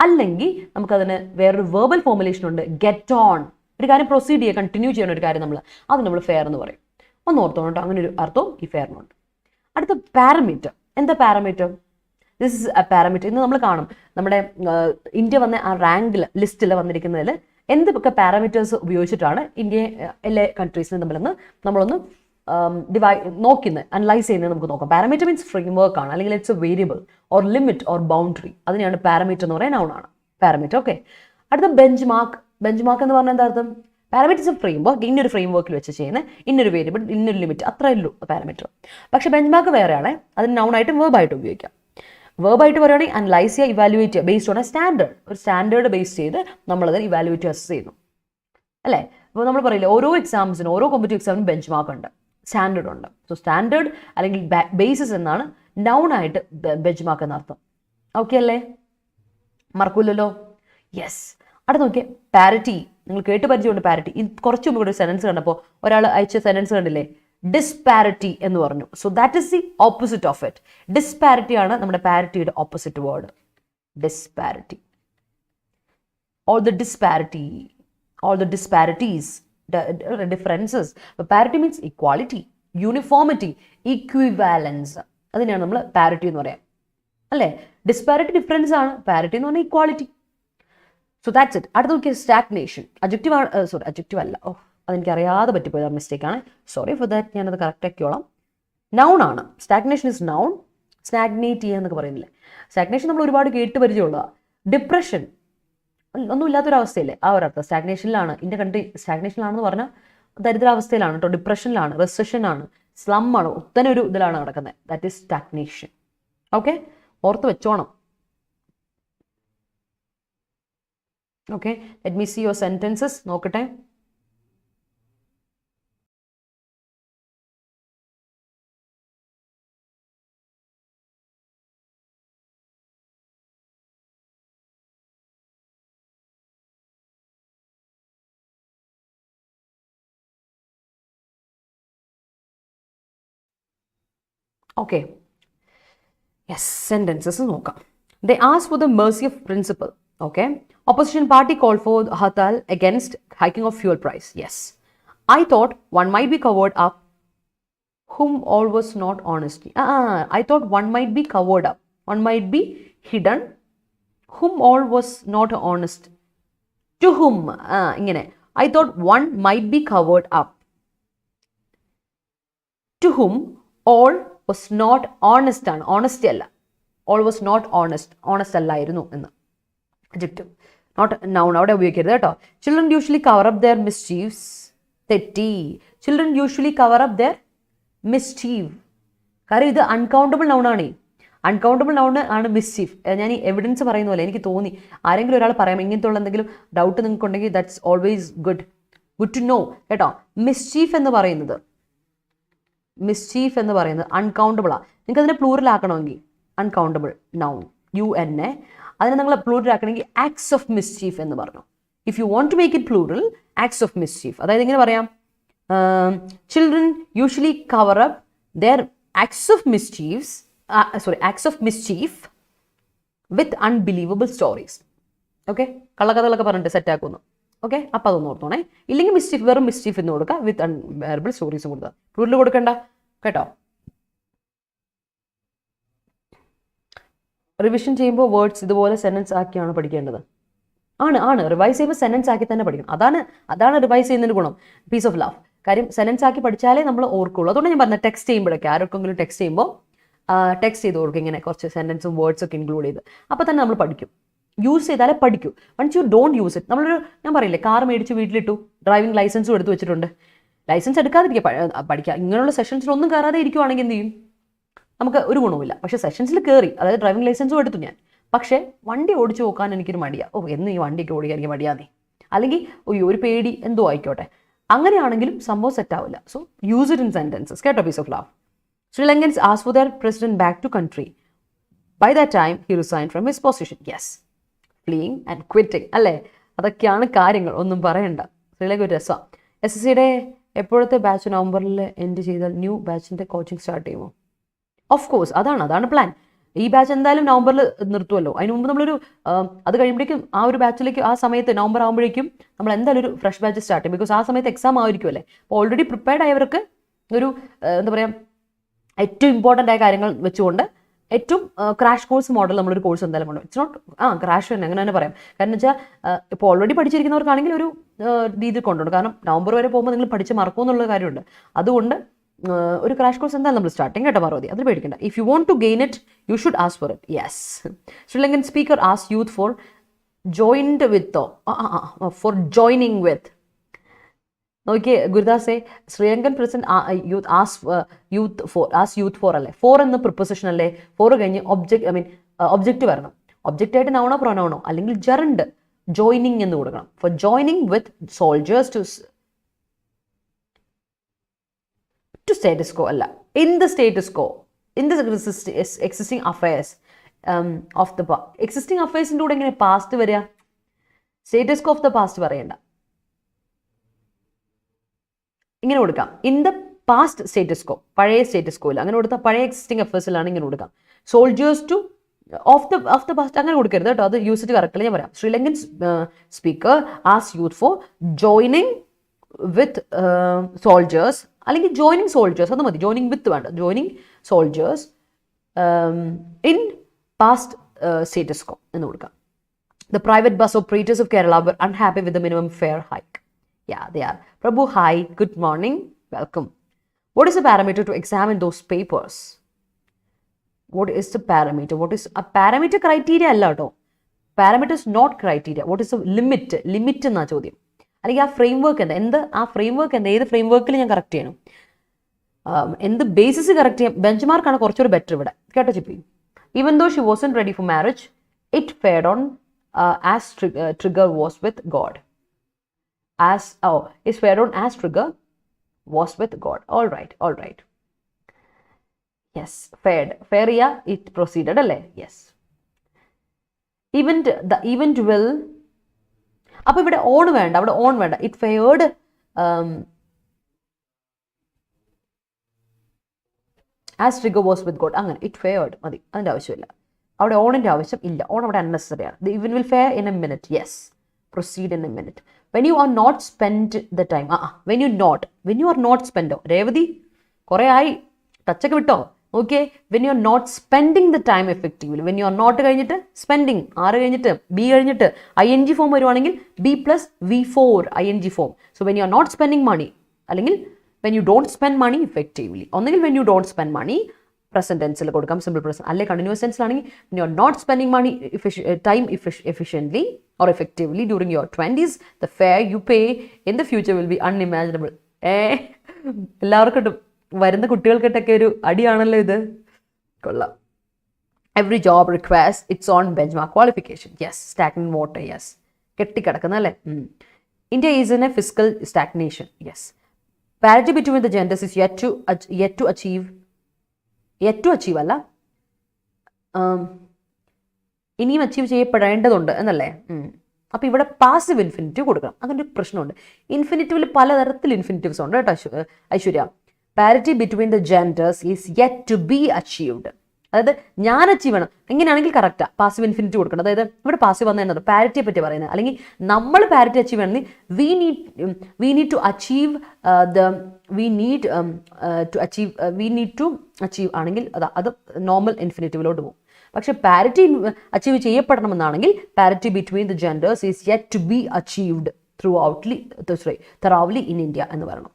അല്ലെങ്കിൽ നമുക്കതിന് വേറൊരു വേർബൽ ഫോർമുലേഷൻ ഉണ്ട്, ഗെറ്റ് ഓൺ, ഒരു കാര്യം പ്രൊസീഡ് ചെയ്യുക, കണ്ടിന്യൂ ചെയ്യണ ഒരു കാര്യം അത് നമ്മൾ ഫെയർ എന്ന് പറയും. ഒന്ന് ഓർത്തോണം കേട്ടോ, അങ്ങനെ ഒരു അർത്ഥവും ഈ ഫെയറിനുണ്ട്. അടുത്ത പാരാമീറ്റർ. എന്താ parameter? This is A parameter. ഇന്ന് നമ്മൾ കാണും നമ്മുടെ ഇന്ത്യ വന്ന ആ റാങ്കിൽ ലിസ്റ്റിൽ വന്നിരിക്കുന്നതിൽ എന്തൊക്കെ പാരാമീറ്റേഴ്സ് ഉപയോഗിച്ചിട്ടാണ് ഇന്ത്യയെ എല്ലാ കൺട്രീസിനും നമ്മളൊന്ന് നോക്കുന്നത്, അനലൈസ് ചെയ്യുന്നത് നമുക്ക് നോക്കാം. പാരാമീറ്റർ മീൻസ് ഫ്രെയിംവർക്ക് ആണ്, അല്ലെങ്കിൽ it's A variable or limit or boundary. അതിനെയാണ് പാരാമീറ്റർ എന്ന് പറയുന്നത്, നൗൺ ആണ് പാരാമീറ്റർ. ഓക്കെ. അടുത്ത ബെഞ്ച് മാർക്ക്. ബെഞ്ച് മാർക്ക് എന്ന് പറഞ്ഞാൽ എന്താ അർത്ഥം? പാരാമീറ്റർ ഇസ് എ ഫ്രെയിംവർക്ക്, ഇന്നൊരു ഫ്രെയിംവർക്കിൽ വെച്ച് ചെയ്യുന്ന ഇന്നൊരു വേരിയബിൾ, ഇന്നൊരു ലിമിറ്റ്, അത്രേ ഉള്ളൂ പാരാമീറ്റർ. പക്ഷേ ബെഞ്ച് മാർക്ക് വേറെയാണ്, അതിന് നൗണായിട്ടും വേർബായിട്ടും ഉപയോഗിക്കാം. വേർബായിട്ട് പറയുകയാണെങ്കിൽ അനലൈസ് ചെയ്യുക, ഇവാലുവേറ്റ് ചെയ്യുക, ബേസ്ഡ് ഓൺ എ സ്റ്റാൻഡേർഡ്. ഒരു സ്റ്റാൻഡേർഡ് ബേസ് ചെയ്ത് നമ്മളത് ഇവാലുവേറ്റ് അസസ് ചെയ്യുന്നു, അല്ലേ? അപ്പോൾ നമ്മൾ പറയില്ലേ, ഓരോ എക്സാംസിനും, ഓരോ കോമ്പറ്റീവ് എക്സാമിനും ബെഞ്ച് മാർക്ക് ഉണ്ട്, സ്റ്റാൻഡേർഡ് ഉണ്ട്. സോ സ്റ്റാൻഡേർഡ് അല്ലെങ്കിൽ ബേസിസ് എന്നാണ് നൗണായിട്ട് ബെഞ്ച് മാർക്ക് എന്നർത്ഥം. ഓക്കെ അല്ലേ? മറക്കൂലല്ലോ? യെസ്. അടുത്ത് നോക്കിയേ, പാരിറ്റി. നിങ്ങൾ കേട്ട് പരിചയമുണ്ട് പാരിറ്റി. കുറച്ച് മുമ്പ് ഒരു സെൻറ്റൻസ് കണ്ടപ്പോൾ ഒരാൾ അയച്ച സെൻറ്റൻസ് കണ്ടില്ലേ, ഡിസ്പാരിറ്റി എന്ന് പറഞ്ഞു. So that is the opposite of it. Disparity ആണ് നമ്മുടെ പാരിറ്റിയുടെ opposite word. Disparity. All the disparity, all the disparities, the differences. But parity means equality, uniformity, equivalence. അതിനെയാണ് നമ്മൾ പാരിറ്റി എന്ന് പറയാം, അല്ലേ? ഡിസ്പാരിറ്റി ഡിഫറൻസ് ആണ്, പാരിറ്റി എന്ന് പറഞ്ഞാൽ ഇക്വാളിറ്റി. So that's it. അടുത്ത നോക്കിയാൽ സ്റ്റാഗ്നേഷൻ. അഡ്ജക്റ്റീവ് ആണ്, സോറി അഡ്ജക്റ്റീവ് അല്ല, അതെനിക്ക് അറിയാതെ പറ്റിപ്പോയത്, മിസ്റ്റേക്ക് ആണ്, സോറി ഫോർ ദാറ്റ്. ഞാനത് കറക്റ്റ് ആക്കിയോളാം. നൗൺ ആണ്. Stagnation is noun. സ്റ്റാഗ്നേറ്റ് ചെയ്യുക എന്നൊക്കെ പറയുന്നില്ലേ, സ്റ്റാഗ്നേഷൻ നമ്മൾ ഒരുപാട് കേട്ട് പരിചയമുള്ളതാണ്. ഡിപ്രഷൻ, ഒന്നുമില്ലാത്തൊരവസ്ഥയില്ലേ, ആ ഒരു അർത്ഥം. സ്റ്റാഗ്നേഷനിലാണ്, ഇന്ത്യ കൺട്രി സ്റ്റാഗ്നേഷനിലാണെന്ന് പറഞ്ഞാൽ ദരിദ്രാവസ്ഥയിലാണ് കേട്ടോ, ഡിപ്രഷനിലാണ്, റിസഷനാണ്, സ്ലം ആണ്, ഒത്തനെ ഒരു ഇതിലാണ് നടക്കുന്നത്. That is stagnation. ഓക്കെ, ഓർത്ത് വെച്ചോണം. Okay, let me see your sentences. നോക്കട്ടെ. Okay. Yes, sentences നോക്കാം. They asked for the mercy of principle. Okay. Opposition party called for hartal against hiking of fuel price. Yes. I thought one might be covered up whom all was not honesty. I thought one might be covered up. One might be hidden whom all was not honest. To whom? ഇങ്ങനെ. I thought one might be covered up. To whom all was not honest ആണ്, honesty അല്ല. All was not honest, honest അല്ലായിരുന്നു എന്ന്. Adjective, not noun, അവിടെ ഉപയോഗിക്കരുത് കേട്ടോ. Children usually cover up their mischiefs. തെറ്റി. Children usually cover up their mischief. കാര്യം ഇത് അൺകൗണ്ടബിൾ നൗൺ ആണ്. അൺകൗണ്ടബിൾ നൗൺ ആണ് മിസ്ചീഫ്. ഞാൻ ഈ എവിഡൻസ് പറയുന്ന പോലെ എനിക്ക് തോന്നി, ആരെങ്കിലും ഒരാൾ പറയാം, ഇങ്ങനത്തെ ഉള്ള എന്തെങ്കിലും ഡൗട്ട് നിങ്ങൾക്ക് ഉണ്ടെങ്കിൽ that's always good to know കേട്ടോ. മിസ്ചീഫ് എന്ന് പറയുന്നത് അൺകൗണ്ടബിളാണ്. നിങ്ങൾക്ക് അതിനെ പ്ലൂറൽ ആക്കണമെങ്കിൽ അൺകൗണ്ടബിൾ നൗൺ UN, അതിനെ നിങ്ങൾ പ്ലൂറൽ ആക്കണമെങ്കിൽ ആക്ട്സ് ഓഫ് മിസ്ചീഫ് എന്ന് പറഞ്ഞു. If you want to make it plural, acts of mischief. അതായത് ഇങ്ങനെ പറയാം, children usually cover up their acts of mischief with unbelievable stories. Okay, കള്ളക്കഥകളൊക്കെ പറഞ്ഞിട്ട് സെറ്റ് ആക്കുന്നു. ഓക്കെ, അപ്പം അതൊന്നും ഓർത്തോണേ. ഇല്ലെങ്കിൽ മിസ്ചീഫ്, വെറും മിസ്ചീഫ് എന്ന് കൊടുക്കുക, വിത്ത് അൺബെയറബിൾ സ്റ്റോറീസ് കൊടുക്കുക. പ്ലൂറൽ കൊടുക്കണ്ട കേട്ടോ. റിവിഷൻ ചെയ്യുമ്പോൾ വേർഡ്സ് ഇതുപോലെ സെന്റൻസ് ആക്കിയാണ് പഠിക്കേണ്ടത്. റിവൈസ് ചെയ്യുമ്പോൾ സെന്റൻസ് ആക്കി തന്നെ പഠിക്കണം. അതാണ് റിവൈസ് ചെയ്യുന്നതിന് ഗുണം. Piece of love. കാര്യം സെന്റൻസ് ആക്കി പഠിച്ചാലേ നമ്മൾ ഓർക്കുള്ളൂ. അതുകൊണ്ട് ഞാൻ പറഞ്ഞത് ടെക്സ്റ്റ് ചെയ്യുമ്പോഴൊക്കെ ആർക്കെങ്കിലും ടെക്സ്റ്റ് ചെയ്യുമ്പോൾ ടെക്സ്റ്റ് ചെയ്ത് കൊടുക്കും, ഇങ്ങനെ കുറച്ച് സെന്റൻസും വേർഡ്സ് ഒക്കെ ഇൻക്ലൂഡ് ചെയ്ത്. അപ്പോൾ തന്നെ നമ്മൾ പഠിക്കും. യൂസ് ചെയ്താലേ പഠിക്കൂ. Once you don't use it, ഞാൻ പറയില്ലേ, കാർ മേടിച്ച് വീട്ടിലിട്ടു, ഡ്രൈവിംഗ് ലൈസൻസും എടുത്ത് വെച്ചിട്ടുണ്ട്, ലൈസൻസ് എടുക്കാതിരിക്കുക, പഠിക്കുക. ഇങ്ങനെയുള്ള സെഷൻസിലൊന്നും കയറാതെ ഇരിക്കുവാണെങ്കിൽ എന്ത് ചെയ്യും? നമുക്ക് ഒരു ഗുണവുമില്ല. പക്ഷേ സെഷൻസിൽ കയറി, അതായത് ഡ്രൈവിംഗ് ലൈസൻസും എടുത്തു ഞാൻ, പക്ഷേ വണ്ടി ഓടിച്ചു നോക്കാൻ എനിക്കൊരു മടിയാണ്. എന്ന് ഈ വണ്ടിയൊക്കെ ഓടിക്കാൻ എനിക്ക് മടിയാന്നേ, അല്ലെങ്കിൽ ഒരു പേടി, എന്തോ ആയിക്കോട്ടെ. അങ്ങനെയാണെങ്കിലും സംഭവം സെറ്റ് ആവില്ല. So use it in sentences കേട്ടോ. Piece of love. Sri Lankans ask for their president back to country. By that time he resigned from his position. Yes, fleeing and quitting അല്ലേ. അതൊക്കെയാണ് കാര്യങ്ങൾ, ഒന്നും പറയണ്ട. ശ്രീലങ്ക ഒരു രസമാണ്. SSCയുടെ എപ്പോഴത്തെ ബാച്ച് നവംബറിൽ എൻഡ് ചെയ്താൽ ന്യൂ ബാച്ചിൻ്റെ കോച്ചിങ് സ്റ്റാർട്ട് ചെയ്യുമോ? ഓഫ് കോഴ്സ്, അതാണ് പ്ലാൻ. ഈ ബാച്ച് എന്തായാലും നവംബറിൽ നിർത്തുമല്ലോ. അതിന് മുമ്പ് നമ്മളൊരു അത് കഴിയുമ്പോഴേക്കും ആ ഒരു ബാച്ചിലേക്ക് ആ സമയത്ത് നവംബർ ആകുമ്പോഴേക്കും നമ്മൾ എന്തായാലും ഒരു ഫ്രഷ് ബാച്ച് സ്റ്റാർട്ട് ചെയ്യും. ബിക്കോസ് ആ സമയത്ത് എക്സാം ആയിരിക്കുമല്ലേ. അപ്പോൾ ഓൾറെഡി പ്രിപ്പയർഡ് ആയവർക്ക് ഒരു എന്താ പറയുക, ഏറ്റവും ഇമ്പോർട്ടൻ്റ് ആയ കാര്യങ്ങൾ വെച്ചുകൊണ്ട് ഏറ്റവും ക്രാഷ് കോഴ്സ് മോഡൽ നമ്മളൊരു കോഴ്സ് എന്തായാലും ഉണ്ട്. ഇറ്റ്സ് നോട്ട് ക്രാഷ് തന്നെ, അങ്ങനെ തന്നെ പറയാം. കാരണം വെച്ചാൽ ഇപ്പോൾ ഓൾറെഡി പഠിച്ചിരിക്കുന്നവർക്കാണെങ്കിൽ ഒരു രീതിയിൽ കൊണ്ടുണ്ട്. കാരണം നവംബർ വരെ പോകുമ്പോൾ നിങ്ങൾ പഠിച്ച് മറക്കുമെന്നുള്ള കാര്യമുണ്ട്. അതുകൊണ്ട് ഒരു ക്രാഷ് കോഴ്സ് എന്തായാലും നമ്മൾ സ്റ്റാർട്ടിങ് കേട്ടോ പാർവതി, അത് പേടിക്കണ്ട. If you want to gain it you should ask for it. Yes, Sri Lankan speaker as youth for joined with for joining with. നോക്കിയേ ഗുരുദാസേ, Sri Lankan president youth as youth for അല്ലേ, ഫോർ എന്ന പ്രിപ്പോസിഷൻ അല്ലേ, ഫോർ കഴിഞ്ഞ് ഒബ്ജക്റ്റ് വരണം. ഒബ്ജക്റ്റ് ആയിട്ട് നൗണോ പ്രൊനൗണോ അല്ലെങ്കിൽ ജെറണ്ട് ജോയിനിങ് എന്ന് കൊടുക്കണം. For joining with soldiers to status quo അല്ല, in the status quo, in the existing affairs of the existing അഫയേഴ്സിൻ്റെ കൂടെ എങ്ങനെ പാസ്റ്റ് വരിക? Status quo of the past പറയണ്ട, ഇങ്ങനെ കൊടുക്കാം. ഇൻ ദ പാസ്റ്റ് സ്റ്റേറ്റസ് കോ, പഴയ സ്റ്റേറ്റസ് കോയിൽ അങ്ങനെ കൊടുത്താൽ പഴയ എക്സിസ്റ്റിംഗ് അഫയേഴ്സിലാണ് ഇങ്ങനെ കൊടുക്കാം. Soldiers to of the past അങ്ങനെ കൊടുക്കരുത് കേട്ടോ, അത് യൂസേജ് കറക്റ്റല്ല. ഞാൻ പറയാം. Sri Lankan speaker as youth for joining with soldiers, അല്ലെങ്കിൽ ജോയിനിങ് സോൾജേഴ്സ്, അത് മതി. ജോയിനിങ് വിത്ത് വേണ്ട, joining soldiers in past status quo എന്ന് കൊടുക്കാം. The private bus operators of Kerala were unhappy with the minimum fare hike. Yeah, they are. Prabhu, hi, good morning, welcome. What is the parameter to examine those papers? What is the parameter? What is a parameter criteria? അല്ല കേട്ടോ, parameter is not criteria. What is the limit? Limit എന്നാ ചോദ്യം. അല്ലെങ്കിൽ ആ frame work എന്താ, ആ frame work എന്താ, ഏത് ഫ്രെയിം വർക്കിൽ ഞാൻ കറക്റ്റ് ചെയ്യണം, എന്ത് ബേസിസ് കറക്റ്റ് ചെയ്യാം. ബെഞ്ച് മാർക്കാണ് കുറച്ചൊരു ബെറ്റർ ഇവിടെ കേട്ടോ Chippi. Even though she wasn't ready for marriage it fared on as trigger was with God. Is fared on as trigger was with God. All right. Yes, faria it proceeded alle. Yes, the event will. അപ്പോൾ ഇവിടെ on വേണ്ട, അവിടെ on വേണ്ട. It feared as trigger was with God, അങ്ങനെ it feared മതി, അതിൻ്റെ ആവശ്യമില്ല. അവിടെ ഓണിൻ്റെ ആവശ്യം ഇല്ല. ഓൺ അവിടെ അൺനെസസറി ആണ്. The event will fair in a minute. Yes, proceed in a minute. When you are not spend the time. When you are not സ്പെൻഡോ. രേവതി കുറേ ആയി, ടച്ചൊക്കെ വിട്ടോ. Okay, when you are not spending the time effectively. When you are not കഴിഞ്ഞിട്ട് spending, are കഴിഞ്ഞിട്ട് be കഴിഞ്ഞിട്ട് ING form വരുവാണെങ്കിൽ B+V4 ING form. So when you are not spending money, അല്ലെങ്കിൽ when you don't spend money effectively. ഒന്നെങ്കിൽ when you don't spend money present ടെൻസിൽ കൊടുക്കാം, simple present. അല്ലെങ്കിൽ continuous ടെൻസിലാണെങ്കിൽ when you are not spending money time efficiently or effectively during your 20s, the fare you pay in the future will be unimaginable. എല്ലാവർക്കും വരുന്ന കുട്ടികൾക്കിട്ടൊക്കെ ഒരു അടിയാണല്ലോ ഇത്. കൊള്ളാം. Every job requires its own benchmark qualification. Yes, stagnant water. Yes, കെട്ടിക്കിടക്കുന്ന അല്ലേ. India is in a fiscal stagnation. Yes, parity between the genders is yet to achieve അല്ല, ഇനിയും achieve ചെയ്യപ്പെടേണ്ടതുണ്ട് എന്നല്ലേ. അപ്പോൾ ഇവിടെ പാസീവ് ഇൻഫിനിറ്റീവ് കൊടുക്കണം. അങ്ങനെ ഒരു പ്രശ്നമുണ്ട്. ഇൻഫിനിറ്റീവിൽ പലതരത്തിൽ ഇൻഫിനിറ്റീവ്സ് ഉണ്ട് കേട്ടോ Aishwarya. Parity between the genders is yet to be achieved. അതായത് ഞാൻ അച്ചീവ് ചെയ്യണം, എങ്ങനെയാണെങ്കിൽ കറക്റ്റാണ് പാസീവ് ഇൻഫിനിറ്റീവ് കൊടുക്കണം. അതായത് ഇവിടെ പാസീവ് വന്നതാണ് പാരിറ്റിയെ പറ്റി പറയുന്നത്. അല്ലെങ്കിൽ നമ്മൾ പാരിറ്റി അച്ചീവ് ചെയ്യണമെങ്കിൽ വി നീഡ് ടു അച്ചീവ് ആണെങ്കിൽ അത് നോർമൽ ഇൻഫിനിറ്റീവിലോട്ട് പോകും. പക്ഷെ പാരിറ്റി അച്ചീവ് ചെയ്യപ്പെടണമെന്നാണെങ്കിൽ parity between the genders is yet to be achieved thoroughly in India എന്ന് പറയണം.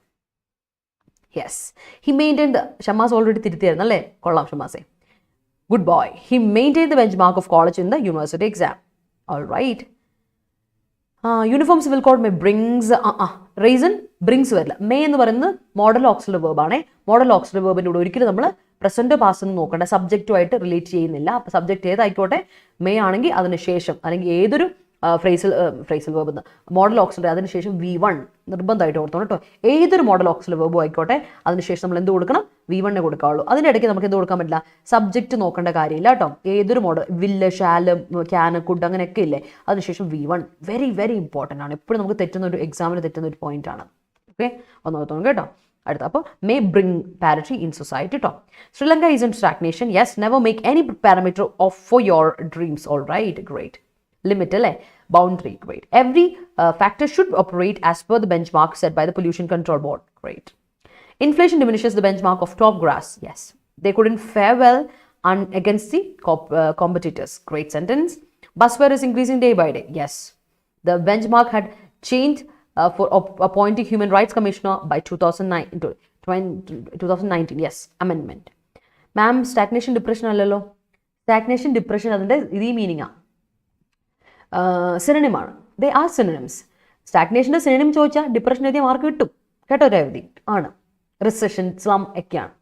Yes, he maintain the, Shamas already തിരുത്തിയായിരുന്നു അല്ലേ. കൊള്ളാം ഷമാസേ, good boy. He maintained the benchmark of college in the university exam. All right. Uniform civil code may brings reason brings വരില്ല. may എന്ന് പറയുന്നത് modal auxiliary verb ആണ്. Modal auxiliary വെർബിൻ്റെ കൂടെ ഒരിക്കലും നമ്മൾ പ്രസന്റ് പാസ്റ്റ് എന്ന് നോക്കേണ്ട, സബ്ജക്റ്റുമായിട്ട് റിലേറ്റ് ചെയ്യുന്നില്ല. അപ്പോൾ സബ്ജക്റ്റ് ഏതായിക്കോട്ടെ, may ആണെങ്കിൽ അതിന് ശേഷം അല്ലെങ്കിൽ ഏതൊരു ഫ്രേസൽ വേർബ് മോഡൽ ഓക്സിലറി അതിനുശേഷം V1 നിർബന്ധമായിട്ട് ഓർത്തോണം കേട്ടോ. ഏതൊരു മോഡൽ ഓക്സിലറി വേർബും ആയിക്കോട്ടെ അതിനുശേഷം നമ്മൾ എന്ത് കൊടുക്കണം? V1 കൊടുക്കാവുള്ളൂ. അതിൻ്റെ ഇടയ്ക്ക് നമുക്ക് എന്ത് കൊടുക്കാൻ പറ്റില്ല? സബ്ജക്റ്റ് നോക്കേണ്ട കാര്യമില്ല കേട്ടോ. ഏതൊരു മോഡൽ വില്ല്, ഷാല്, ക്യാന്, കുഡ് അങ്ങനെയൊക്കെ ഇല്ലേ, അതിനുശേഷം V1 വെരി വെരി ഇമ്പോർട്ടൻ്റ് ആണ്. എപ്പോഴും നമുക്ക് എക്സാമിന് തെറ്റുന്ന ഒരു പോയിന്റ് ആണ്. ഓക്കെ, ഒന്ന് ഓർത്തോണം കേട്ടോ. അടുത്ത അപ്പോൾ may bring parity in society കേട്ടോ. Sri Lanka is in stagnation. Yes, never make any parameter of for your dreams. All right, great. Limit അല്ലേ, boundary, great. Every factor should operate as per the benchmark set by the Pollution Control Board. Great. Inflation diminishes the benchmark of top grass. Yes, they couldn't fare well against the competitors. Great sentence. Busfare is increasing day by day. Yes, the benchmark had changed for appointing Human Rights Commissioner by 2019. Yes, amendment. Ma'am, stagnation depression allalo. Stagnation depression adinte idi meaning a synonym ആണ്. They are synonyms. സ്റ്റാഗ്നേഷൻ്റെ synonym ചോദിച്ചാൽ depression എഴുതിയ mark കിട്ടും കേട്ടോ. രവതി ആണ്. Recession, slump ഒക്കെയാണ്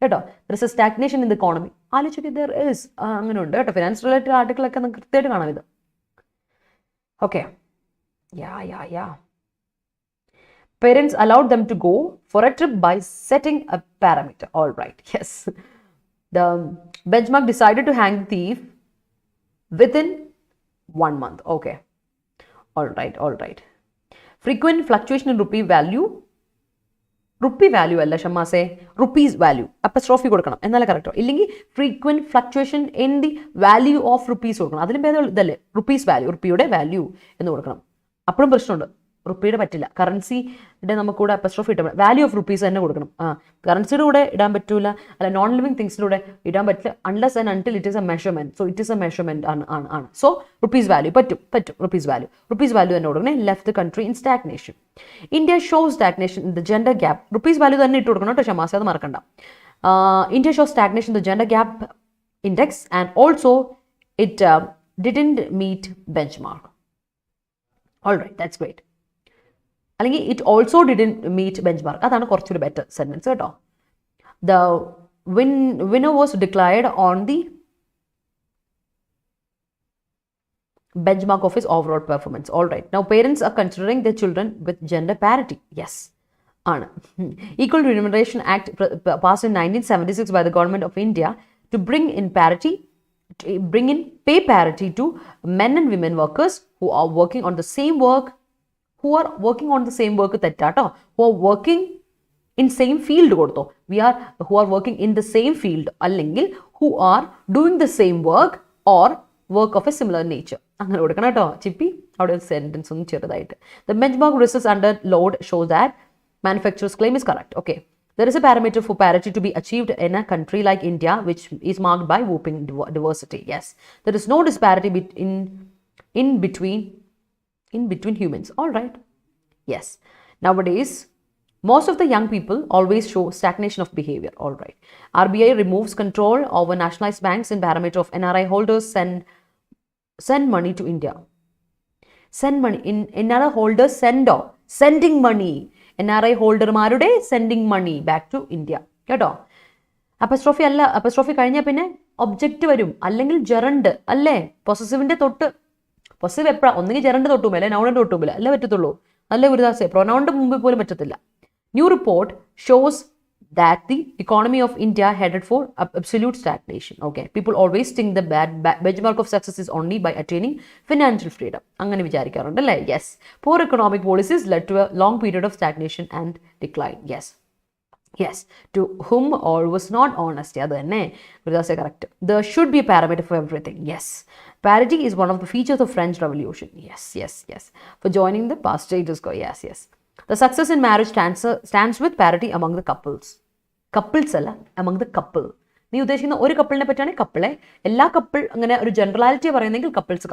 കേട്ടോ. There is a stagnation in the economy. ആലോചിക്കുക, ദർ ഇസ് അങ്ങനെ ഉണ്ട് കേട്ടോ. ഫിനാൻസ് റിലേറ്റഡ് ആർട്ടിക്കിളൊക്കെ നമുക്ക് കൃത്യമായിട്ട് കാണാം ഇത്. Okay, yeah Parents allowed them to go for a trip by setting a parameter. All right, yes. The benchmark decided to hang the thief within 1 month. Okay, all right. Frequent fluctuation in rupee value അല്ല ഷമ്മാസേ, rupees value അപ്പസ്ട്രോഫി കൊടുക്കണം എന്നാലേ കറക്റ്റോ. ഇല്ലെങ്കിൽ frequent fluctuation in the value of rupees കൊടുക്കണം. അതിലും ഭേദം ഇതല്ലേ, rupees value, റുപ്പിയുടെ value എന്ന് കൊടുക്കണം. അപ്പോഴും പ്രശ്നമുണ്ട്, റുപ്പിയുടെ പറ്റില്ല. കറൻസിയുടെ നമുക്കൂടെ അപ്പസ്ട്രോഫി ഇട്ടാൽ വാല്യൂ ഓഫ് റുപ്പീസ് തന്നെ കൊടുക്കണം. കറൻസിയുടെ കൂടെ ഇടാൻ പറ്റൂല, അല്ല നോൺ ലിവിങ് തിങ്സിലൂടെ ഇടാൻ പറ്റില്ല, unless and until it is a measurement. So it is a measurement ആണ്. സോ റുപ്പീസ് വാല്യൂ പറ്റും റുപ്പീസ് വാല്യൂ തന്നെ കൊടുക്കണം. Left the country in stagnation. India shows stagnation in the gender gap. Rupees value തന്നെ ഇട്ട് കൊടുക്കണം കേട്ടോ ഷമാസ, അത് മറക്കണ്ട. India shows stagnation in the gender gap index and also it didn't meet benchmark. All right, that's great. അല്ലെങ്കിൽ it also didn't meet benchmark, അതാണ് കുറച്ചുകൂടി ബെറ്റർ സെന്റൻസ് കേട്ടോ. The winner was declared on the benchmark of his overall performance. All right, now parents are considering their children with gender parity. Yes, ആണ്. Equal Remuneration Act passed in 1976 by the government of India to bring in pay parity to men and women workers who are working on the same work. തെറ്റാട്ടോ. who are working in same field കൊടുത്തോ. who are working in the same field അല്ലെങ്കിൽ who are doing the same work or work of a similar nature. അങ്ങനെ കൊടുക്കണം കേട്ടോ. ചിപ്പി അവിടെ ഒരു sentence ഒന്നും ചെറുതായിട്ട്. The benchmark results under load shows that manufacturer's claim is correct. Okay, there is a parameter for parity to be achieved in a country like India which is marked by whopping diversity. Yes, there is no disparity in between humans. All right, yes. Nowadays most of the young people always show stagnation of behavior. All right, RBI removes control over nationalized banks in parameter of NRI holders send money to India. Send money in NRI holders sending money. NRI ഹോൾഡർമാരുടെ sending money back to India കേട്ടോ. Apostrophe അല്ല, അപ്പസ്ട്രോഫി കഴിഞ്ഞാൽ പിന്നെ object വരും, അല്ലെങ്കിൽ gerund അല്ലേ. പൊസസീവിന്റെ തൊട്ട് possessive എപ്പോഴാണ്? ഒന്നുകിൽ ജെറണ്ട് തൊട്ടുമ്പോൾ അല്ലെ നൗണിന്റെ തൊട്ടുമ്പോൾ അല്ലേ പറ്റത്തുള്ളൂ. അല്ലേ ഗുരുദാസേ, പ്രൊനൗണിന്റെ മുമ്പിൽ പോലും പറ്റത്തില്ല. New report shows that the economy of India headed for absolute stagnation. Okay, people always think the benchmark of success is only by attaining financial freedom. അങ്ങനെ വിചാരിക്കാറുണ്ട് അല്ലേ. Yes, poor economic policies led to a long period of stagnation and decline. Yes, to whom all was not honesty. അത് തന്നെ ഗുരുദാസേ correct. There should be a parameter for everything. Yes, parity is one of the features of French Revolution. Yes. For joining the past status quo. Yes. The success in marriage stands with parity among the couples. Couples അല്ല, among the couple. നീ ഉദ്ദേശിക്കുന്ന ഒരു കപ്പിളിനെ പറ്റിയാണ് കപ്പിളെ. എല്ലാ couple അങ്ങനെ ഒരു ജനറലാലിറ്റി പറയുന്നെങ്കിൽ couples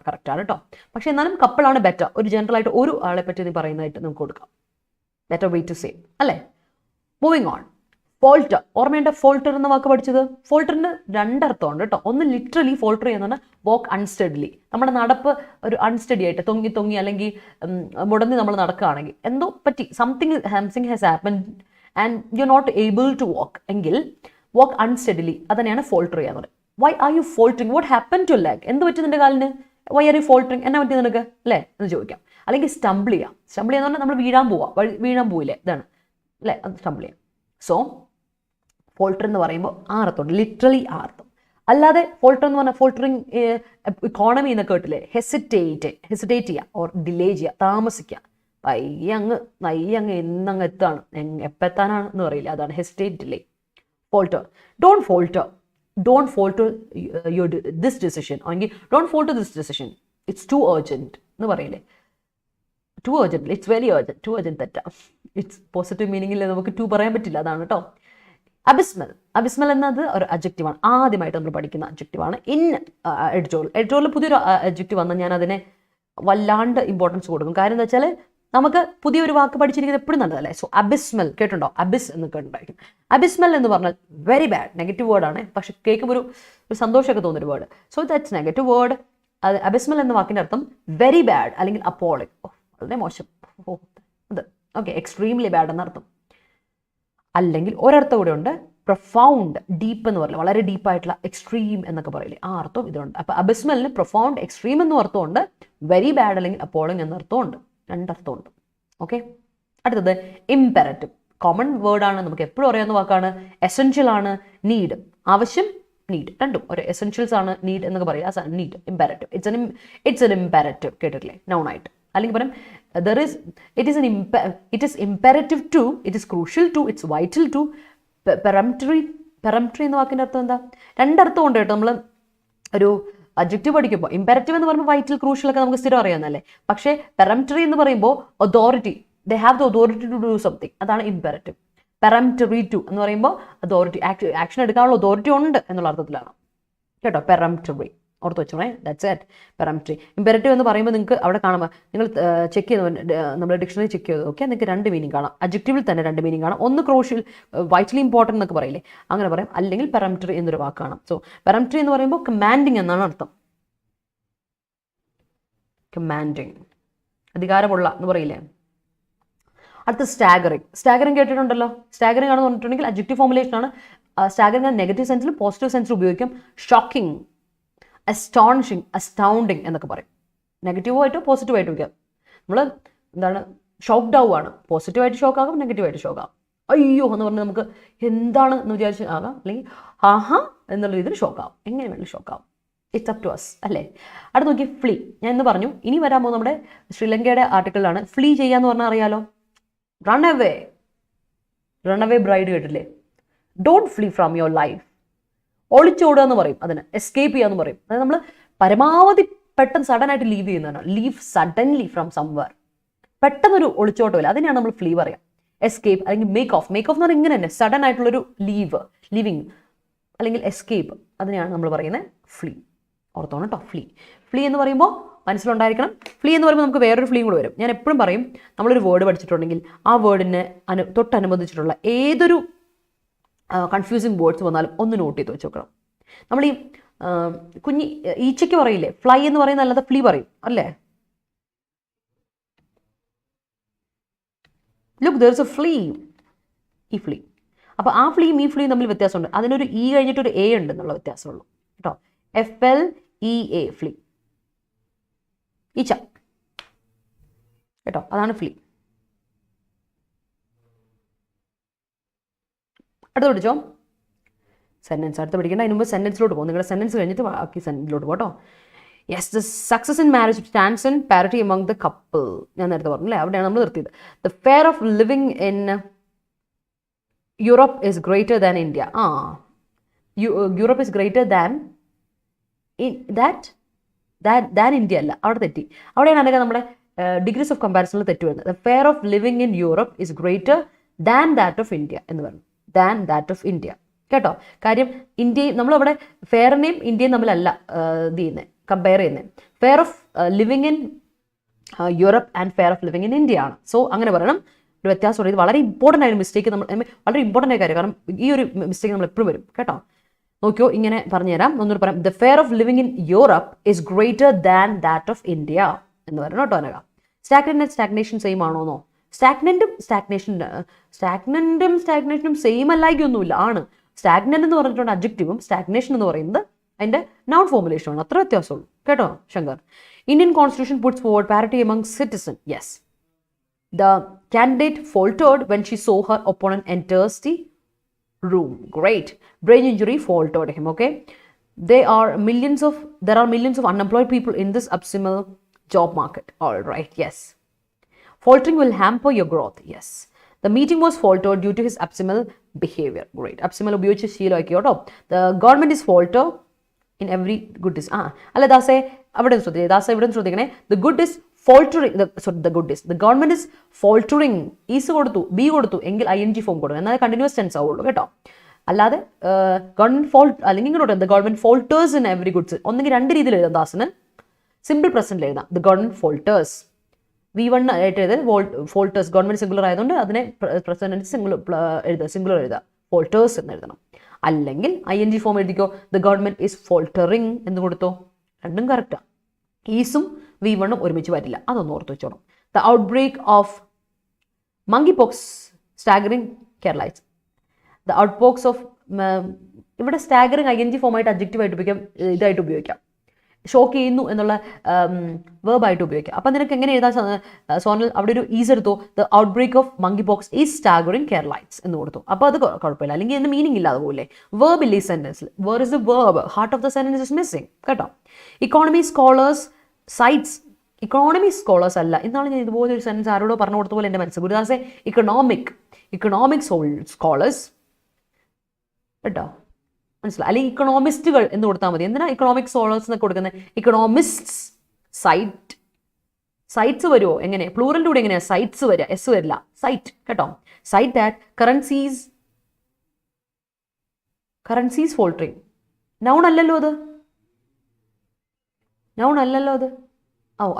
കറക്റ്റാണ് കേട്ടോ. പക്ഷെ എന്നാലും കപ്പിളാണ് ബെറ്റർ. ഒരു ജനറലായിട്ട് ഒരു ആളെ പറ്റി നീ പറയുന്നതായിട്ട് നമുക്ക് കൊടുക്കാം. ബെറ്റർ വേ ടു സേ അല്ലേ. Moving on. ഫോൾട്ടർ, ഓർമ്മയുണ്ട് ഫോൾട്ടർ എന്ന വാക്ക് പഠിച്ചത്? ഫോൾട്ടറിന് രണ്ടർത്ഥമുണ്ട് കേട്ടോ. ഒന്ന് ലിറ്ററലി ഫോൾട്ടർ ചെയ്യുന്നതാണ് വോക്ക് അൺസ്റ്റഡിലി. നമ്മുടെ നടപ്പ് ഒരു അൺസ്റ്റഡി ആയിട്ട് തൊങ്ങി അല്ലെങ്കിൽ മുടന്നി നമ്മൾ നടക്കുകയാണെങ്കിൽ എന്തോ പറ്റി, something has happened and you're not able to walk എങ്കിൽ walk unsteadily, അത് തന്നെയാണ് ഫോൾട്ടർ ചെയ്യാന്ന് പറയുന്നത്. Why are you faltering? What happened to leg? എന്ത് പറ്റി നിന്റെ കാലിന്? വൈ ആർ യു ഫോൾട്ടറിങ്, എന്നാ പറ്റി നിനക്ക് അല്ലേ എന്ന് ചോദിക്കാം. അല്ലെങ്കിൽ സ്റ്റംബിൾ ചെയ്യാം. സ്റ്റംബിൾ ചെയ്യാന്ന് പറഞ്ഞാൽ നമ്മൾ വീഴാൻ പോവില്ലേ, ഇതാണ് അല്ലേ, അത് സ്റ്റംബിൾ ചെയ്യാം. സോ ഫോൾട്ടർ എന്ന് പറയുമ്പോൾ ആ അർത്ഥമുണ്ട്, ലിറ്ററലി ആ അർത്ഥം. അല്ലാതെ ഫോൾട്ടർ എന്ന് പറഞ്ഞാൽ ഫോൾട്ടറിങ് ഇക്കോണമി എന്നൊക്കെ കേട്ടില്ലേ, ഹെസിറ്റേറ്റ് ചെയ്യുക ഓർ ഡിലേ ചെയ്യുക, താമസിക്കുക, പയ്യെ അങ്ങ് എന്നങ്ങ് എത്താണ്, എപ്പോൾ എത്താനാണ് എന്ന് പറയില്ല, അതാണ് hesitate, delay. Falter, don't falter this decision, അല്ലെങ്കിൽ don't falter this decision, it's too urgent എന്ന് പറയില്ലേ. Too urgent, it's very urgent, too urgent തെറ്റാ. ഇറ്റ്സ് പോസിറ്റീവ് മീനിങ്ങിൽ നമുക്ക് ടു പറയാൻ പറ്റില്ല, അതാണ് കേട്ടോ. അബിസ്മൽ എന്നത് ഒരു അഡ്ജക്റ്റീവാണ്, ആദ്യമായിട്ട് നമ്മൾ പഠിക്കുന്ന അഡ്ജക്റ്റീവാണ് ഇൻ എഡിറ്റോറിയൽ പുതിയൊരു അഡ്ജക്റ്റീവ് വന്നാൽ ഞാൻ അതിനെ വല്ലാണ്ട് ഇമ്പോർട്ടൻസ് കൊടുക്കും. കാര്യം എന്താ വെച്ചാൽ നമുക്ക് പുതിയൊരു വാക്ക് പഠിച്ചിരിക്കുന്നത് എപ്പോഴും നല്ലതല്ലേ. സോ അബിസ്മൽ കേട്ടുണ്ടോ, അബിസ് എന്നൊക്കെ ഉണ്ടായിരിക്കും. അബിസ്മൽ എന്ന് പറഞ്ഞാൽ വെരി ബാഡ്, നെഗറ്റീവ് വേർഡാണ്, പക്ഷെ കേൾക്കുമ്പോൾ ഒരു സന്തോഷമൊക്കെ തോന്നുന്നൊരു word. So that's negative word. അത് അബിസ്മൽ എന്ന വാക്കിൻ്റെ അർത്ഥം വെരി ബാഡ് അല്ലെങ്കിൽ അപ്പോളിങ്, വളരെ മോശം, അത് ഓക്കെ, എക്സ്ട്രീംലി ബാഡ് എന്നർത്ഥം. അല്ലെങ്കിൽ ഒരർത്ഥം കൂടെ ഉണ്ട്, പ്രൊഫൗണ്ട്, ഡീപ്പ് എന്ന് പറയില്ല, വളരെ ഡീപ്പായിട്ടുള്ള, എക്സ്ട്രീം എന്നൊക്കെ പറയില്ലേ, ആ അർത്ഥം ഇതിലുണ്ട്. അപ്പോൾ അബിസ്മലിന് പ്രൊഫൗണ്ട്, എക്സ്ട്രീം എന്നും അർത്ഥമുണ്ട്, വെരി ബാഡ് അല്ലെങ്കിൽ അപ്പോളിങ് എന്ന അർത്ഥമുണ്ട്, രണ്ടർത്ഥമുണ്ട്. ഓക്കെ, അടുത്തത് ഇംപെററ്റീവ്, കോമൺ വേർഡാണ്, നമുക്ക് എപ്പോഴും അറിയാവുന്ന വാക്കാണ്. എസെൻഷ്യൽ ആണ്, നീഡ്, ആവശ്യം, നീഡ്, രണ്ടും ഒരു എസെൻഷ്യൽസ് ആണ്, നീഡ് എന്നൊക്കെ പറയുക, നീഡ്, ഇംപെററ്റീവ്, ഇറ്റ്സ് എൻ ഇംപെററ്റീവ് കേട്ടിട്ടില്ലേ, നൗണായിട്ട്. അല്ലെങ്കിൽ പറയാം it is imperative to, it is crucial to, it's vital to, peremptory എന്ന വാക്കിൻ്റെ അർത്ഥം എന്താ, രണ്ടർത്ഥം ഉണ്ട് കേട്ടോ. നമ്മൾ ഒരു അഡ്ജക്റ്റീവ് പഠിക്കുമ്പോൾ ഇംപെററ്റീവ് എന്ന് പറയുമ്പോൾ വൈറ്റൽ, ക്രൂഷ്യൽ ഒക്കെ നമുക്ക് സ്ഥിരം അറിയാമെന്നല്ലേ. പക്ഷേ പെറംറ്ററി എന്ന് പറയുമ്പോൾ authority, they have the authority to do something, അതാണ് ഇംപെററ്റീവ്. പെറംറ്ററി ടു എന്ന് പറയുമ്പോൾ അതോറിറ്റി, ആക്ഷൻ എടുക്കാനുള്ള അതോറിറ്റി ഉണ്ട് എന്നുള്ള അർത്ഥത്തിലാണ് കേട്ടോ, പെറംറ്ററി, ഓർത്ത് വെച്ചോണേ, ദാറ്റ്സ് ഇറ്റ്, പെറംറ്ററി. ഇംപെററ്റീവ് എന്ന് പറയുമ്പോൾ നിങ്ങൾക്ക് അവിടെ കാണാം, നിങ്ങൾ ചെക്ക് ചെയ്ത് നമ്മൾ ഡിക്ഷണറി ചെക്ക് ചെയ്ത് നോക്കിയാൽ നിങ്ങൾക്ക് രണ്ട് മീനിങ് കാണാം, അഡ്ജക്റ്റീവിൽ തന്നെ രണ്ട് മീനിങ് കാണാം. ഒന്ന് ക്രൂഷ്യൽ, വൈറ്റലി ഇമ്പോർട്ടൻ്റ് എന്നൊക്കെ പറയില്ലേ, അങ്ങനെ പറയാം. അല്ലെങ്കിൽ പെറംറ്ററി എന്നൊരു വാക്കാണ്. സോ പെറംറ്ററി എന്ന് പറയുമ്പോൾ കമാൻഡിങ് എന്നാണ് അർത്ഥം, കമാൻഡിങ്, അധികാരമുള്ള എന്ന് പറയില്ലേ. അടുത്ത സ്റ്റാഗറിങ് കേട്ടിട്ടുണ്ടല്ലോ. സ്റ്റാഗറിങ് ആണെന്ന് പറഞ്ഞിട്ടുണ്ടെങ്കിൽ അഡ്ജക്റ്റീവ് ഫോർമുലേഷൻ ആണ്. സ്റ്റാഗറിങ് നെഗറ്റീവ് സെൻസിലും പോസിറ്റീവ് സെൻസിലും ഉപയോഗിക്കാം. ഷോക്കിംഗ്, അസ്റ്റോണിഷിങ്, അസ്റ്റൗണ്ടിങ് എന്നൊക്കെ പറയും. നെഗറ്റീവായിട്ടോ പോസിറ്റീവായിട്ടോ വയ്ക്കാം. നമ്മൾ എന്താണ്, ഷോക്ക്ഡ് ആവുകയാണ്, പോസിറ്റീവായിട്ട് ഷോക്ക് ആകാം, നെഗറ്റീവായിട്ട് ഷോക്ക് ആകാം. അയ്യോ എന്ന് പറഞ്ഞാൽ നമുക്ക് എന്താണ് എന്ന് വിചാരിച്ച് ആകാം, അല്ലെങ്കിൽ ആഹാ എന്നുള്ള രീതിയിൽ ഷോക്ക് ആവും, എങ്ങനെ വേണമെങ്കിലും ഷോക്ക് ആവും. ഇറ്റ്സ് അപ് ടു അസ് അല്ലേ. അടുത്ത് നോക്കി, ഫ്ലീ. ഞാൻ ഇന്ന് പറഞ്ഞു, ഇനി വരാൻ പോകുന്ന നമ്മുടെ ശ്രീലങ്കയുടെ ആർട്ടിക്കിളിലാണ്. ഫ്ലീ ചെയ്യാന്ന് പറഞ്ഞാൽ അറിയാലോ, റൺ അവേ ബ്രൈഡ് കേട്ടില്ലേ. Don't flee from your life, ഒളിച്ചോടുക എന്ന് പറയും, അതിന് എസ്കേപ്പ് ചെയ്യുക എന്ന് പറയും. അതായത് നമ്മൾ പരമാവധി പെട്ടെന്ന് സഡനായിട്ട് ലീവ് ചെയ്യുന്നതാണ്. ലീവ് സഡൻലി ഫ്രം സംവെയർ, പെട്ടെന്നൊരു ഒളിച്ചോട്ടമില്ല, അതിനെയാണ് നമ്മൾ ഫ്ലീ പറയാം. എസ്കേപ്പ് അല്ലെങ്കിൽ മേക്ക് ഓഫ് എന്ന് പറഞ്ഞാൽ ഇങ്ങനെ തന്നെ സഡൻ ആയിട്ടുള്ളൊരു ലീവിങ് അല്ലെങ്കിൽ എസ്കേപ്പ്, അതിനെയാണ് നമ്മൾ പറയുന്നത് ഫ്ലീ. ഓർത്തോണം കേട്ടോ, ഫ്ലീ എന്ന് പറയുമ്പോൾ മനസ്സിലുണ്ടായിരിക്കണം. ഫ്ലീ എന്ന് പറയുമ്പോൾ നമുക്ക് വേറൊരു ഫ്ലീ കൂടെ വരും. ഞാൻ എപ്പോഴും പറയും, നമ്മളൊരു വേർഡ് പഠിച്ചിട്ടുണ്ടെങ്കിൽ ആ വേർഡിന് തൊട്ടനുബന്ധിച്ചിട്ടുള്ള ഏതൊരു കൺഫ്യൂസിങ് വേർഡ്സ് വന്നാലും ഒന്ന് നോട്ട് ചെയ്ത് വെച്ച് നോക്കണം. നമ്മൾ ഈ കുഞ്ഞി ഈച്ചയ്ക്ക് പറയില്ലേ ഫ്ലൈ എന്ന് പറയുന്ന, അല്ലാതെ ഫ്ലീ പറയും അല്ലേ. Look, there is A flea, ഈ ഫ്ലീ. അപ്പോൾ ആ ഫ്ലീയും ഈ ഫ്ലീയും തമ്മിൽ വ്യത്യാസമുണ്ട്. അതിനൊരു ഇ കഴിഞ്ഞിട്ടൊരു എ ഉണ്ട് എന്നുള്ള വ്യത്യാസമുള്ളൂ കേട്ടോ. FLEA, ഫ്ലീ, ഈച്ച കേട്ടോ, അതാണ് ഫ്ലീ. അടുത്ത് പഠിച്ചോ, സെൻറ്റൻസ്. അടുത്ത് പഠിക്കേണ്ട, അതിന് മുമ്പ് സെൻറ്റൻസിലോട്ട് പോകും. നിങ്ങളുടെ സെൻറ്റൻസ് കഴിഞ്ഞിട്ട് ബാക്കി സെൻറ്റൻസിലോട്ട് പോകട്ടോ. Yes, the success in marriage stands in parity among the couple. ഞാൻ നേരത്തെ പറഞ്ഞു അല്ലേ, അവിടെയാണ് നമ്മൾ നിർത്തിയത്. The fair of living in Europe is greater than India. Europe is greater than India അല്ല, അവിടെ തെറ്റി. അവിടെയാണ് അല്ലെങ്കിൽ നമ്മുടെ ഡിഗ്രീസ് ഓഫ് കമ്പാരിസണിൽ തെറ്റ് വരുന്നത്. The fair of living in Europe is greater than that of India എന്ന് പറഞ്ഞു. ദാൻ ദാറ്റ് ഓഫ് ഇന്ത്യ കേട്ടോ. കാര്യം ഇന്ത്യയും നമ്മളവിടെ ഫെയറിനെയും ഇന്ത്യയും തമ്മിലല്ല ഇത് ചെയ്യുന്നത്, കമ്പയർ ചെയ്യുന്നത്. Fair of living in Europe and fair of living in India ആണ്. സോ അങ്ങനെ പറയണം. ഒരു വ്യത്യാസമുണ്ട്. ഇത് വളരെ ഇമ്പോർട്ടൻ്റ് ആയ മിസ്റ്റേക്ക്, വളരെ ഇമ്പോർട്ടൻ്റ് ആയ കാര്യം. കാരണം ഈ ഒരു മിസ്റ്റേക്ക് നമ്മൾ എപ്പോഴും വരും കേട്ടോ. നോക്കിയോ, ഇങ്ങനെ പറഞ്ഞുതരാം, ഒന്നുകൂടി പറയാം. The fair of living in Europe is greater than that of India എന്ന് പറയണം കേട്ടോ. അനക സ്റ്റാഗ്നന്റ് സ്റ്റാഗ്നേഷൻ സെയിം ആണോന്നോ? സ്റ്റാഗ്നന്റും സ്റ്റാഗ്നേഷനും സെയിം അല്ലായിക്കൊന്നുമില്ല, ആണ്. സ്റ്റാഗ്നന്റ് എന്ന് പറഞ്ഞിട്ടുണ്ട് അഡ്ജക്റ്റീവും, സ്റ്റാഗ്നേഷൻ എന്ന് പറയുന്നത് അതിൻ്റെ noun formulation ആണ്, അത്ര വ്യത്യാസമുള്ളൂ കേട്ടോ Shankar. Indian constitution puts forward parity among citizens. Yes. The candidate faltered when she saw her opponent enters the room. Great. Brain injury faltered him. Okay. There are millions of unemployed people in this abysmal job market. All right. Yes. Faltering will hamper your growth. Yes. The meeting was faltered due to his abysmal behavior. Great. Abysmal ഉപയോഗിച്ച് ശീലമാക്കി കേട്ടോ. The government is falter in every good is. അല്ല ദാസേ അവിടെ ശ്രദ്ധിക്കുക, ദാസ ഇവിടെ ശ്രദ്ധിക്കണേ. The good is faltering. The good is. The government is faltering. Is കൊടുത്തു, B കൊടുത്തു എങ്കിൽ ing ഫോം കൊടുക്കും, എന്നാൽ കണ്ടിന്യൂസ് ടെൻസ് ആവുള്ളൂ കേട്ടോ. അല്ലാതെ ഗവൺമെന്റ് ഫോൾട്ട് അല്ലെങ്കിൽ ഇങ്ങോട്ട് the government falters in every goods ഒന്നെങ്കിൽ രണ്ട് രീതിയിൽ എഴുതാം ദാസിന്. സിമ്പിൾ പ്രസന്റിൽ എഴുതാം ദ ഗവൺമെന്റ് ഫോൾട്ടേഴ്സ്. V1 ആയിട്ട് എഴുതാൻ ഫോൾട്ടേഴ്സ് ഗവൺമെന്റ് സിംഗുലർ ആയതുകൊണ്ട് അതിനെ പ്രസന്റ് സിംഗുലർ എഴുതാം, ഫോൾട്ടേഴ്സ് എന്ന് എഴുതണം. അല്ലെങ്കിൽ ing ഫോം എഴുതിക്കോ ദ ഗവൺമെന്റ് ഈസ് ഫോൾട്ടറിങ് എന്ന് കൊടുത്തോ, രണ്ടും കറക്റ്റാണ്. ഈസും V1 ഒരുമിച്ച് വരില്ല, അതൊന്ന് ഓർത്ത് വെച്ചോണം. The outbreak of monkeypox staggering Keralites. The out box of ഇവിടെ സ്റ്റാഗറിങ് ing ഫോമായിട്ട് അഡ്ജക്റ്റീവായിട്ട് ഉപയോഗിക്കാം, ഇതായിട്ട് ഉപയോഗിക്കാം, ഷോക്ക് ചെയ്യുന്നു എന്നുള്ള വേർബായിട്ട് ഉപയോഗിക്കാം. അപ്പം നിനക്ക് എങ്ങനെ എഴുതാൻ സോണൽ അവിടെ ഒരു ഈസ് എടുത്തു the outbreak of monkeypox is staggering Keralites എന്ന് കൊടുത്തു. അപ്പോൾ അത് കുഴപ്പമില്ല, അല്ലെങ്കിൽ അതിന് മീനിങ് ഇല്ലാതെ പോലെ. വേർബ് ഇല്ല ഈ സെൻറ്റൻസിൽ, where is the verb, heart of the sentence is missing കേട്ടോ. Economy scholars cites, economy scholars അല്ല. ഇന്നാണ് ഞാൻ ഇതുപോലെ ഒരു സെൻറ്റൻസ് ആരോടോ പറഞ്ഞു കൊടുത്ത പോലെ എൻ്റെ മനസ്സിൽ ഗുരുദാസെ ഇക്കണോമിക് സ്കോളേഴ്സ് കേട്ടോ, മനസ്സിലായി. അല്ലെങ്കിൽ ഇക്കണോമിസ്റ്റുകൾ എന്ന് കൊടുത്താൽ മതി. എന്തിനാ ഇക്കണോമിക് സ്കോളേഴ്സ് എന്നൊക്കെ കൊടുക്കുന്നത്? ഇക്കണോമിസ്റ്റ്സ് സൈറ്റ്സ് വരുമോ? എങ്ങനെ പ്ലൂറലിൻ്റെ കൂടെ എങ്ങനെയാണ് സൈറ്റ്സ് വരിക? എസ് വരില്ല, സൈറ്റ് കേട്ടോ. Cite that currencies faltering. Noun അല്ലല്ലോ അത്.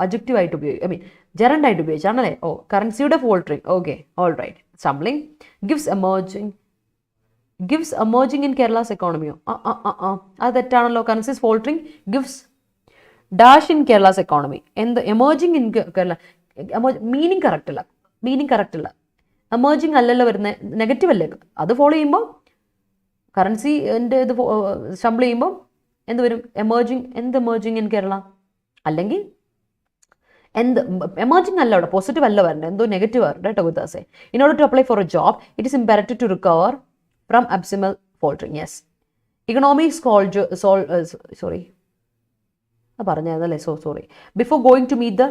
അഡ്ജക്റ്റീവ് ആയിട്ട് ഉപയോഗിക്കും, ഐ മീൻ ജെറൻഡ് ആയിട്ട് ഉപയോഗിച്ചാണല്ലേ. കറൻസിയുടെ faltering. Okay, all right. Stumbling gives emerging in Kerala's എക്കോണമിയോ? അത് തെറ്റാണല്ലോ. Currencies faltering gives dash in Kerala's economy. എന്ത് emerging in Kerala? Meaning correct അല്ല. എമേർജിങ് അല്ലല്ലോ വരുന്നത്, നെഗറ്റീവ് അല്ലേ? അത് ഫോളോ ചെയ്യുമ്പോൾ കറൻസി ഇത് സ്റ്റംബിൾ ചെയ്യുമ്പോൾ എന്ത് വരും? Emerging in Kerala. അല്ലെങ്കിൽ എമേർജിങ് അല്ല, അവിടെ പോസിറ്റീവ് അല്ല വരണ്ടേ, എന്തോ നെഗറ്റീവ് വരണ്ട കേട്ടോ ഗുരുദാസേ. In order to apply for a job it is imperative to recover from abysmal faltering. Yes. Economic sorry. Before going to meet the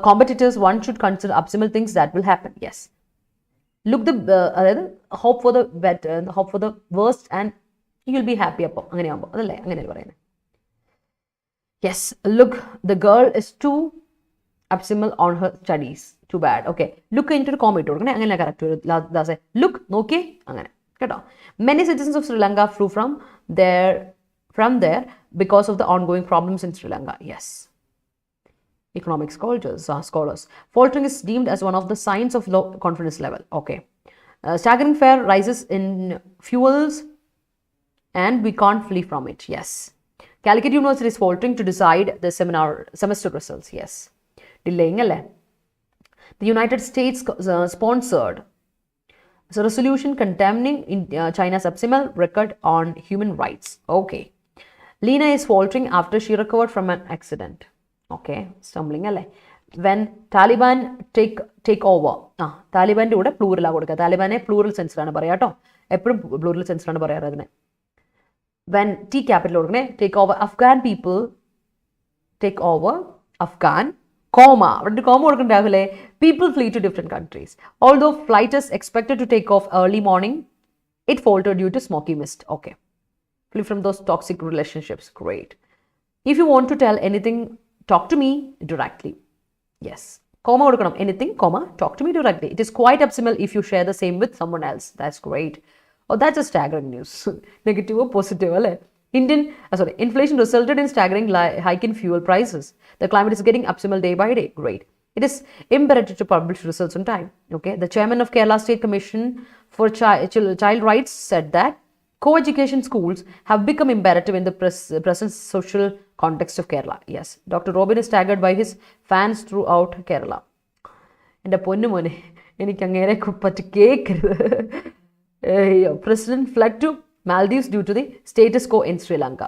competitors, one should consider abysmal things that will happen. Yes. Look hope for the better, hope for the worst, and you'll be happy. Yes. Look, the girl is too abysmal on her studies. Too bad. Okay. Look into the comment. അങ്ങനെ correct. Look നോക്കിയേ അങ്ങനെ കേട്ടോ. Many citizens of Sri Lanka flew from there because of the ongoing problems in Sri Lanka. Yes. Economic scholars. Faltering is deemed as one of the signs of low confidence level. Okay. Staggering fare rises in fuels and we can't flee from it. Yes. Calicut University is faltering to decide the semester results. Yes. Delaying അല്ലേ. The United States sponsored a resolution condemning China's abysmal record on human rights. Okay. Lena is faltering after she recovered from an accident. Okay. Stumbling അല്ലേ. When Taliban take over. താലിബാൻ്റെ കൂടെ പ്ലൂറലാണ് കൊടുക്കുക. താലിബാനെ plural സെൻസിലാണ് പറയാം കേട്ടോ. എപ്പോഴും plural സെൻസിലാണ് പറയാറ് അതിനെ. When T capital കൊടുക്കണേ. Take over Afghan people. Take over Afghan. Comma. People flee to different countries. Although flight is expected to take off early morning, it faltered due to smoky mist. Okay. Flee from those toxic relationships. Great. If you want to tell anything, talk to me directly. Yes. Comma anything, comma, talk to me directly. It is quite abysmal if you share the same with someone else. That's great. That's a staggering news. Negative or positive, right? Inflation resulted in staggering hike in fuel prices. The climate is getting abysmal day by day. Great. It is imperative to publish results on time. Okay. The chairman of Kerala State Commission for Child Rights said that co-education schools have become imperative in the present social context of Kerala. Yes. Dr. Robin is staggered by his fans throughout Kerala. എൻ്റെ പൊന്നു മോനെ, എനിക്ക് അങ്ങേരെ പറ്റി കേൾക്കരുത്. President fled to Maldives due to the status quo in Sri Lanka.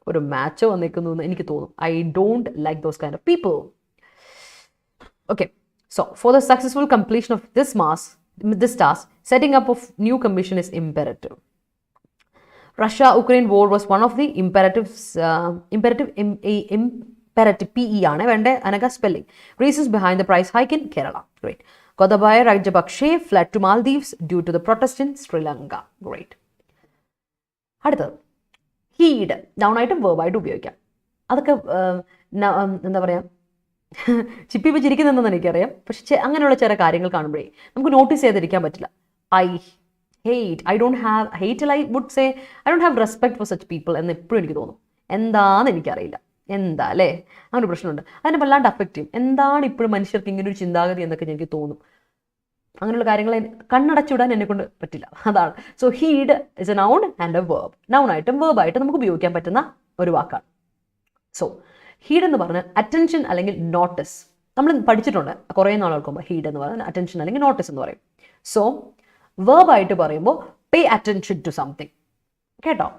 ഒരു match വന്നിരിക്കുന്നു എന്ന് എനിക്ക് തോന്നും. I don't like those kind of people. Okay, so for the successful completion of this task, setting up of new commission is imperative. Russia-Ukraine war was one of the imperatives, imperative PE ആണ് വേണ്ട അനക spelling. Reasons behind the price hike in Kerala. Great. Gotabaya Rajapakse fled to Maldives due to the protest in Sri Lanka. Great. അടുത്തത് heed, noun ആയിട്ടും വേർബായിട്ട് ഉപയോഗിക്കാം. അതൊക്കെ എന്താ പറയുക, ചിപ്പി വെച്ചിരിക്കുന്നതെന്ന് എനിക്കറിയാം, പക്ഷെ അങ്ങനെയുള്ള ചില കാര്യങ്ങൾ കാണുമ്പോഴേ നമുക്ക് നോട്ടീസ് ചെയ്തിരിക്കാൻ പറ്റില്ല. I hate, I don't have hate, I would say I don't have respect for such people എന്ന് എപ്പോഴും എനിക്ക് തോന്നും. എന്താണെന്ന് എനിക്കറിയില്ല, എന്താ അല്ലേ, അങ്ങനെ ഒരു പ്രശ്നമുണ്ട്. അതിനെ വല്ലാണ്ട് അഫക്റ്റ് ചെയ്യും. എന്താണ് ഇപ്പോഴും മനുഷ്യർക്ക് ഇങ്ങനെ ഒരു ചിന്താഗതി എന്നൊക്കെ എനിക്ക് തോന്നും. അങ്ങനെയുള്ള കാര്യങ്ങളെ കണ്ണടച്ചുവിടാൻ എന്നെ കൊണ്ട് പറ്റില്ല, അതാണ്. So heed is A noun and A verb. Noun ആയിട്ടും വേർബായിട്ട് നമുക്ക് ഉപയോഗിക്കാൻ പറ്റുന്ന ഒരു വാക്കാണ്. സോ ഹീഡ് എന്ന് പറഞ്ഞാൽ അറ്റൻഷൻ അല്ലെങ്കിൽ നോട്ടീസ്. നമ്മൾ പഠിച്ചിട്ടുണ്ട് കുറേ നാളുകൾക്ക് മുമ്പ്. ഹീഡ് എന്ന് പറഞ്ഞാൽ അറ്റൻഷൻ അല്ലെങ്കിൽ നോട്ടീസ് എന്ന് പറയും. സോ വേർബായിട്ട് പറയുമ്പോൾ പേ അറ്റൻഷൻ ടു സംതിങ്, കേട്ടോ.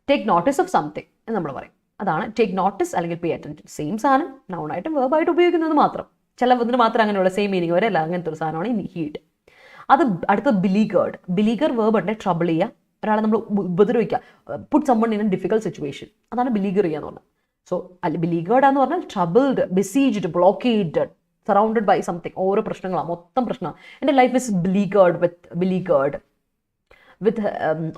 ടേക്ക് നോട്ടീസ് ഓഫ് സംതിങ് എന്ന് നമ്മൾ പറയും. അതാണ് ടേക്ക് നോട്ടീസ് അല്ലെങ്കിൽ പേ അറ്റൻഷൻ. സെയിം സാധനം നൗണായിട്ടും വേർബായിട്ട് ഉപയോഗിക്കുന്നത് മാത്രം. ചിലതിന് മാത്രം അങ്ങനെയുള്ള സെയിം മീനിങ് വരെ അല്ല, അങ്ങനത്തെ ഒരു സാധനമാണ് ഹീഡ്. അത് അടുത്ത ബിലീഗേർഡ്. ബിലീഗർ വേർബ് ഉണ്ട്, ട്രബിൾ ചെയ്യുക, ഒരാളെ നമ്മൾ ഉപദ്രവിക്കുക, put someone in a difficult situation. അതാണ് ബിലീഗർ ചെയ്യുക എന്ന് പറഞ്ഞാൽ. സോ ബിലീഗേർഡ് എന്ന് പറഞ്ഞാൽ troubled, besieged, blockaded, surrounded by something. ഓരോ പ്രശ്നങ്ങളാണ്, മൊത്തം പ്രശ്നമാണ്. എൻ്റെ life is beleaguered with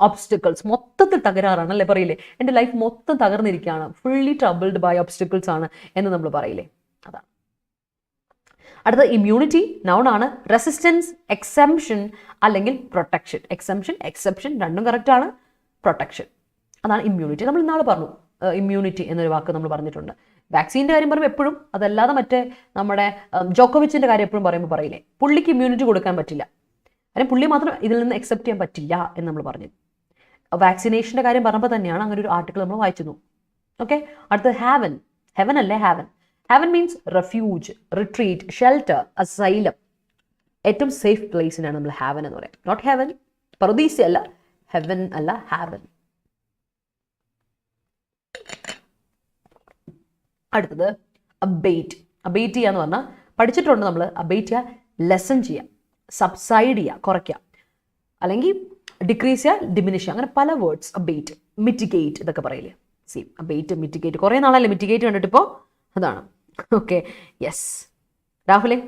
obstacles. മൊത്തത്തിൽ തകരാറാണ് അല്ലേ പറയില്ലേ, എൻ്റെ ലൈഫ് മൊത്തം തകർന്നിരിക്കുകയാണ്, ഫുള്ളി ട്രബിൾഡ് ബൈ ഒബ്സ്റ്റിക്കിൾസ് ആണ് എന്ന് നമ്മൾ പറയില്ലേ, അതാണ്. അടുത്ത ഇമ്മ്യൂണിറ്റി, നൗൺ ആണ്. റെസിസ്റ്റൻസ്, എക്സംഷൻ അല്ലെങ്കിൽ പ്രൊട്ടക്ഷൻ. എക്സെപ്ഷൻ രണ്ടും കറക്റ്റാണ്. പ്രൊട്ടക്ഷൻ, അതാണ് ഇമ്മ്യൂണിറ്റി. നമ്മൾ ഇന്നാൾ പറഞ്ഞു ഇമ്മ്യൂണിറ്റി എന്നൊരു വാക്ക് നമ്മൾ പറഞ്ഞിട്ടുണ്ട്. വാക്സിൻ്റെ കാര്യം പറയുമ്പോൾ എപ്പോഴും, അതല്ലാതെ മറ്റേ നമ്മുടെ ജോക്കോവിച്ചിൻ്റെ കാര്യം എപ്പോഴും പറയുമ്പോൾ പറയില്ലേ, പുള്ളിക്ക് ഇമ്മ്യൂണിറ്റി കൊടുക്കാൻ പറ്റില്ല, അല്ലെങ്കിൽ പുള്ളി മാത്രം ഇതിൽ നിന്ന് അക്സെപ്റ്റ് ചെയ്യാൻ പറ്റില്ല എന്ന് നമ്മൾ പറഞ്ഞു. വാക്സിനേഷൻ്റെ കാര്യം പറഞ്ഞപ്പോൾ തന്നെയാണ് അങ്ങനെ ഒരു ആർട്ടിക്കിൾ നമ്മൾ വായിച്ചിരുന്നു. ഓക്കെ, അടുത്തത് ഹാവൻ. ഹെവൻ അല്ലേ, haven. Haven means refuge, retreat, shelter, asylum. ഏറ്റവും സേഫ് പ്ലേസിനാണ് നമ്മൾ ഹാവൻ എന്ന് പറയാം. നോട്ട് ഹെവൻ, പറുദീസ അല്ല, ഹെവൻ അല്ല, ഹാവൻ. അടുത്തത് അബേറ്റ്. അബേറ്റ് ചെയ്യുക എന്ന് പറഞ്ഞാൽ പഠിച്ചിട്ടുണ്ട് നമ്മൾ. അബേറ്റ് ചെയ്യുക, ലെസൺ ചെയ്യുക, സബ്സൈഡ് ചെയ്യുക, കുറയ്ക്കുക, അല്ലെങ്കിൽ ഡിക്രീസ് ചെയ്യുക, ഡിമിനിഷ് ചെയ്യുക, അങ്ങനെ പല വേർഡ്സ്. അബേറ്റ്, മിറ്റിഗേറ്റ് ഇതൊക്കെ പറയില്ലേ, സെയിം. അബേറ്റ്, മിറ്റിഗേറ്റ്, കുറേ നാളല്ലേ മിറ്റിഗേറ്റ് കണ്ടിട്ടിപ്പോൾ, അതാണ്. Okay, yes. രാഹുലേ,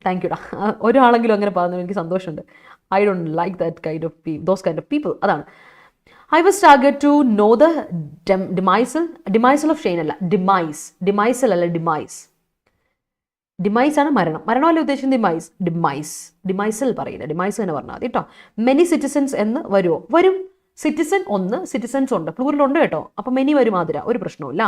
താങ്ക് യുടാ. ഒരാളെങ്കിലും അങ്ങനെ പറഞ്ഞു, എനിക്ക് സന്തോഷമുണ്ട്. I don't like those kind of people, അതാണ്. I was targeted to know the demisal of Shane അല്ല, demisal അല്ല, ഡിമൈസ് ആണ് മരണം. മരണമല്ല ഉദ്ദേശിക്കുന്നത്, ഡിമൈസൽ പറയില്ല, ഡിമൈസ് തന്നെ പറഞ്ഞാൽ മതി കേട്ടോ. മെനി സിറ്റിസൻസ് എന്ന് വരുമോ? വരും. സിറ്റിസൺ ഒന്ന്, സിറ്റിസൻസ് ഉണ്ട്, പ്ലൂറലുണ്ട് കേട്ടോ. അപ്പം മെനി വരും, ആതിര, ഒരു പ്രശ്നമില്ല.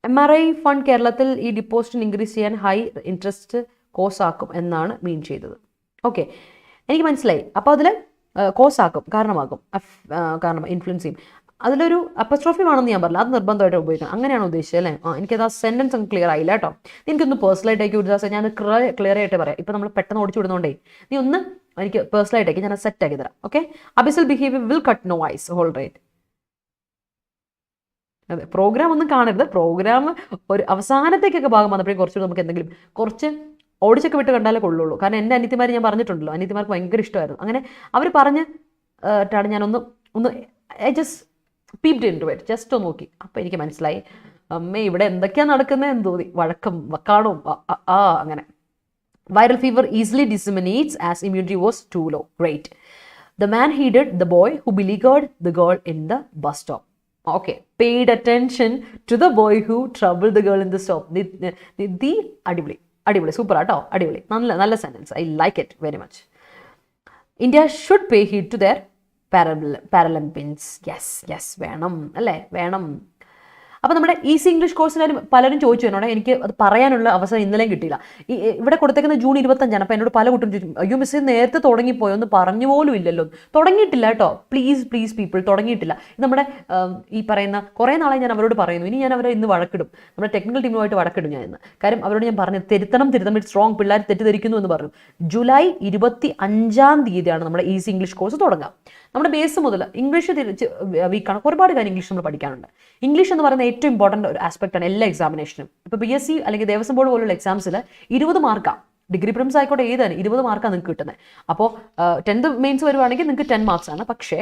MRI ഫണ്ട് കേരളത്തിൽ ഈ ഡിപ്പോസിറ്റ് ഇൻക്രീസ് ചെയ്യാൻ ഹൈ ഇൻട്രസ്റ്റ് കോസ് ആക്കും എന്നാണ് മീൻ ചെയ്തത്. ഓക്കെ, എനിക്ക് മനസ്സിലായി. അപ്പോൾ അതിൽ കോസ് ആക്കും, കാരണമാകും, കാരണം ഇൻഫ്ലുവൻസ് ചെയ്യും. അതിലൊരു അപ്പസ്ട്രോഫി ആണെന്ന് ഞാൻ പറഞ്ഞില്ല, അത് നിർബന്ധമായിട്ട് ഉപയോഗിക്കണം, അങ്ങനെയാണ് ഉദ്ദേശിച്ചത് അല്ലേ? എനിക്കത് ആ സെൻറ്റൻസ് അങ്ങ് ക്ലിയർ ആയില്ല കേട്ടോ. എനിക്കൊന്ന് പേഴ്സണലായിട്ടേക്ക് ഒരു ദിവസം ഞാൻ ക്ലിയർ ആയിട്ട് പറയാം. ഇപ്പം നമ്മൾ പെട്ടെന്ന് ഓടിച്ചു വിടുന്നോണ്ടേ നീ ഒന്ന് എനിക്ക് പേഴ്സണലായിട്ടേക്ക് ഞാൻ സെറ്റ് ആക്കി തരാം. Okay, abysmal behaviour will cut noise whole right. അതെ, പ്രോഗ്രാം ഒന്നും കാണരുത്. പ്രോഗ്രാം ഒരു അവസാനത്തേക്കൊക്കെ ഭാഗം വന്നപ്പോഴേ കുറച്ചുകൂടി നമുക്ക് എന്തെങ്കിലും കുറച്ച് ഓടിച്ചൊക്കെ വിട്ട് കണ്ടാലേ കൊള്ളുള്ളൂ. കാരണം എൻ്റെ അനിയത്തിമാർ ഞാൻ പറഞ്ഞിട്ടുണ്ടല്ലോ, അനിയത്തിമാർക്ക് ഭയങ്കര ഇഷ്ടമായിരുന്നു. അങ്ങനെ അവർ പറഞ്ഞിട്ടാണ് ഞാനൊന്ന് I just peeped into it, just ഒന്ന് നോക്കി. അപ്പോൾ എനിക്ക് മനസ്സിലായി, അമ്മേ ഇവിടെ എന്തൊക്കെയാണ് നടക്കുന്നത് എന്ന് തോന്നി. വഴക്കം വക്കാണും അങ്ങനെ. Viral fever easily disseminates as immunity was too low. Great. The man heeded the boy who beleaguered the girl in the bus stop. Okay, paid attention to the boy who trouble the girl in the stop. അടിപൊളി, super ആട്ടോ, അടിപൊളി, നല്ല sentence. I like it very much. India should pay heed to their Paralympians. Yes, വേണം അല്ലേ, വേണം. അപ്പോൾ നമ്മുടെ easy English കോഴ്സിനാലും പലരും ചോദിച്ചു എന്നോട്, എനിക്ക് അത് പറയാനുള്ള അവസരം ഇന്നലെയും കിട്ടിയില്ല. ഇവിടെ കൊടുത്തേക്കുന്ന ജൂൺ 25. അപ്പോൾ എന്നോട് പല കുട്ടികളും ചോദിച്ചു, അയ്യോ മിസ് നേരത്തെ തുടങ്ങിപ്പോയോ, ഒന്ന് പറഞ്ഞു പോലും ഇല്ലല്ലോ. തുടങ്ങിയിട്ടില്ല കേട്ടോ, പ്ലീസ് പീപ്പിൾ, തുടങ്ങിയിട്ടില്ല. നമ്മുടെ ഈ പറയുന്ന കുറേ നാളെ ഞാൻ അവരോട് പറയുന്നു, ഇനി ഞാൻ അവരെ ഇന്ന് വഴക്കിടും, നമ്മുടെ ടെക്നിക്കൽ ടീമുമായിട്ട് വഴക്കിടും ഞാൻ ഇന്ന്. കാര്യം അവരോട് ഞാൻ പറഞ്ഞു തിരുത്തണം, സ്ട്രോങ്, പിള്ളേർ തെറ്റിദ്ധരിക്കുന്നു എന്ന് പറഞ്ഞു. ജൂലൈ 25 നമ്മുടെ ഈസി ഇംഗ്ലീഷ് കോഴ്സ് തുടങ്ങാം. നമ്മുടെ ബേസ് മുതൽ ഇംഗ്ലീഷ് വീക്കാണ്, ഒരുപാട് കാര്യം ഇംഗ്ലീഷ് നമ്മൾ പഠിക്കാനുണ്ട്. ഇംഗ്ലീഷ് എന്ന് പറയുന്ന ഏറ്റവും ഇമ്പോർട്ടൻ്റ് ഒരു ആസ്പെക്റ്റാണ് എല്ലാ എക്സാമിനേഷനും. ഇപ്പോൾ PSC അല്ലെങ്കിൽ ദേവസ്വം ബോർഡ് പോലുള്ള എക്സാംസിൽ 20 മാർക്കാണ്, ഡിഗ്രി പ്രിലിംസ് ആയിക്കോട്ടെ ഏതാണ് 20 മാർക്കാണ് നിങ്ങൾക്ക് കിട്ടുന്നത്. അപ്പോൾ 10th മെയിൻസ് വരുവാണെങ്കിൽ നിങ്ങൾക്ക് 10 മാർക്സ് ആണ്. പക്ഷേ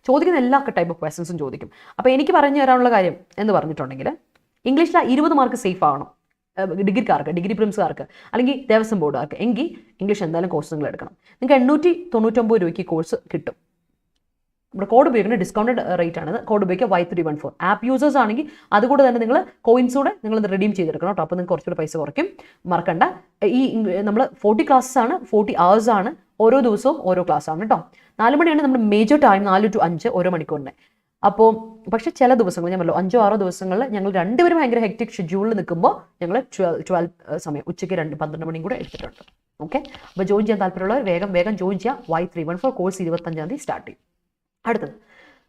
ചോദിക്കുന്ന എല്ലാ ടൈപ്പ് ഓഫ് ക്വസ്റ്റൻസും ചോദിക്കും. അപ്പോൾ എനിക്ക് പറഞ്ഞു തരാനുള്ള കാര്യം എന്ന് പറഞ്ഞിട്ടുണ്ടെങ്കിൽ ഇംഗ്ലീഷിൽ 20 മാർക്ക് സേഫ് ആവണം ഡിഗ്രിക്കാർക്ക്, ഡിഗ്രി പ്രിലിംസുകാർക്ക് അല്ലെങ്കിൽ ദേവസ്വം ബോർഡുകാർക്ക്. എങ്കിൽ ഇംഗ്ലീഷ് എന്തായാലും കോഴ്സ് നിങ്ങൾ എടുക്കണം. നിങ്ങൾക്ക് 899 രൂപയ്ക്ക് കോഴ്സ് കിട്ടും. നമ്മുടെ കോഡ് ഉപയോഗിക്കുന്ന ഡിസ്കൗണ്ടഡ് റേറ്റ് ആണ്. കോഡ് ഉപയോഗിക്കുക Y314. ആപ്പ് യൂസേഴ്സ് ആണെങ്കിൽ അതുകൂടെ തന്നെ നിങ്ങൾ കോയിൻസൂടെ നിങ്ങൾ റിഡീം ചെയ്തെടുക്കണം കേട്ടോ. അപ്പോൾ നിങ്ങൾക്ക് കുറച്ചുകൂടെ പൈസ കുറയ്ക്കും. മറക്കണ്ട, ഈ നമ്മൾ 40 ക്ലാസ്സസ് ആണ്, 40 hours ആണ്, ഓരോ ദിവസവും ഓരോ ക്ലാസ് ആണ് കേട്ടോ. 4 മണിയാണ് നമ്മുടെ മേജർ ടൈം, 4 to 5 ഓരോ മണിക്കൂറിന്. അപ്പോൾ പക്ഷേ ചില ദിവസങ്ങൾ ഞാൻ പറഞ്ഞു 5-6 ദിവസങ്ങളിൽ ഞങ്ങൾ രണ്ടുപേരും ഭയങ്കര ഹെക്ടിക് ഷെഡ്യൂളിൽ നിൽക്കുമ്പോൾ ഞങ്ങൾ 12 സമയം ഉച്ചയ്ക്ക് 12 മണിയും കൂടെ എടുത്തിട്ടുണ്ട്. ഓക്കെ, അപ്പോൾ ജോയിൻ ചെയ്യാൻ താല്പര്യമുള്ളവർ വേഗം ജോയിൻ ചെയ്യുക. Y314 കോഴ്സ് 25 സ്റ്റാർട്ട് ചെയ്യും. അടുത്തത്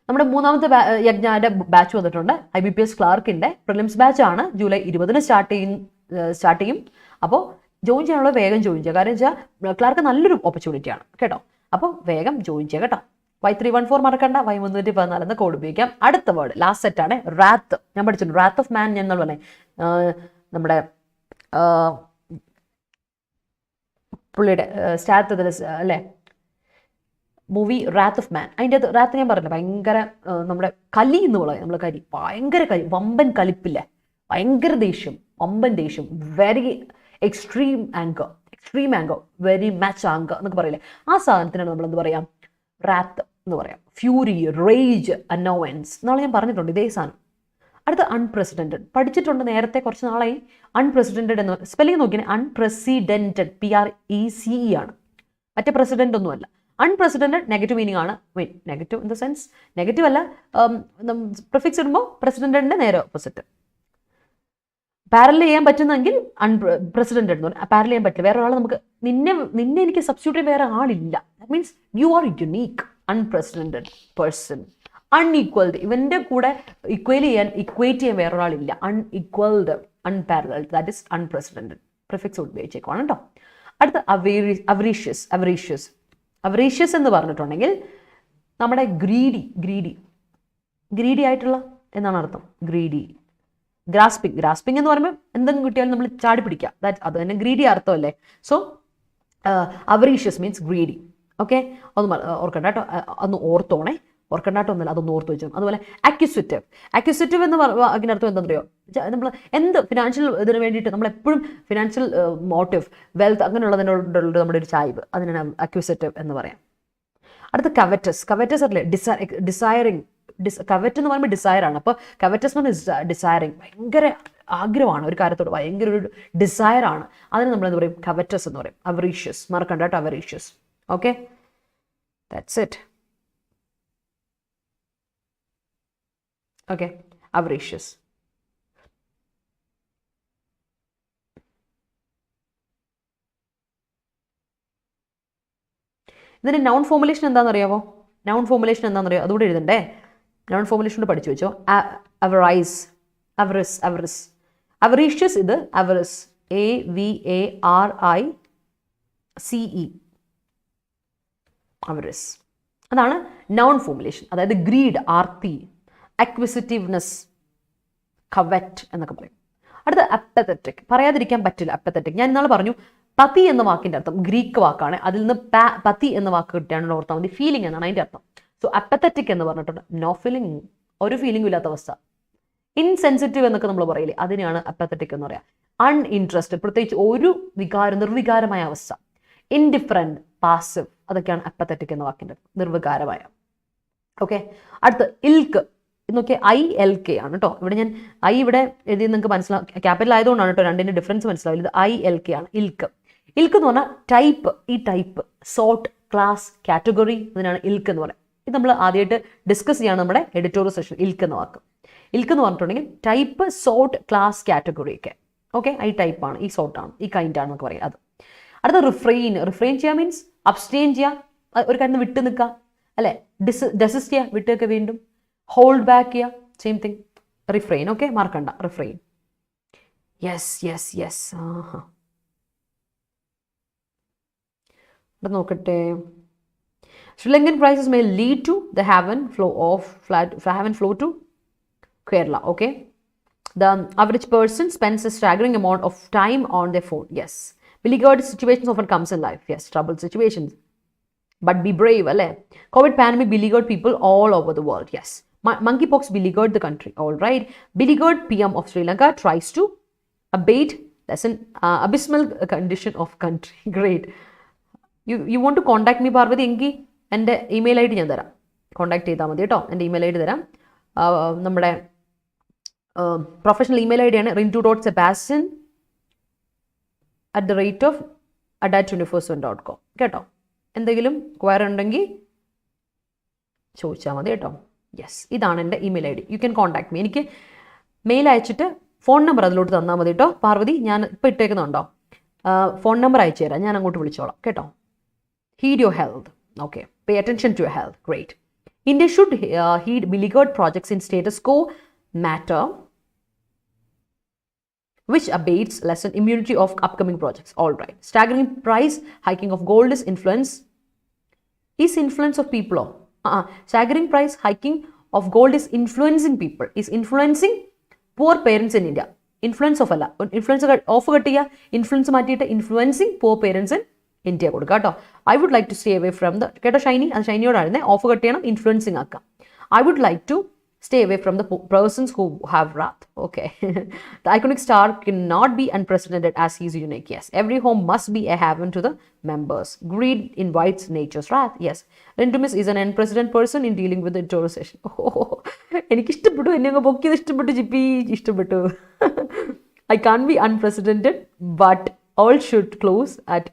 നമ്മുടെ മൂന്നാമത്തെ യജ്ഞയുടെ ബാച്ച് വന്നിട്ടുണ്ട്. IBPS ക്ലാർക്കിൻ്റെ പ്രിലിംസ് ബാച്ച് ആണ്. ജൂലൈ 20 സ്റ്റാർട്ട് ചെയ്യും. അപ്പോൾ ജോയിൻ ചെയ്യാനുള്ള വേഗം ജോയിൻ ചെയ്യുക. കാരണം വെച്ചാൽ ക്ലാർക്ക് നല്ലൊരു ഓപ്പർച്യൂണിറ്റി ആണ് കേട്ടോ. അപ്പോൾ വേഗം ജോയിൻ ചെയ്യുക കേട്ടോ. Y314 മറക്കണ്ട, Y314 എന്ന കോഡ് ഉപയോഗിക്കാം. അടുത്ത വേർഡ് ലാസ്റ്റ് സെറ്റാണ് റാത്ത്. ഞാൻ പഠിച്ചിട്ടുണ്ട് റാത്ത് ഓഫ് മാൻ എന്ന് പറഞ്ഞേ, നമ്മുടെ പുള്ളിയുടെ സ്റ്റാത്ത് അല്ലേ മൂവി റാത്ത് ഓഫ് മാൻ. അതിൻ്റെ റാത്ത് ഞാൻ പറഞ്ഞില്ല, ഭയങ്കര നമ്മുടെ കലി എന്ന് പറയും, നമ്മൾ ഭയങ്കര കലി, വമ്പൻ കലിപ്പില്ലേ, ഭയങ്കര ദേഷ്യം, വമ്പൻ ദേഷ്യം, very extreme anchor, very much anchor എന്നൊക്കെ പറയില്ലേ, ആ സാധനത്തിനാണ് നമ്മൾ എന്ത് പറയാം, റാത്ത് എന്ന് പറയാം. ഫ്യൂരി, റേജ്, അനോവൻസ് എന്നാണ് ഞാൻ പറഞ്ഞിട്ടുണ്ട് ഇതേ സാധനം. അടുത്ത അൺപ്രസിഡൻറ്റഡ് പഠിച്ചിട്ടുണ്ട് നേരത്തെ കുറച്ച് നാളായി. അൺപ്രസിഡൻറ്റഡ് എന്ന് സ്പെല്ലിംഗ് നോക്കിയാൽ അൺപ്രസിഡൻറ്റഡ്, PRECE ആണ്, മറ്റേ പ്രസിഡന്റ് ഒന്നുമല്ല. അൺപ്രസിഡൻറ്റഡ് നെഗറ്റീവ് മീനിങ് ആണ്. Negative in the sense negative അല്ല, പ്രിഫിക്സ് ഇടുമ്പോൾ പ്രസിഡന്റിന്റെ നേരെ ഓപ്പോസിറ്റ്. പാരലൽ ചെയ്യാൻ പറ്റുന്നെങ്കിൽ അൺപ്രസിഡന്റഡ് എന്ന് പറയും. പാരലൽ ചെയ്യാൻ പറ്റില്ല, വേറെ ഒരാൾ നമുക്ക് നിന്നെ എനിക്ക് സബ്സ്റ്റിറ്റ്യൂട്ട് വേറെ ആളില്ല. That means you are unique. Unprecedented person. Unequalled, ഇവന്റെ കൂടെ ഇക്വേറ്റ് ചെയ്യാൻ വേറെ ഒരാളില്ല. Unequalled, unparalleled, that is unprecedented. Prefix ഉപയോഗിച്ചേക്കുവാണ് കേട്ടോ. അടുത്ത അവറീഷ്യസ് എന്ന് പറഞ്ഞിട്ടുണ്ടെങ്കിൽ നമ്മുടെ ഗ്രീഡി ആയിട്ടുള്ള എന്നാണ് അർത്ഥം. ഗ്രാസ്പിംഗ് എന്ന് പറയുമ്പോൾ എന്തെങ്കിലും കിട്ടിയാലും നമ്മൾ ചാടി പിടിക്കുക, അത് തന്നെ ഗ്രീഡി അർത്ഥമല്ലേ. So avaricious means greedy. Okay, ഒന്ന് ഓർക്കണ്ട കേട്ടോ, അതൊന്ന് ഓർക്കണ്ടാട്ടോ ഒന്നല്ല, അതൊന്ന് ഓർത്ത് വെച്ചു. അതുപോലെ അക്യൂസിറ്റീവ് എന്ന് അതിനർത്ഥം എന്താ പറയുക, നമ്മൾ എന്ത് ഫിനാൻഷ്യൽ ഇതിന് വേണ്ടിയിട്ട് നമ്മളെപ്പോഴും ഫിനാൻഷ്യൽ മോട്ടീവ്, വെൽത്ത് അങ്ങനെയുള്ളതിനോടുള്ള നമ്മുടെ ഒരു ചായ്വ്, അതിനാണ് അക്യൂസിറ്റീവ് എന്ന് പറയാം. അടുത്ത കവറ്റസ് അല്ലേ, ഡിസയറിങ്. കവറ്റ് എന്ന് പറയുമ്പോൾ ഡിസയർ ആണ്. അപ്പോൾ കവറ്റസ് എന്ന് പറഞ്ഞാൽ ഡിസയറിങ്, ഭയങ്കര ആഗ്രഹമാണ് ഒരു കാര്യത്തോട്, ഭയങ്കര ഒരു ഡിസയർ ആണ്. അതിന് നമ്മൾ എന്താ പറയും, കവറ്റസ് എന്ന് പറയും. അവറീഷ്യസ് മറക്കണ്ട കേട്ടോ, avaricious. Okay, that's it. Okay, avaricious. ഇതിൻ്റെ നൗൺ ഫോർമുലേഷൻ എന്താണെന്ന് അറിയാമോ? അതുകൂടെ എഴുതണ്ടേ. നൗൺ ഫോർമുലേഷൻ കൊണ്ട് പഠിച്ചു വെച്ചോ. അവറീഷ്യസ്, ഇത് അവറിസ്, AVARICE, അവറിസ്. അതാണ് നൗൺ ഫോർമുലേഷൻ. അതായത് ഗ്രീഡ്, ആർത്തി, അക്വിസിറ്റീവ്നെസ്, കവറ്റ് എന്നൊക്കെ പറയും. അടുത്ത അപ്പത്തറ്റിക്, പറയാതിരിക്കാൻ പറ്റില്ല. അപ്പത്തറ്റിക് ഞാൻ ഇന്നാൾ പറഞ്ഞു, പതി എന്ന വാക്കിൻ്റെ അർത്ഥം ഗ്രീക്ക് വാക്കാണ്. അതിൽ നിന്ന് പതി എന്ന വാക്ക് കിട്ടിയാണ് ഓർത്താൽ മതി. ഫീലിംഗ് എന്നാണ് അതിൻ്റെ അർത്ഥം. സോ അപ്പത്തറ്റിക് എന്ന് പറഞ്ഞിട്ടുണ്ട് നോ ഫീലിംഗ്, ഒരു ഫീലിംഗും ഇല്ലാത്ത അവസ്ഥ. ഇൻസെൻസിറ്റീവ് എന്നൊക്കെ നമ്മൾ പറയില്ലേ, അതിനെയാണ് അപ്പത്തറ്റിക് എന്ന് പറയാം. അൺഇൻട്രസ്റ്റഡ്, പ്രത്യേകിച്ച് ഒരു നിർവികാരമായ അവസ്ഥ. ഇൻഡിഫറൻറ്റ്, പാസീവ്, അതൊക്കെയാണ് അപ്പത്തറ്റിക് എന്ന വാക്കിൻ്റെ നിർവികാരമായ. ഓക്കെ, അടുത്ത് ഇൽക്ക് നോക്കിയാൽ ILK ആണ് കേട്ടോ. ഇവിടെ ഞാൻ ഇവിടെ എഴുതി നിങ്ങൾക്ക് മനസ്സിലാവും, ക്യാപിറ്റൽ ആയതുകൊണ്ടാണ് കേട്ടോ രണ്ടിൻ്റെ ഡിഫറൻസ് മനസ്സിലാവില്ല. ഇത് ILK ആണ്. ഇൽക്ക് എന്ന് പറഞ്ഞാൽ ടൈപ്പ്, ഈ ടൈപ്പ്, സോർട്ട്, ക്ലാസ്, കാറ്റഗറി, അതിനാണ് ഇൽക്ക് എന്ന് പറയുന്നത്. ഇത് നമ്മൾ ആദ്യമായിട്ട് ഡിസ്കസ് ചെയ്യാണ് നമ്മുടെ എഡിറ്റോറിയൽ സെഷൻ, ഇൽക്ക് എന്ന വാക്ക്. ഇൽക്ക് എന്ന് പറഞ്ഞിട്ടുണ്ടെങ്കിൽ ടൈപ്പ്, സോർട്ട്, ക്ലാസ്, കാറ്റഗറി ഒക്കെ. ഓക്കെ, ഈ ടൈപ്പാണ്, ഈ സോർട്ടാണ്, ഈ കൈൻഡാണെന്നൊക്കെ പറയും. അത് അടുത്ത റിഫ്രെയിൻ ചെയ്യുക മീൻസ് അബ്സ്റ്റെയിൻ ചെയ്യുക, ഒരു കാര്യം വിട്ട് നിൽക്കുക അല്ലേ. ഡെസിസ്റ്റ് ചെയ്യുക, വിട്ടൊക്കെ. വീണ്ടും ഹോൾഡ് ബാക്ക് ചെയ്യുക, സെയിം തിങ്. റിഫ്രെയിൻ. ഓക്കെ, മാർക്കണ്ട. റിഫ്രെയിൻ. യെസ്. നോക്കട്ടെ. Sri-Lankan prices may lead to the haven flow to Kerala. Okay, the average person spends a staggering amount of time on their phone. Yes, beleaguered situations often comes in life. Yes, troubled situations, but be brave. Alle, COVID pandemic beleaguered people all over the world. Yes, monkeypox beleaguered the country. All right, beleaguered PM of Sri Lanka tries to abate that's an abysmal condition of country. Great. You want to contact me, Parvati? എങ്കിൽ എൻ്റെ email I D ഞാൻ തരാം, contact ചെയ്താൽ മതി കേട്ടോ. എൻ്റെ email I D തരാം. നമ്മുടെ പ്രൊഫഷണൽ ഇമെയിൽ ഐ ഡിയാണ് rintu.sebastian@Adda247.com കേട്ടോ. എന്തെങ്കിലും ക്വയറി ഉണ്ടെങ്കിൽ ചോദിച്ചാൽ മതി കേട്ടോ. യെസ്, ഇതാണ് എൻ്റെ email I D. You can contact me. എനിക്ക് മെയിൽ അയച്ചിട്ട് ഫോൺ നമ്പർ അതിലോട്ട് തന്നാൽ മതി കേട്ടോ. പാർവതി, ഞാൻ ഇപ്പോൾ ഇട്ടേക്കുന്നുണ്ടോ? ഫോൺ നമ്പർ അയച്ചു തരാം, ഞാൻ അങ്ങോട്ട് വിളിച്ചോളാം കേട്ടോ. Heed your health. Okay, pay attention to your health. Great. India should heed beleaguered projects in status quo matter, which abates lessen immunity of upcoming projects. All right. Staggering price hiking of gold is influence of people. Staggering price hiking of gold is influencing people. Is influencing poor parents in India. Influence of Allah. Influence of Gatia. Influence matita influencing poor parents in India കൊടുക്കുക കേട്ടോ. I would like to stay away from the കേട്ടോ ഷൈനി, അത് ഷൈനിയോടായിരുന്നേ. Off cut ചെയ്യണം, influencing ആക്കാം. I would like to stay away from the persons who have wrath. Okay, the iconic star cannot be unprecedented as he is unique. Yes, every home must be a haven to the members. Greed invites nature's wrath. Yes, Rintu Miss is an unprecedented person in dealing with the editorial session. എനിക്ക് ഇഷ്ടപ്പെട്ടു, എന്നെ അങ്ങ് പൊക്കിയത് ഇഷ്ടപ്പെട്ടു, ജിപ്പി ഇഷ്ടപ്പെട്ടു. I can't be unprecedented, but all should close at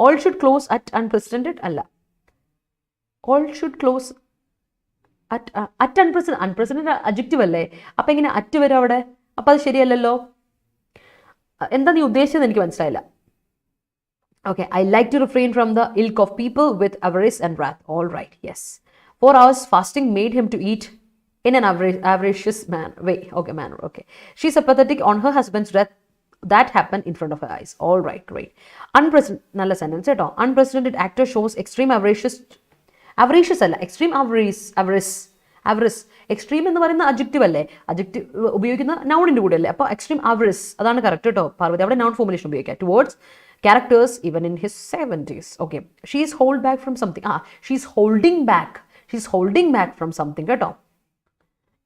all should close at unprecedented alla. All should close at unprecedented adjective അല്ലേ? അപ്പം എങ്ങനെ at വരും അവിടെ? അപ്പം അത് ശരിയല്ലല്ലോ. എന്താ നീ ഉദ്ദേശിച്ചത് എനിക്ക് മനസ്സിലായില്ല. Okay, I like to refrain from the ilk of people with avarice and wrath. All right, yes. 4 hours fasting made him to eat in an avaricious way. Okay, manner. Okay. She's apathetic on her husband's death. That happened in front of her eyes. All right, great. Nalla sentence കേട്ടോ. Unprecedented actor shows extreme avaricious അല്ല, extreme avarice. Extreme എന്ന് പറയുന്ന adjective അല്ലേ? Adjective ഉപയോഗിക്കുന്ന nounന്റെ കൂടെ അല്ലേ? അപ്പോൾ extreme avarice അതാണ് correct കേട്ടോ. പാർവതി അവിടെ noun formulation ഉപയോഗിക്കുക. Towards characters even in his 70s. Okay. She is holding back from something കേട്ടോ.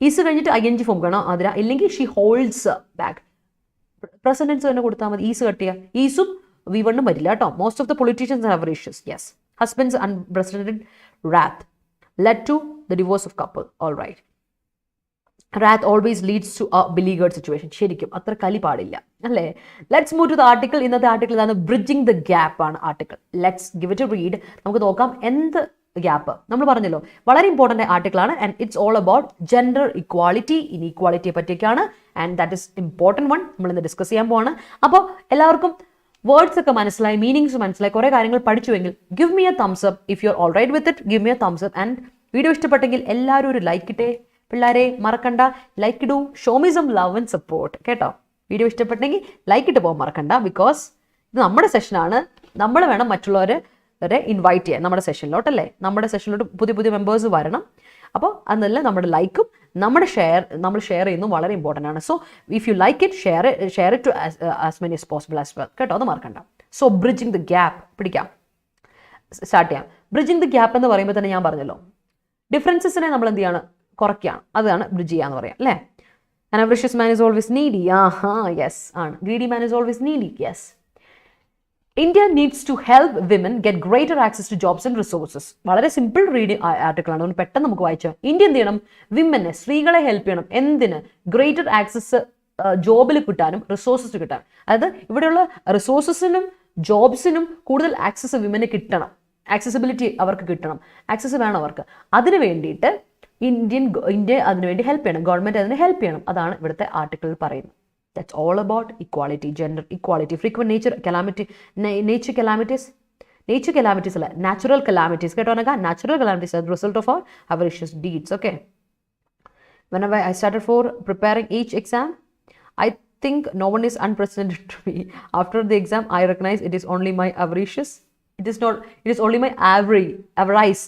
ഈസ് കഴിഞ്ഞിട്ട് ING ഫോം കാണാം അതില, ഇല്ലെങ്കിൽ she holds back. Present tense തന്നെ കൊടുത്താൽ മതി. ഈസ് കട്ട് ചെയ്യുക. ഈസും V1 വരില്ല കേട്ടോ. Most of the politicians are avaricious. Yes. Husbands unprecedented wrath led to the divorce of couple. All right. Wrath always leads to a beleaguered situation. ശരിക്കും അത്ര കലി പാടില്ല അല്ലേ? Let's move to the article. ഇന്നത്തെ article ഇതാണ്, bridging the gap ആണ് article. ലെറ്റ്സ് ഗിവ് ഇറ്റ് എ റീഡ്. നമുക്ക് നോക്കാം എന്ത് ഗ്യാപ്പ്. നമ്മൾ പറഞ്ഞല്ലോ വളരെ ഇമ്പോർട്ടൻ്റ് ആർട്ടിക്കിളാണ്. And it's all about gender equality, ഇനീക്വാളിറ്റിയെ പറ്റിയൊക്കെയാണ്. And that is important one. നമ്മളിന്ന് ഡിസ്കസ് ചെയ്യാൻ പോവാണ്. അപ്പോൾ എല്ലാവർക്കും വേർഡ്സ് ഒക്കെ മനസ്സിലായി, മീനിങ്സ് മനസ്സിലായി, കുറേ കാര്യങ്ങൾ പഠിച്ചുവെങ്കിൽ give me a thumbs up. If you are all right with it, give me a thumbs up. And video ഇഷ്ടപ്പെട്ടെങ്കിൽ എല്ലാവരും ഒരു ലൈക്ക് ഇട്ടേ. പിള്ളേരെ മറക്കണ്ട, ലൈക്ക് ഇടൂ. Show me some love and support കേട്ടോ. വീഡിയോ ഇഷ്ടപ്പെട്ടെങ്കിൽ ലൈക്ക് ഇട്ട് പോകാൻ മറക്കണ്ട. ബിക്കോസ് ഇത് നമ്മുടെ സെഷനാണ്. നമ്മൾ വേണം മറ്റുള്ളവരെ ഇൻവൈറ്റ് ചെയ്യാൻ നമ്മുടെ സെഷനിലോട്ടല്ലേ. നമ്മുടെ സെഷനിലോട്ട് പുതിയ മെമ്പേഴ്സ് വരണം. അപ്പോൾ അന്നല്ല നമ്മുടെ ലൈക്കും നമ്മൾ ഷെയർ ചെയ്യുന്നതും വളരെ ഇമ്പോർട്ടൻ്റ് ആണ്. So if you like it, share it to as many as possible as well കേട്ടോ. അത് മറക്കണ്ട. സോ ബ്രിഡ്ജിങ് ദ ഗ്യാപ്പ് പിടിക്കാം, സ്റ്റാർട്ട് ചെയ്യാം. ബ്രിഡ്ജിങ് ദ ഗ്യാപ്പ് എന്ന് പറയുമ്പോൾ തന്നെ ഞാൻ പറഞ്ഞല്ലോ, ഡിഫറൻസസിനെ നമ്മൾ എന്ത് ചെയ്യാണ്, കുറയ്ക്കുകയാണ്. അതാണ് ബ്രിഡ്ജ് ചെയ്യാന്ന് പറയാം അല്ലേ. An avaricious man is always needy. Yes. Greedy man is always needy. Yes. India needs to help women get greater access to jobs and resources. വളരെ സിമ്പിൾ റീഡിങ് ആർട്ടിക്കിൾ ആണ്. ഒന്ന് പെട്ടെന്ന് നമുക്ക് വായിച്ചാൽ, ഇന്ത്യ എന്ത് ചെയ്യണം, വിമനെ, സ്ത്രീകളെ ഹെൽപ്പ് ചെയ്യണം. എന്തിന്? ഗ്രേറ്റർ ആക്സസ് ജോബിൽ കിട്ടാനും റിസോഴ്സസ് കിട്ടാനും. അതായത് ഇവിടെയുള്ള റിസോഴ്സസിനും ജോബ്സിനും കൂടുതൽ ആക്സസ് വിമന് കിട്ടണം. ആക്സസിബിലിറ്റി അവർക്ക് കിട്ടണം. ആക്സസ് വേണം അവർക്ക്. അതിന് വേണ്ടിയിട്ട് ഇന്ത്യ അതിനുവേണ്ടി ഹെൽപ്പ് ചെയ്യണം, ഗവൺമെൻറ് അതിന് ഹെൽപ്പ് ചെയ്യണം. അതാണ് ഇവിടുത്തെ ആർട്ടിക്കിളിൽ പറയുന്നത്. That's all about equality, gender equality, frequent nature calamities, അല്ല, natural calamities. കേട്ടോ, natural calamities as a result of our avaricious deeds. Okay. Whenever I started for preparing each exam, I think no one is unprecedented to me. After the exam, I recognize it is only my avaricious. It is only my avarice.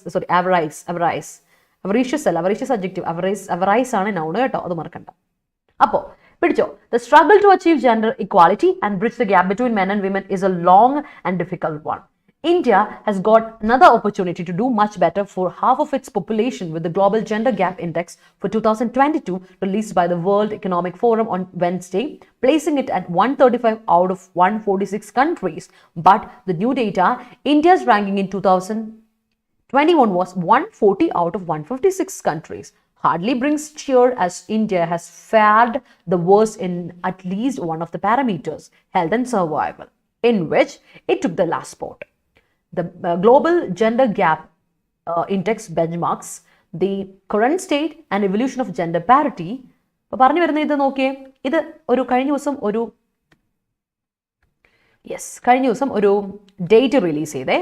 Avaricious adjective. Avarice ആണ് noun കേട്ടോ, അത് മറക്കണ്ട. അപ്പോൾ പിടിച്ചോ, the struggle to achieve gender equality and bridge the gap between men and women is a long and difficult one. India has got another opportunity to do much better for half of its population with the Global Gender Gap Index for 2022 released by the World Economic Forum on Wednesday, placing it at 135 out of 146 countries. But the new data, India's ranking in 2021 was 140 out of 156 countries. Hardly brings cheer as India has fared the worst in at least one of the parameters, health and survival, in which it took the last spot. The Global Gender Gap Index benchmarks the current state and evolution of gender parity. അപ്പോൾ പറഞ്ഞു വരുന്നത് ഇത് നോക്കിയേ, ഇത് കഴിഞ്ഞ ദിവസം ഒരു date release ചെയ്തേ.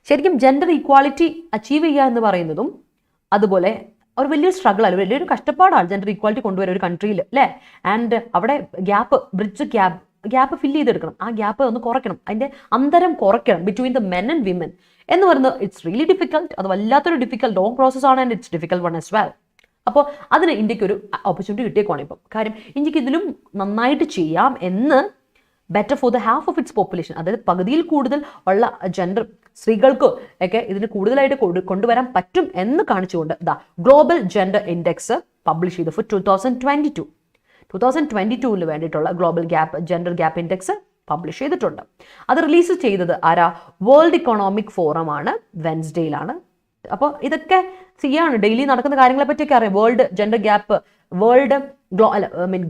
ശരിക്കും ജെൻഡർ ഈക്വാളിറ്റി അച്ചീവ് ചെയ്യുക എന്ന് പറയുന്നതും അതുപോലെ ഒരു വലിയൊരു സ്ട്രഗിൾ ആണ്, വലിയൊരു കഷ്ടപ്പാടാണ് ജെൻഡർ ഈക്വാലിറ്റി കൊണ്ടുവരുന്ന ഒരു കൺട്രിയിൽ, അല്ലേ? ആൻഡ് അവിടെ ഗ്യാപ്പ് ഫില്ല് ചെയ്തെടുക്കണം, ആ ഗ്യാപ്പ് ഒന്ന് കുറയ്ക്കണം, അതിൻ്റെ അന്തരം കുറയ്ക്കണം between the men and women എന്ന് പറയുന്നത് ഇറ്റ്സ് റിയലി ഡിഫിക്കൽട്ട്. അത് വല്ലാത്തൊരു ഡിഫിക്കൽട്ട് ലോങ് പ്രോസസ്സാണ് and it's difficult one as well. അപ്പോൾ അതിന് ഇന്ത്യക്ക് ഒരു ഓപ്പർച്യൂണിറ്റി കിട്ടിയേക്കുവാണ് ഇപ്പം. കാര്യം ഇന്ത്യക്ക് ഇതിലും നന്നായിട്ട് ചെയ്യാം എന്ന്, better for the half of its population, അതായത് പകുതിയിൽ കൂടുതൽ ഉള്ള ജെൻഡർ സ്ത്രീകൾക്ക് ഒക്കെ ഇതിന് കൂടുതലായിട്ട് കൊണ്ടുവരാൻ പറ്റും എന്ന് കാണിച്ചുകൊണ്ട് ഗ്ലോബൽ ജെൻഡർ ഇൻഡെക്സ് പബ്ലിഷ് ചെയ്തു ഫോർ 2022 വേണ്ടിയിട്ടുള്ള global gender gap index publish ചെയ്തിട്ടുണ്ട്. അത് റിലീസ് ചെയ്തത് ആരാ? വേൾഡ് ഇക്കണോമിക് ഫോറം ആണ്, വെൻസ്ഡേയിലാണ്. അപ്പോൾ ഇതൊക്കെ ചെയ്യാണ്, ഡെയിലി നടക്കുന്ന കാര്യങ്ങളെ പറ്റിയൊക്കെ അറിയാം.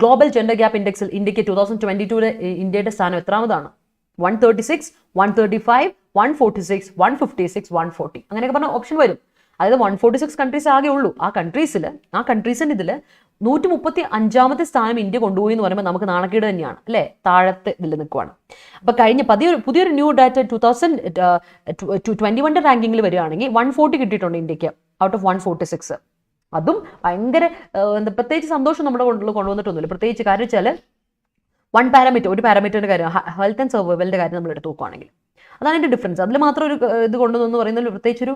ഗ്ലോബൽ ജെൻഡർ ഗ്യാപ്പ് ഇൻഡെക്സിൽ ഇന്ത്യക്ക് 2022 ഇന്ത്യയുടെ സ്ഥാനം എത്രാമതാണ്? 136, 135, 146, 156, 140 അങ്ങനെയൊക്കെ പറഞ്ഞ ഓപ്ഷൻ വരും. അതായത് 146 കൺട്രീസ് ആകെ ഉള്ളൂ. ആ കൺട്രീസിൻ്റെ ഇതിൽ 135ാമത്തെ സ്ഥാനം ഇന്ത്യ കൊണ്ടുപോയി എന്ന് പറയുമ്പോൾ നമുക്ക് നാണക്കേട് തന്നെയാണ്, അല്ലേ? താഴത്തെ ഇതിൽ നിൽക്കുവാണ്. അപ്പോൾ പുതിയൊരു ന്യൂ ഡാറ്റ 2021 റാങ്കിങ്ങിൽ വരികയാണെങ്കിൽ 140 കിട്ടിയിട്ടുണ്ട് ഇന്ത്യക്ക് ഔട്ട് ഓഫ് 146. അതും ഭയങ്കര പ്രത്യേകിച്ച് സന്തോഷം നമ്മുടെ കൊണ്ടുവന്നിട്ടൊന്നുമില്ല. പ്രത്യേകിച്ച് കാര്യം വെച്ചാൽ ഒരു പാരാമീറ്ററിൻ്റെ കാര്യം, ഹെൽത്ത് ആൻഡ് സർവൈവലിൻ്റെ കാര്യം നമ്മൾ എടുത്ത് നോക്കുകയാണെങ്കിൽ അതാണ് എൻ്റെ ഡിഫറൻസ്. അതിൽ മാത്രം ഒരു ഇത് കൊണ്ടുവന്നു പറയുന്നതിൽ പ്രത്യേകിച്ചൊരു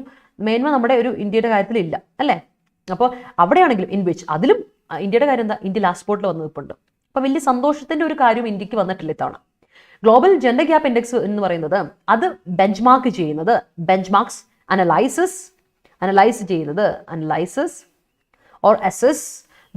മേന്മ നമ്മുടെ ഒരു ഇന്ത്യയുടെ കാര്യത്തിലില്ല, അല്ലേ? അപ്പോൾ അവിടെയാണെങ്കിലും അതിലും ഇന്ത്യയുടെ കാര്യം എന്താ? ഇന്ത്യ ലാസ്റ്റ് സ്പോട്ടിൽ വന്ന് നിൽപ്പുണ്ട്. അപ്പോൾ വലിയ സന്തോഷത്തിൻ്റെ ഒരു കാര്യം ഇന്ത്യക്ക് വന്നിട്ടില്ല ഇത്തവണ. ഗ്ലോബൽ ജെൻഡർ ഗ്യാപ്പ് ഇൻഡെക്സ് എന്ന് പറയുന്നത് അത് ബെഞ്ച്മാർക്സ് analyse or assess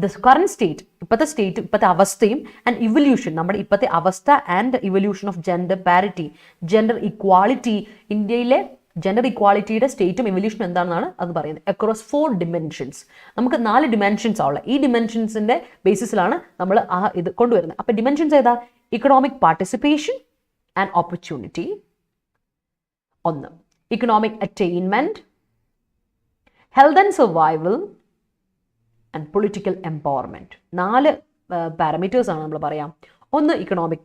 the current state, ഇപ്പോഴത്തെ അവസ്ഥയും ആൻഡ് ഇവല്യൂഷൻ, നമ്മുടെ ഇപ്പോഴത്തെ അവസ്ഥ and evolution of gender parity, gender equality, ഇന്ത്യയിലെ ജെൻഡർ ഇക്വാളിറ്റിയുടെ സ്റ്റേറ്റും ഇവല്യൂഷനും എന്താണെന്നാണ് അത് പറയുന്നത്. അക്രോസ് 4 ഡിമെൻഷൻസ്, നമുക്ക് 4 ഡിമെൻഷൻസ് ഉള്ള ഈ ഡിമെൻഷൻസിൻ്റെ ബേസിസിലാണ് നമ്മൾ ഇത് കൊണ്ടുവരുന്നത്. അപ്പോൾ ഡിമെൻഷൻസ് ഏതാ? Economic participation and opportunity, 1. Economic attainment, health and survival and political empowerment. 4 പാരാമീറ്റേഴ്സാണ് നമ്മൾ പറയാം. 1 economic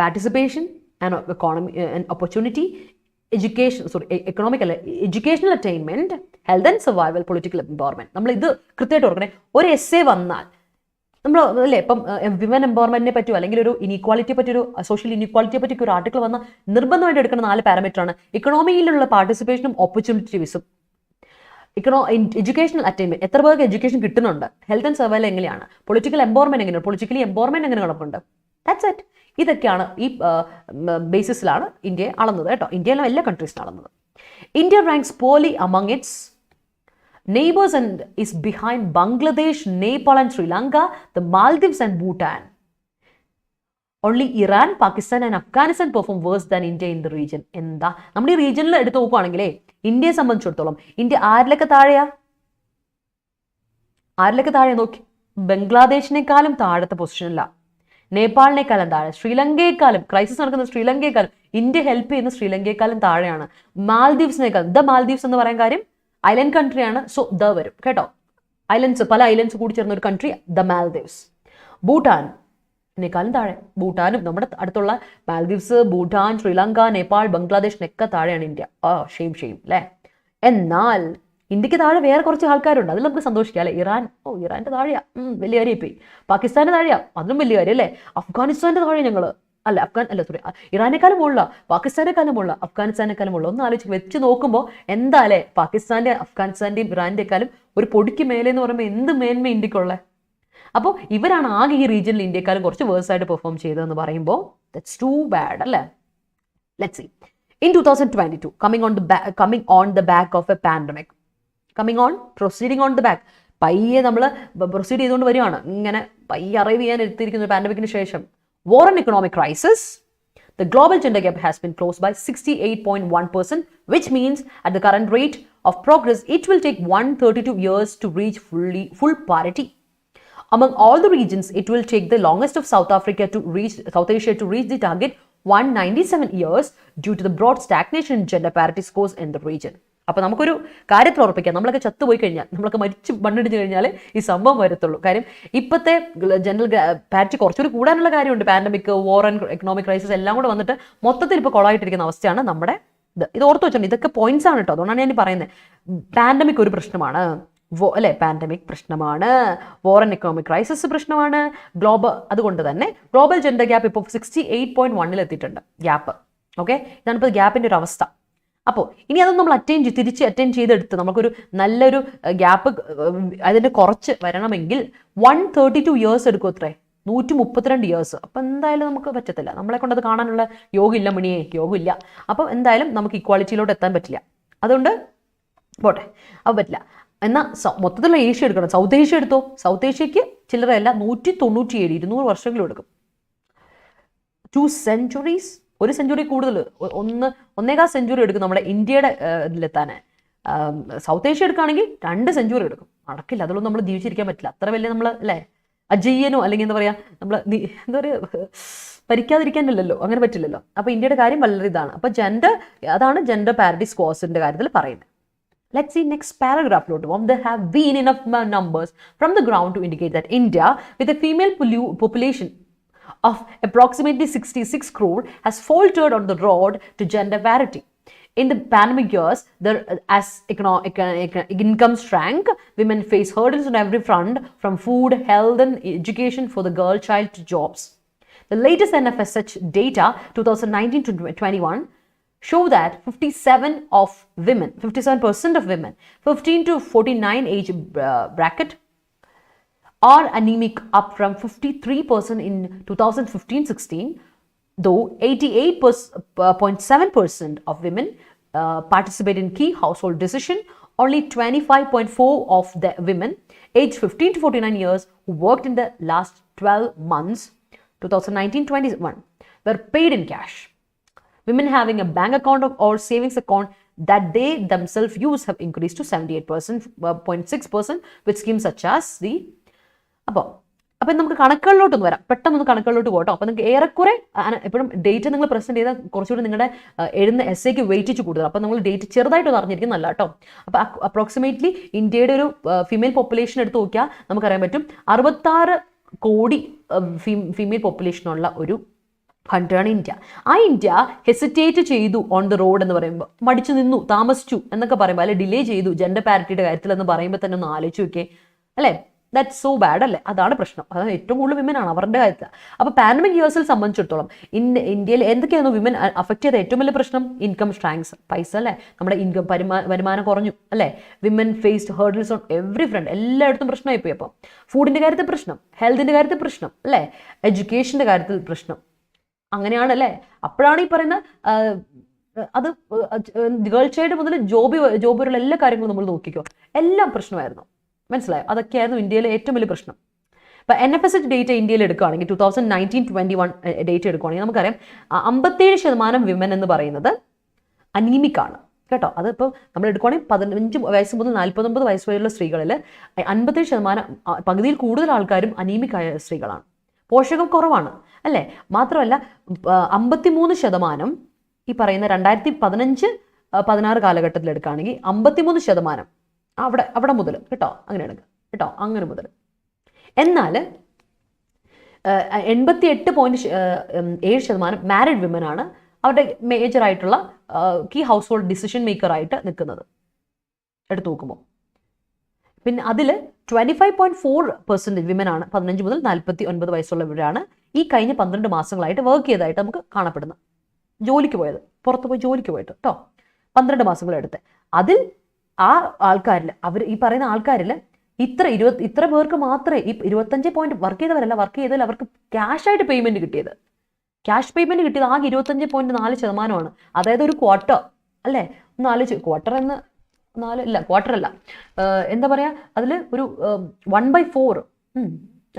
participation and opportunity, educational attainment, health and survival, political empowerment. നമ്മൾ ഇത് കൃത്യമായിട്ട് ഓർക്കണേ. ഒരു എസ്സേ വന്നാൽ നമ്മൾ അല്ലേ ഇപ്പം വിമൻ എംപവർമെൻറ്റിനെ പറ്റിയോ അല്ലെങ്കിൽ ഒരു ഇനീക്വാളിറ്റിയെ പറ്റി, ഒരു സോഷ്യൽ ഇനീക്വാളിറ്റിയെ പറ്റി ഒരു ആർട്ടിക്കിൾ വന്നാൽ നിർബന്ധമായിട്ട് എടുക്കുന്ന 4 പാരാമീറ്ററാണ്. ഇക്കണോമിയിലുള്ള പാർട്ടിസിപ്പേഷനും ഓപ്പർച്യൂണിറ്റീസും, എഡ്യൂക്കേഷണൽ അറ്റൈൻമെന്റ്, എത്ര പേർക്ക് എഡ്യൂക്കേഷൻ കിട്ടുന്നുണ്ട്, ഹെൽത്ത് ആൻഡ് സർവൈവൽ എങ്ങനെയാണ്, പൊളിറ്റിക്കൽ എംപവർമെന്റ് എങ്ങനെയാണ്, പൊളിറ്റിക്കലി എംപവർമെന്റ് എങ്ങനെ നടക്കുന്നുണ്ട്, ദാറ്റ്സ് ഇറ്റ്. ഇതൊക്കെയാണ് ഈ ബേസിസിലാണ് ഇന്ത്യയെ അളന്നത് കേട്ടോ. ഇന്ത്യയിലെ എല്ലാ കൺട്രീസിനും അളന്നത്. India ranks poorly among its neighbors and is behind Bangladesh, Nepal and Sri Lanka, the Maldives and Bhutan. Only Iran, Pakistan and Afghanistan perform worse than India in the region. എന്താ നമ്മുടെ ഈ റീജിയനിൽ എടുത്ത് നോക്കുകയാണെങ്കിലേ ഇന്ത്യയെ സംബന്ധിച്ചിടത്തോളം ഇന്ത്യ ആരിലൊക്കെ താഴെ നോക്കി. ബംഗ്ലാദേശിനേക്കാളും താഴത്തെ പൊസിഷനില്ല, നേപ്പാളിനേക്കാളും താഴെ, ശ്രീലങ്കയെക്കാളും, ക്രൈസിസ് നടക്കുന്ന ശ്രീലങ്കയെക്കാളും, ഇന്ത്യ ഹെൽപ്പ് ചെയ്യുന്ന ശ്രീലങ്കയെക്കാളും താഴെയാണ്. മാൽദീവ്സിനേക്കാളും, മാൽദീവ്സ് എന്ന് പറയാൻ കാര്യം ഐലൻഡ് കൺട്രിയാണ്, സോ ദ വരും കേട്ടോ. ഐലൻഡ്സ്, പല ഐലൻഡ്സ് കൂടി ചേർന്ന ഒരു കൺട്രി ദ മാൽദീവ്സ്. ഭൂട്ടാനേക്കാളും താഴെ. ഭൂട്ടാനും നമ്മുടെ അടുത്തുള്ള മാൽദീവ്സ്, ഭൂട്ടാൻ, ശ്രീലങ്ക, നേപ്പാൾ, ബംഗ്ലാദേശിനൊക്കെ താഴെയാണ് ഇന്ത്യ. ഷെയിം അല്ലേ. എന്നാൽ ഇന്ത്യക്ക് താഴെ വേറെ കുറച്ച് ആൾക്കാരുണ്ട്, അതിൽ നമുക്ക് സന്തോഷിക്കാം അല്ലേ. ഇറാൻ, ഇറാൻ്റെ താഴെയാ, വലിയ കാര്യം. ഇപ്പം പാകിസ്ഥാൻ്റെ താഴെയാ, അതിലും വലിയ കാര്യം അല്ലേ. അഫ്ഗാനിസ്ഥാൻ്റെ താഴെ ഞങ്ങൾ സോറി, ഇറാനേക്കാളും മുകളില, പാകിസ്ഥാനേക്കാളും മുകളില, അഫ്ഗാനിസ്ഥാനേക്കാളും മുകളിൽ. ഒന്ന് ആലോചിച്ച് വെച്ച് നോക്കുമ്പോൾ എന്താ അല്ലേ, പാകിസ്ഥാൻ്റെ, അഫ്ഗാനിസ്ഥാൻ്റെയും ഇറാൻ്റെക്കാളും ഒരു പൊടിക്ക് മേലെ എന്ന് പറയുമ്പോൾ എന്ത് മേന്മ ഇന്ത്യക്കുള്ളത്. അപ്പോൾ ഇവരാണ് ആകെ ഈ റീജിയനിൽ ഇന്ത്യക്കാരും കുറച്ച് വേഴ്സായിട്ട് പെർഫോം ചെയ്തതെന്ന് പറയുമ്പോൾ ദറ്റ്സ് ടു ബാഡ് അല്ലേ. Let's see. In 2022, coming on the back of a pandemic, proceeding on the back, പയ്യെ നമ്മൾ പ്രൊസീഡ് ചെയ്തുകൊണ്ട് വരികയാണ്, ഇങ്ങനെ പയ്യെ അറൈവ് ചെയ്യാൻ എത്തിയിരിക്കുന്ന പാൻഡമിക്കിന് ശേഷം. War and economic crisis, the global gender gap has been closed by 68.1%, which means at the current rate of progress, it will take 132 years to reach full parity. Among all the regions, it will take the longest of South Asia to reach the target 197 years due to the broad stagnation in gender parity scores in the region. അപ്പോൾ നമുക്കൊരു കാര്യത്തിൽ ഉറപ്പിക്കാം, നമ്മളൊക്കെ ചത്തുപോയി കഴിഞ്ഞാൽ, നമ്മളൊക്കെ മരിച്ച് മണ്ണിടിച്ച് കഴിഞ്ഞാൽ ഈ സംഭവം വരത്തുള്ളൂ. കാര്യം ഇപ്പോഴത്തെ ജനറൽ പാരിറ്റി കുറച്ചുകൂടി കൂടാനുള്ള കാര്യമുണ്ട്. Pandemic, war and economic crisis എല്ലാം കൂടെ വന്നിട്ട് മൊത്തത്തിൽ ഇപ്പോൾ കൊളായിട്ടിരിക്കുന്ന അവസ്ഥയാണ് നമ്മുടെ ഇത് ഓർത്ത് വെച്ചോണ്ട്. ഇതൊക്കെ പോയിന്റ്സ് ആണ് കേട്ടോ, അതുകൊണ്ടാണ് ഞാൻ പറയുന്നത്. പാൻഡമിക് ഒരു പ്രശ്നമാണ് അല്ലേ, പാൻഡമിക് പ്രശ്നമാണ്, വാർ ആൻഡ് എക്കണോമിക് ക്രൈസിസ് പ്രശ്നമാണ്, അതുകൊണ്ട് തന്നെ ഗ്ലോബൽ ജെൻഡർ ഗ്യാപ്പ് ഇപ്പോൾ 68.1 എത്തിയിട്ടുണ്ട് ഗ്യാപ്പ്. ഓക്കെ, ഇതാണിപ്പോൾ ഗ്യാപ്പിൻ്റെ ഒരു അവസ്ഥ. അപ്പോൾ ഇനി അതൊന്നും നമ്മൾ തിരിച്ച് അറ്റൈൻ ചെയ്തെടുത്ത് നമുക്കൊരു നല്ലൊരു ഗ്യാപ്പ് അതിൻ്റെ കുറച്ച് വരണമെങ്കിൽ 132 ഇയേഴ്സ് എടുക്കും. അത്രേ 132 ഇയേഴ്സ്. അപ്പം എന്തായാലും നമുക്ക് പറ്റത്തില്ല, നമ്മളെ കൊണ്ട് അത് കാണാനുള്ള യോഗമില്ല മണിയേ, യോഗമില്ല. അപ്പം എന്തായാലും നമുക്ക് ഇക്വാളിറ്റിയിലോട്ട് എത്താൻ പറ്റില്ല. അതുകൊണ്ട് പോട്ടെ, അപ്പോൾ പറ്റില്ല. എന്നാൽ മൊത്തത്തിലുള്ള ഏഷ്യ എടുക്കണം. സൗത്ത് ഏഷ്യ എടുത്തോ, സൗത്ത് ഏഷ്യക്ക് ചില്ലറയല്ല 197, 200 വർഷങ്ങളും എടുക്കും. 2 centuries, 1 സെഞ്ചുറി കൂടുതൽ, 1.25 സെഞ്ചുറി എടുക്കും നമ്മുടെ ഇന്ത്യയുടെ ഇതിലെത്താൻ. സൗത്ത് ഏഷ്യ എടുക്കുകയാണെങ്കിൽ 2 സെഞ്ചുറി എടുക്കും. നടക്കില്ല, അതിലൊന്നും നമ്മൾ ജീവിച്ചിരിക്കാൻ പറ്റില്ല. അത്ര വലിയ നമ്മൾ അല്ലേ അജയ്യനോ അല്ലെങ്കിൽ എന്താ പറയുക, നമ്മൾ എന്താ പറയുക, ഭരിക്കാതിരിക്കാനല്ലോ, അങ്ങനെ പറ്റില്ലല്ലോ. അപ്പോൾ ഇന്ത്യയുടെ കാര്യം വളരെ ഇതാണ്. അപ്പോൾ അതാണ് ജെൻഡർ പാരിറ്റി സ്കോഴ്സിൻ്റെ കാര്യത്തിൽ പറയുന്നത്. Let's see next paragraph. There have been enough numbers from the ground to indicate that India, with a female population of approximately 66 crore, has faltered on the road to gender parity. In the pandemic years, as income shrank, women face hurdles on every front, from food, health and education for the girl child to jobs. The latest NFSH data, 2019 to 21, show that 57% of women 15 to 49 age bracket are anemic, up from 53% in 2015-16, though 88.7% of women participate in key household decision. Only 25.4% of the women aged 15 to 49 years who worked in the last 12 months, 2019-21, were paid in cash. Women having a bank account or savings account that they themselves use have increased to 78.6% with schemes such as the above. അപ്പം നമുക്ക് കണക്കുകളിലോട്ടൊന്ന് വരാം, പെട്ടെന്ന് കണക്കുകളിലോട്ട് പോകട്ടോ. അപ്പം നിങ്ങൾക്ക് ഏറെക്കുറെ എപ്പോഴും date നിങ്ങൾ പ്രസൻറ്റ് ചെയ്താൽ കുറച്ചുകൂടി നിങ്ങളുടെ എഴുതുന്ന എസ്സേക്ക് വെയിറ്റേജ് കൂടുതൽ. അപ്പം നമ്മൾ ഡേറ്റ് ചെറുതായിട്ടൊന്ന് അറിഞ്ഞിരിക്കുന്നല്ല കേട്ടോ. അപ്പോൾ അപ്രോക്സിമേറ്റ്ലി ഇന്ത്യയുടെ ഒരു ഫീമെയിൽ പോപ്പുലേഷൻ എടുത്ത് നോക്കിയാൽ നമുക്കറിയാൻ പറ്റും 66 കോടി ഫീമെയിൽ പോപ്പുലേഷനുള്ള ഒരു കൺട്രിയാണ് ഇന്ത്യ. ആ ഇന്ത്യ ഹെസിറ്റേറ്റ് ചെയ്തു ഓൺ ദ റോഡ് എന്ന് പറയുമ്പോൾ, മടിച്ചു നിന്നു, താമസിച്ചു എന്നൊക്കെ പറയുമ്പോൾ, അല്ലെ ഡിലേ ചെയ്തു ജെൻഡർ പാരിറ്റിയുടെ കാര്യത്തിൽ എന്ന് പറയുമ്പോൾ തന്നെ ഒന്ന് ആലോചിച്ച് നോക്കിയേ അല്ലേ. ദാറ്റ്സ് സോ ബാഡ് അല്ലേ. അതാണ് പ്രശ്നം. അതായത് ഏറ്റവും കൂടുതൽ വിമൻ ആണ് അവരുടെ കാര്യത്തിൽ. അപ്പോൾ പാൻഡമിക് ഇയേഴ്സിൽ സംബന്ധിച്ചിടത്തോളം ഇന്ത്യയിൽ എന്തൊക്കെയായിരുന്നു വിമൻ അഫക്റ്റ് ചെയ്ത ഏറ്റവും വലിയ പ്രശ്നം? ഇൻകം സ്ട്രാങ്സ്, പൈസ അല്ലേ, നമ്മുടെ ഇൻകം വരുമാനം കുറഞ്ഞു അല്ലേ. Women faced hurdles on every front, എല്ലായിടത്തും പ്രശ്നമായി പോയി. അപ്പോൾ ഫുഡിൻ്റെ കാര്യത്തിൽ പ്രശ്നം, ഹെൽത്തിൻ്റെ കാര്യത്തിൽ പ്രശ്നം അല്ലേ, എഡ്യൂക്കേഷൻ്റെ കാര്യത്തിൽ പ്രശ്നം, അങ്ങനെയാണല്ലേ. അപ്പോഴാണ് ഈ പറയുന്ന അത് ഗേൾ ചൈൽഡ് മുതൽ ജോബ് വരെയുള്ള എല്ലാ കാര്യങ്ങളും നമ്മൾ നോക്കിക്കോ, എല്ലാം പ്രശ്നമായിരുന്നു. മനസ്സിലായോ? അതൊക്കെയായിരുന്നു ഇന്ത്യയിലെ ഏറ്റവും വലിയ പ്രശ്നം. ഇപ്പം NFSH ഡേറ്റ ഇന്ത്യയിൽ എടുക്കുകയാണെങ്കിൽ 2019-21 ഡേറ്റ എടുക്കുകയാണെങ്കിൽ നമുക്കറിയാം 57% വിമൻ എന്ന് പറയുന്നത് അനീമിക് ആണ് കേട്ടോ. അതിപ്പോൾ നമ്മൾ എടുക്കുകയാണെങ്കിൽ 15 വയസ്സ് മുതൽ 49 വയസ്സ് വരെയുള്ള സ്ത്രീകളിൽ 57%, പകുതിയിൽ കൂടുതൽ ആൾക്കാരും അനീമിക് ആയ സ്ത്രീകളാണ്. പോഷകം കുറവാണ് അല്ലേ. മാത്രമല്ല 53% ഈ പറയുന്ന 2015 16 കാലഘട്ടത്തിൽ എടുക്കുകയാണെങ്കിൽ 53% അവിടെ മുതൽ കേട്ടോ, അങ്ങനെ എടുക്കുക കേട്ടോ, അങ്ങനെ മുതൽ. എന്നാൽ 88.7% മാരിഡ് വിമൻ ആണ് അവരുടെ മേജറായിട്ടുള്ള കീ ഹൗസ് ഹോൾഡ് ഡിസിഷൻ മേക്കറായിട്ട് നിൽക്കുന്നത് എടുത്തു നോക്കുമ്പോൾ. പിന്നെ അതിൽ 25.4% വിമൻ ആണ് 15 മുതൽ 49 വയസ്സുള്ളവരാണ് ഈ കഴിഞ്ഞ 12 മാസങ്ങളായിട്ട് വർക്ക് ചെയ്തതായിട്ട് നമുക്ക് കാണപ്പെടുന്നത്. ജോലിക്ക് പോയത്, പുറത്ത് പോയി ജോലിക്ക് പോയിട്ട് കേട്ടോ, 12 മാസങ്ങളെടുത്ത്. അതിൽ ആ ആൾക്കാരിൽ ഈ പറയുന്ന ആൾക്കാരിൽ ഇത്ര പേർക്ക് മാത്രമേ ഈ 25 പോയിന്റ് വർക്ക് ചെയ്തവരല്ല, വർക്ക് ചെയ്തതിൽ അവർക്ക് ക്യാഷായിട്ട് പേയ്മെന്റ് കിട്ടിയത്. ക്യാഷ് പേയ്മെന്റ് കിട്ടിയത് ആകെ 25.4%. അതായത് ഒരു ക്വാർട്ടർ അല്ലേ, ഒന്ന് ആലോചിച്ച്, ക്വാർട്ടർ അല്ല, എന്താ പറയാ, അതിൽ ഒരു 1/4,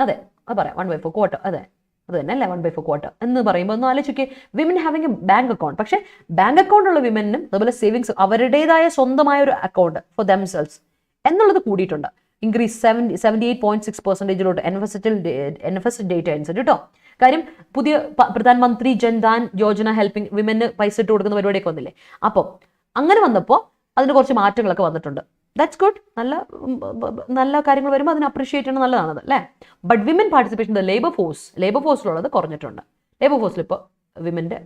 അതെ അത് പറയാം, 1/4 ക്വാർട്ടർ, അതെ അത് തന്നെ അല്ലേ, 1/4 ക്വാർട്ടർ എന്ന് പറയുമ്പോൾ ഒന്ന് ആലോചിക്കേ, women having a bank account. പക്ഷേ ബാങ്ക് അക്കൗണ്ട് ഉള്ള വിമനും അതുപോലെ സേവിങ്സ്, അവരുടേതായ സ്വന്തമായ ഒരു അക്കൗണ്ട് ഫോർ ദംസെൽസ് എന്നുള്ളത് കൂടിയിട്ടുണ്ട്. ഇൻക്രീസ് 78.6%. എൻഎഫ്എസ് ഡേറ്റ അനുസരിച്ച് കേട്ടോ. കാര്യം പുതിയ പ്രധാനമന്ത്രി ജൻധൻ യോജന ഹെൽപ്പിംഗ് വിമന് പൈസ ഇട്ട് കൊടുക്കുന്ന പരിപാടിയൊക്കെ വന്നില്ലേ, അപ്പോൾ അങ്ങനെ വന്നപ്പോൾ അതിന് കുറച്ച് മാറ്റങ്ങളൊക്കെ വന്നിട്ടുണ്ട്. That's good. നല്ല കാര്യങ്ങൾ വരുമ്പോൾ അതിന് അപ്രീഷിയേറ്റ് ചെയ്യണം, നല്ലതാണത് അല്ലേ. ബട്ട് വിമൻ പാർട്ടിസിപ്പേഷൻ ലേബർ ഫോഴ്സിലുള്ളത് കുറഞ്ഞിട്ടുണ്ട്. ലേബർ ഫോഴ്സിൽ ഇപ്പോൾ വിമന്റെ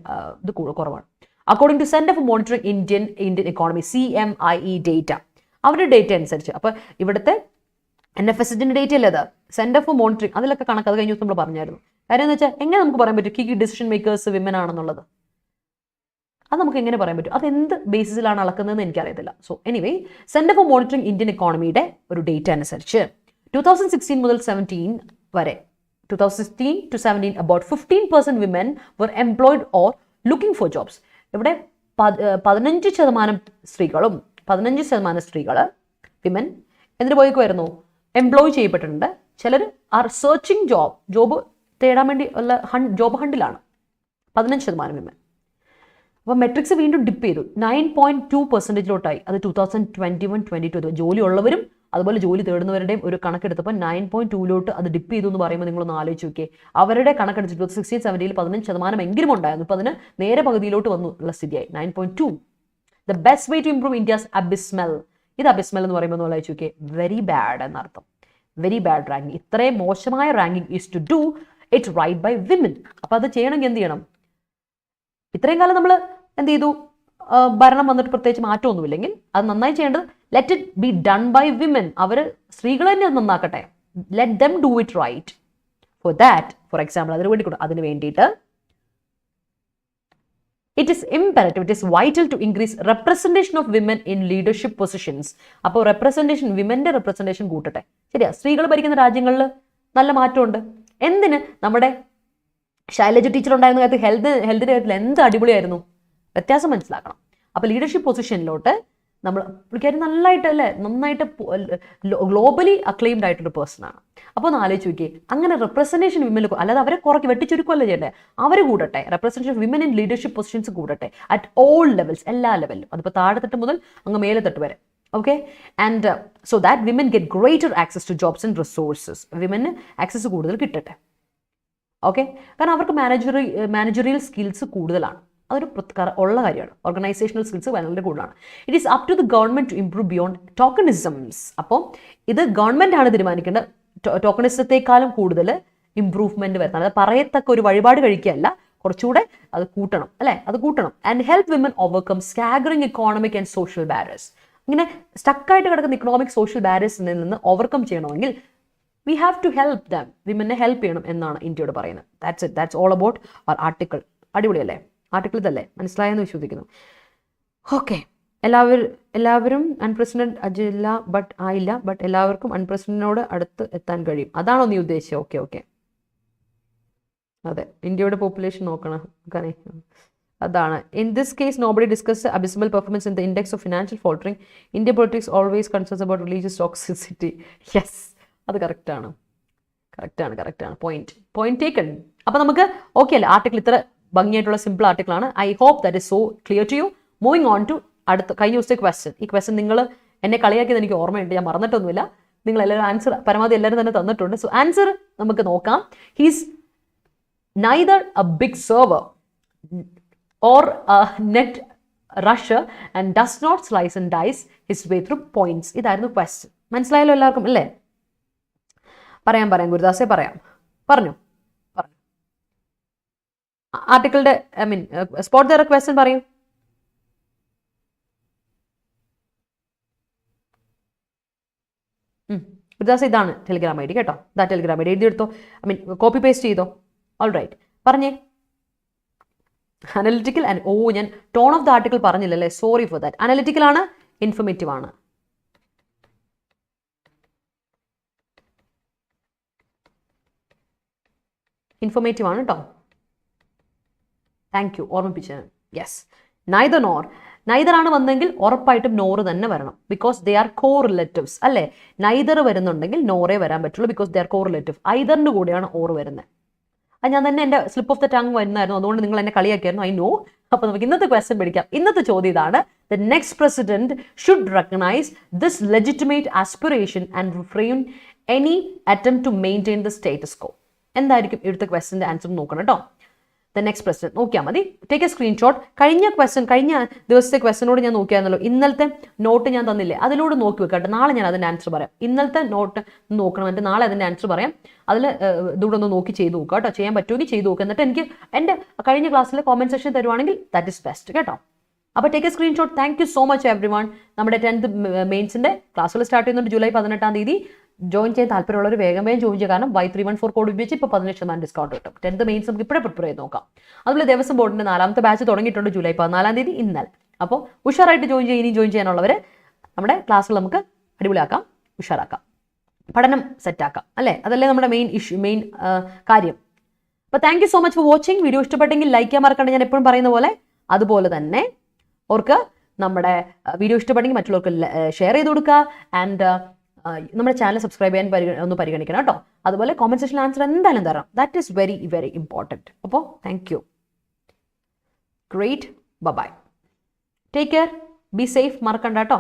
ഇത് കുറവാണ്. According to Centre for monitoring Indian Economy CMIE data, അവരുടെ ഡേറ്റ അനുസരിച്ച്, അപ്പോൾ ഇവിടുത്തെ NFSന്റെ ഡേറ്റ അല്ലേ അത്, സെന്റർ ഫോർ മോണിറ്ററിംഗ്, അതിലൊക്കെ കണക്ക് അത് കഴിഞ്ഞ ദിവസം നമ്മൾ പറഞ്ഞായിരുന്നു. കാര്യം എന്ന് വെച്ചാൽ എങ്ങനെ നമുക്ക് പറയാൻ പറ്റും കീ ഡിസിഷൻ മേക്കേഴ്സ് വിമൻ ആണെന്നുള്ളത്? അത് നമുക്ക് എങ്ങനെ പറയാൻ പറ്റും? അത് എന്ത് ബേസിസിലാണ് അളക്കുന്നതെന്ന് എനിക്കറിയത്തില്ല. So anyway, centre for monitoring Indian എക്കോണമിയുടെ ഒരു ഡേറ്റ അനുസരിച്ച് 2016 മുതൽ 17 വരെ, 2016 to 17 about 15% women were employed or looking for jobs. ഇവിടെ 15% സ്ത്രീകളും 15% സ്ത്രീകൾ വിമൻ എന്തിനു പോയിക്കുമായിരുന്നു, എംപ്ലോയ് ചെയ്യപ്പെട്ടിട്ടുണ്ട്. ചിലർ ആർ സെർച്ചിങ് ജോബ് തേടാൻ വേണ്ടി ഉള്ള ജോബ് ഹണ്ടിലാണ് 15% വിമൻ. അപ്പോൾ മെട്രിക്സ് വീണ്ടും ഡിപ്പ് ചെയ്തു, 9.2%. അത് 2021-22 ജോലി ഉള്ളവരും അതുപോലെ ജോലി തേടുന്നവരുടെയും ഒരു കണക്കെടുത്തപ്പോൾ 9.2 അത് ഡിപ്പ് ചെയ്തു എന്ന് പറയുമ്പോൾ നിങ്ങളൊന്ന് ആലോചിച്ച് നോക്കിയേ. അവരുടെ കണക്കെടുത്ത് 2016-17 15% എങ്കിലും ഉണ്ടായിരുന്നു, ഇപ്പോൾ അതിന് നേരെ പകുതിയിലോട്ട് വന്നു ഉള്ള സ്ഥിതിയായി 9.2. The best way to improve India's abysmal, ഇത് അബിസ്മൽ എന്ന് പറയുമ്പോൾ ഒന്ന് ആലോചിച്ച് നോക്കിയേ, വെരി ബാഡ് എന്നർത്ഥം, വെരി ബാഡ് റാങ്കിങ്. ഇത്രയും മോശമായ ranking is to do it right by women. അപ്പോൾ അത് ചെയ്യണമെങ്കിൽ എന്ത് ചെയ്യണം? ഇത്രയും കാലം നമ്മൾ എന്ത് ചെയ്തു, ഭരണം വന്നിട്ട് പ്രത്യേകിച്ച് മാറ്റമൊന്നുമില്ലെങ്കിൽ അത് നന്നായി ചെയ്യേണ്ടത് let it be done by women. അവർ സ്ത്രീകൾ തന്നെ അത് നന്നാക്കട്ടെ, let them do it right. For that, for example, അതിന് വേണ്ടിയിട്ട് it is imperative, it is vital to increase representation of women in leadership positions. അപ്പോൾ റെപ്രസെന്റേഷൻ, വിമന്റെ റെപ്രസെന്റേഷൻ കൂട്ടട്ടെ. ശരിയാ, സ്ത്രീകൾ ഭരിക്കുന്ന രാജ്യങ്ങളിൽ നല്ല മാറ്റമുണ്ട്. എന്തിന്? നമ്മുടെ ശൈലജ ടീച്ചർ ഉണ്ടായിരുന്ന കാര്യത്തിൽ ഹെൽത്തിന്റെ കാര്യത്തിൽ എന്ത് അടിപൊളിയായിരുന്നു, വ്യത്യാസം മനസ്സിലാക്കണം. അപ്പോൾ ലീഡർഷിപ്പ് പൊസിഷനിലോട്ട് നമ്മൾ പുള്ളിക്കാരി നന്നായിട്ട് ഗ്ലോബലി അക്ലെയിംഡ് ആയിട്ടൊരു പേഴ്സൺ ആണ്. അപ്പോൾ ഒന്ന് ആലോചിച്ച് നോക്കിയേ, അങ്ങനെ റെപ്രസെന്റേഷൻ വിമൻ, അല്ലാതെ അവരെ കുറയ്ക്ക് വെട്ടിച്ചുരുക്കുമല്ലോ ചെയ്യണ്ടേ, അവർ കൂടട്ടെ, representation women in leadership positions കൂടട്ടെ അറ്റ് ഓൾ ലെവൽസ്, എല്ലാ ലെവലിലും. അതിപ്പോൾ താഴെത്തട്ട് മുതൽ അങ്ങ് മേലെത്തട്ട് വരെ. Okay, and so that women get greater access to jobs and resources. വിമന് ആക്സസ് കൂടുതൽ കിട്ടട്ടെ. ഓക്കെ, കാരണം അവർക്ക് മാനേജറിയൽ സ്കിൽസ് കൂടുതലാണ്, അതൊരു ഉള്ള കാര്യമാണ്. ഓർഗനൈസേഷണൽ സ്കിൽസ് വളരെ കൂടുതലാണ്. It is up to the government to improve beyond tokenisms. അപ്പോൾ ഇത് ഗവൺമെന്റ് ആണ് തീരുമാനിക്കേണ്ടത്. ടോക്കണിസത്തെക്കാളും കൂടുതൽ ഇംപ്രൂവ്മെന്റ് വരുന്നത്, അത് പറയത്തക്ക ഒരു വഴിപാട് കഴിക്കുകയല്ല, കുറച്ചുകൂടെ അത് കൂട്ടണം അല്ലേ, അത് കൂട്ടണം. And help women overcome staggering economic and social barriers. ഇങ്ങനെ സ്റ്റക്കായിട്ട് കിടക്കുന്ന ഇക്കണോമിക് സോഷ്യൽ ബാരിയേഴ്സിൽ നിന്ന് ഓവർകം ചെയ്യണമെങ്കിൽ we have to help them. വിമനെ ഹെൽപ്പ് ചെയ്യണം എന്നാണ് ഇന്ത്യയോട് പറയുന്നത്. That's it, that's all about our article. അടിപൊളിയല്ലേ ആർട്ടിക്കിൾ? ഇതല്ലേ, മനസ്സിലായെന്ന് വിശ്വസിക്കുന്നു. ഓക്കെ, എല്ലാവരും അൺപ്രസിഡന്റ് ആയില്ല, ബട്ട് എല്ലാവർക്കും അൺപ്രസിഡന്റിനോട് അടുത്ത് എത്താൻ കഴിയും, അതാണോ നീ ഉദ്ദേശിച്ചത്? ഓക്കെ, അതെ, ഇന്ത്യയുടെ പോപ്പുലേഷൻ നോക്കണം, അതാണ്. In this case nobody discuss abysmal performance in the index of financial faltering. India politics always concerns about religious toxicity. Yes, അത് കറക്റ്റാണ്. Point taken. അപ്പോൾ നമുക്ക് ഓക്കെ അല്ലേ, ആർട്ടിക്കിൾ ഇത്ര ഭംഗിയായിട്ടുള്ള സിമ്പിൾ ആർട്ടിക്കിളാണ്. I hope that is so clear to you. Moving on to അടുത്ത കഴിഞ്ഞ ദിവസത്തെ ക്വസ്റ്റ്യൻ. ഈ ക്വസ്റ്റ്യൻ നിങ്ങൾ എന്നെ കളിയാക്കിയത് എനിക്ക് ഓർമ്മയുണ്ട്, ഞാൻ മറന്നിട്ടൊന്നുമില്ല. നിങ്ങൾ എല്ലാവരും ആൻസർ പരമാവധി എല്ലാവരും തന്നെ തന്നിട്ടുണ്ട്. സോ ആൻസർ നമുക്ക് നോക്കാം. He's neither a big server or a net rush and does not slice and dice his way through points. ഇതായിരുന്നു ക്വസ്റ്റ്യൻ. മനസ്സിലായല്ലോ എല്ലാവർക്കും അല്ലേ? പറയാം ഗുരുദാസേ പറയാം. പറഞ്ഞു ആർട്ടിക്കിളുടെ സ്പോട്ട് ദ ക്വസ്റ്റ്യൻ പറയൂ. ഗുരുദാസ് ഇതാണ് ടെലിഗ്രാം ഐ ഡി കേട്ടോ. ഇതാ ടെലിഗ്രാം ഐ ഡി എഴുതിയെടുത്തോ. കോപ്പി പേസ്റ്റ് ചെയ്തോ. ഓൾ റൈറ്റ്, പറഞ്ഞേ. അനലിറ്റിക്കൽ ആൻഡ് ഞാൻ ടോൺ ഓഫ് ദ ആർട്ടിക്കിൾ പറഞ്ഞില്ലല്ലേ, സോറി ഫോർ ദാറ്റ്. അനലിറ്റിക്കൽ ആണ്, ഇൻഫർമേറ്റീവ് ആണ്. ഇൻഫർമേറ്റീവ് ആണ് കേട്ടോ. താങ്ക് യു ഓർമ്മിപ്പിച്ചത്. യെസ്, നൈദർ ആണ് വന്നെങ്കിൽ ഉറപ്പായിട്ടും നോറ് തന്നെ വരണം. Because they are co relatives അല്ലേ. നൈദർ വരുന്നുണ്ടെങ്കിൽ നോറേ വരാൻ പറ്റുള്ളൂ. Because they are co relative. ഐദറിൻ്റെ കൂടെയാണ് ഓർ വരുന്നത്. അത് ഞാൻ തന്നെ എൻ്റെ സ്ലിപ്പ് ഓഫ് ദ ടങ് വരുന്നായിരുന്നു, അതുകൊണ്ട് നിങ്ങൾ എന്നെ കളിയാക്കിയായിരുന്നു. I know. അപ്പോൾ നമുക്ക് ഇന്നത്തെ ക്വസ്റ്റ്യൻ പഠിക്കാം. ഇന്നത്തെ ചോദ്യം ഇതാണ്: the next president should recognise this legitimate aspiration and refrain any attempt to maintain the status quo. എന്തായിരിക്കും ഇവിടുത്തെ ക്വസ്റ്റ്യൻ്റെ ആൻസർ നോക്കണം കേട്ടോ. ദ നെക്സ്റ്റ് പ്രസിഡന്റ് നോക്കിയാൽ മതി. Take A screenshot. കഴിഞ്ഞ ദിവസത്തെ ക്വസ്റ്റ്യനോട് ഞാൻ നോക്കിയായിരുന്നല്ലോ. ഇന്നലത്തെ നോട്ട് ഞാൻ തന്നില്ലേ, അതിലൂടെ നോക്കി വെക്കട്ടെ. നാളെ ഞാൻ അതിൻ്റെ ആൻസർ പറയാം. ഇന്നലത്തെ നോട്ട് നോക്കണം, എന്നിട്ട് നാളെ അതിൻ്റെ ആൻസർ പറയാം. അതിൽ ഇതുകൂടെ ഒന്ന് നോക്കി ചെയ്ത് നോക്കുക കേട്ടോ. ചെയ്യാൻ പറ്റുമെങ്കിൽ ചെയ്ത് നോക്കുക. എന്നിട്ട് എനിക്ക് എൻ്റെ കഴിഞ്ഞ ക്ലാസ്സിലെ കോമെന്റ് സെക്ഷൻ തരുവാണെങ്കിൽ ദാറ്റ് ഇസ് ബെസ്റ്റ് കേട്ടോ. അപ്പോൾ take A screenshot. Thank you so much every one. നമ്മുടെ 10th മെയിൻസിൻ്റെ ക്ലാസ്സുകൾ സ്റ്റാർട്ട് ചെയ്യുന്നുണ്ട് ജൂലൈ 18-ാം തീയതി. ജോയിൻ ചെയ്യാൻ താല്പര്യമുള്ളവർ വേഗം ജോയിൻ ചെയ്യുക. കാരണം Y314 കോഡ് ഉപയോഗിച്ച് ഇപ്പോൾ 15% ഡിസ്കൗണ്ട് കിട്ടും. 10th മെയിൻസ് നമുക്ക് ഇപ്പോഴേ പ്രിപ്പയർ ചെയ്ത് നോക്കാം. അതുപോലെ ദേവസ്വം ബോർഡിൻ്റെ 4ാമത്തെ ബാച്ച് തുടങ്ങിയിട്ടുണ്ട് ജൂലൈ 14-ാം തീയതി, ഇന്നലെ. അപ്പോൾ ഉഷാറായിട്ട് ജോയിൻ ചെയ്യുക. ഇനി ജോയിൻ ചെയ്യാനുള്ളവർ നമ്മുടെ ക്ലാസ്സുകൾ നമുക്ക് അടിപൊളിയാക്കാം, ഉഷാറാക്കാം, പഠനം സെറ്റാക്കാം അല്ലേ. അതല്ലേ നമ്മുടെ മെയിൻ കാര്യം. അപ്പോൾ thank you so much for watching. Video ഇഷ്ടപ്പെട്ടെങ്കിൽ ലൈക്ക് ചെയ്യാൻ മറക്കണ്ട, ഞാൻ എപ്പോഴും പറയുന്ന പോലെ. അതുപോലെ തന്നെ ഓർക്ക് നമ്മുടെ വീഡിയോ ഇഷ്ടപ്പെട്ടെങ്കിൽ മറ്റുള്ളവർക്ക് ഷെയർ ചെയ്ത് കൊടുക്കുക. ആൻഡ് നമ്മുടെ ചാനൽ സബ്സ്ക്രൈബ് ചെയ്യാൻ ഒന്ന് പരിഗണിക്കണം കേട്ടോ. അതുപോലെ കോമെന്റ് സെക്ഷനിൽ ആൻസർ എന്തായാലും തരാം. That is very very important. അപ്പോൾ thank you. Great. Bye. Take care. Be safe. മറക്കണ്ട കേട്ടോ.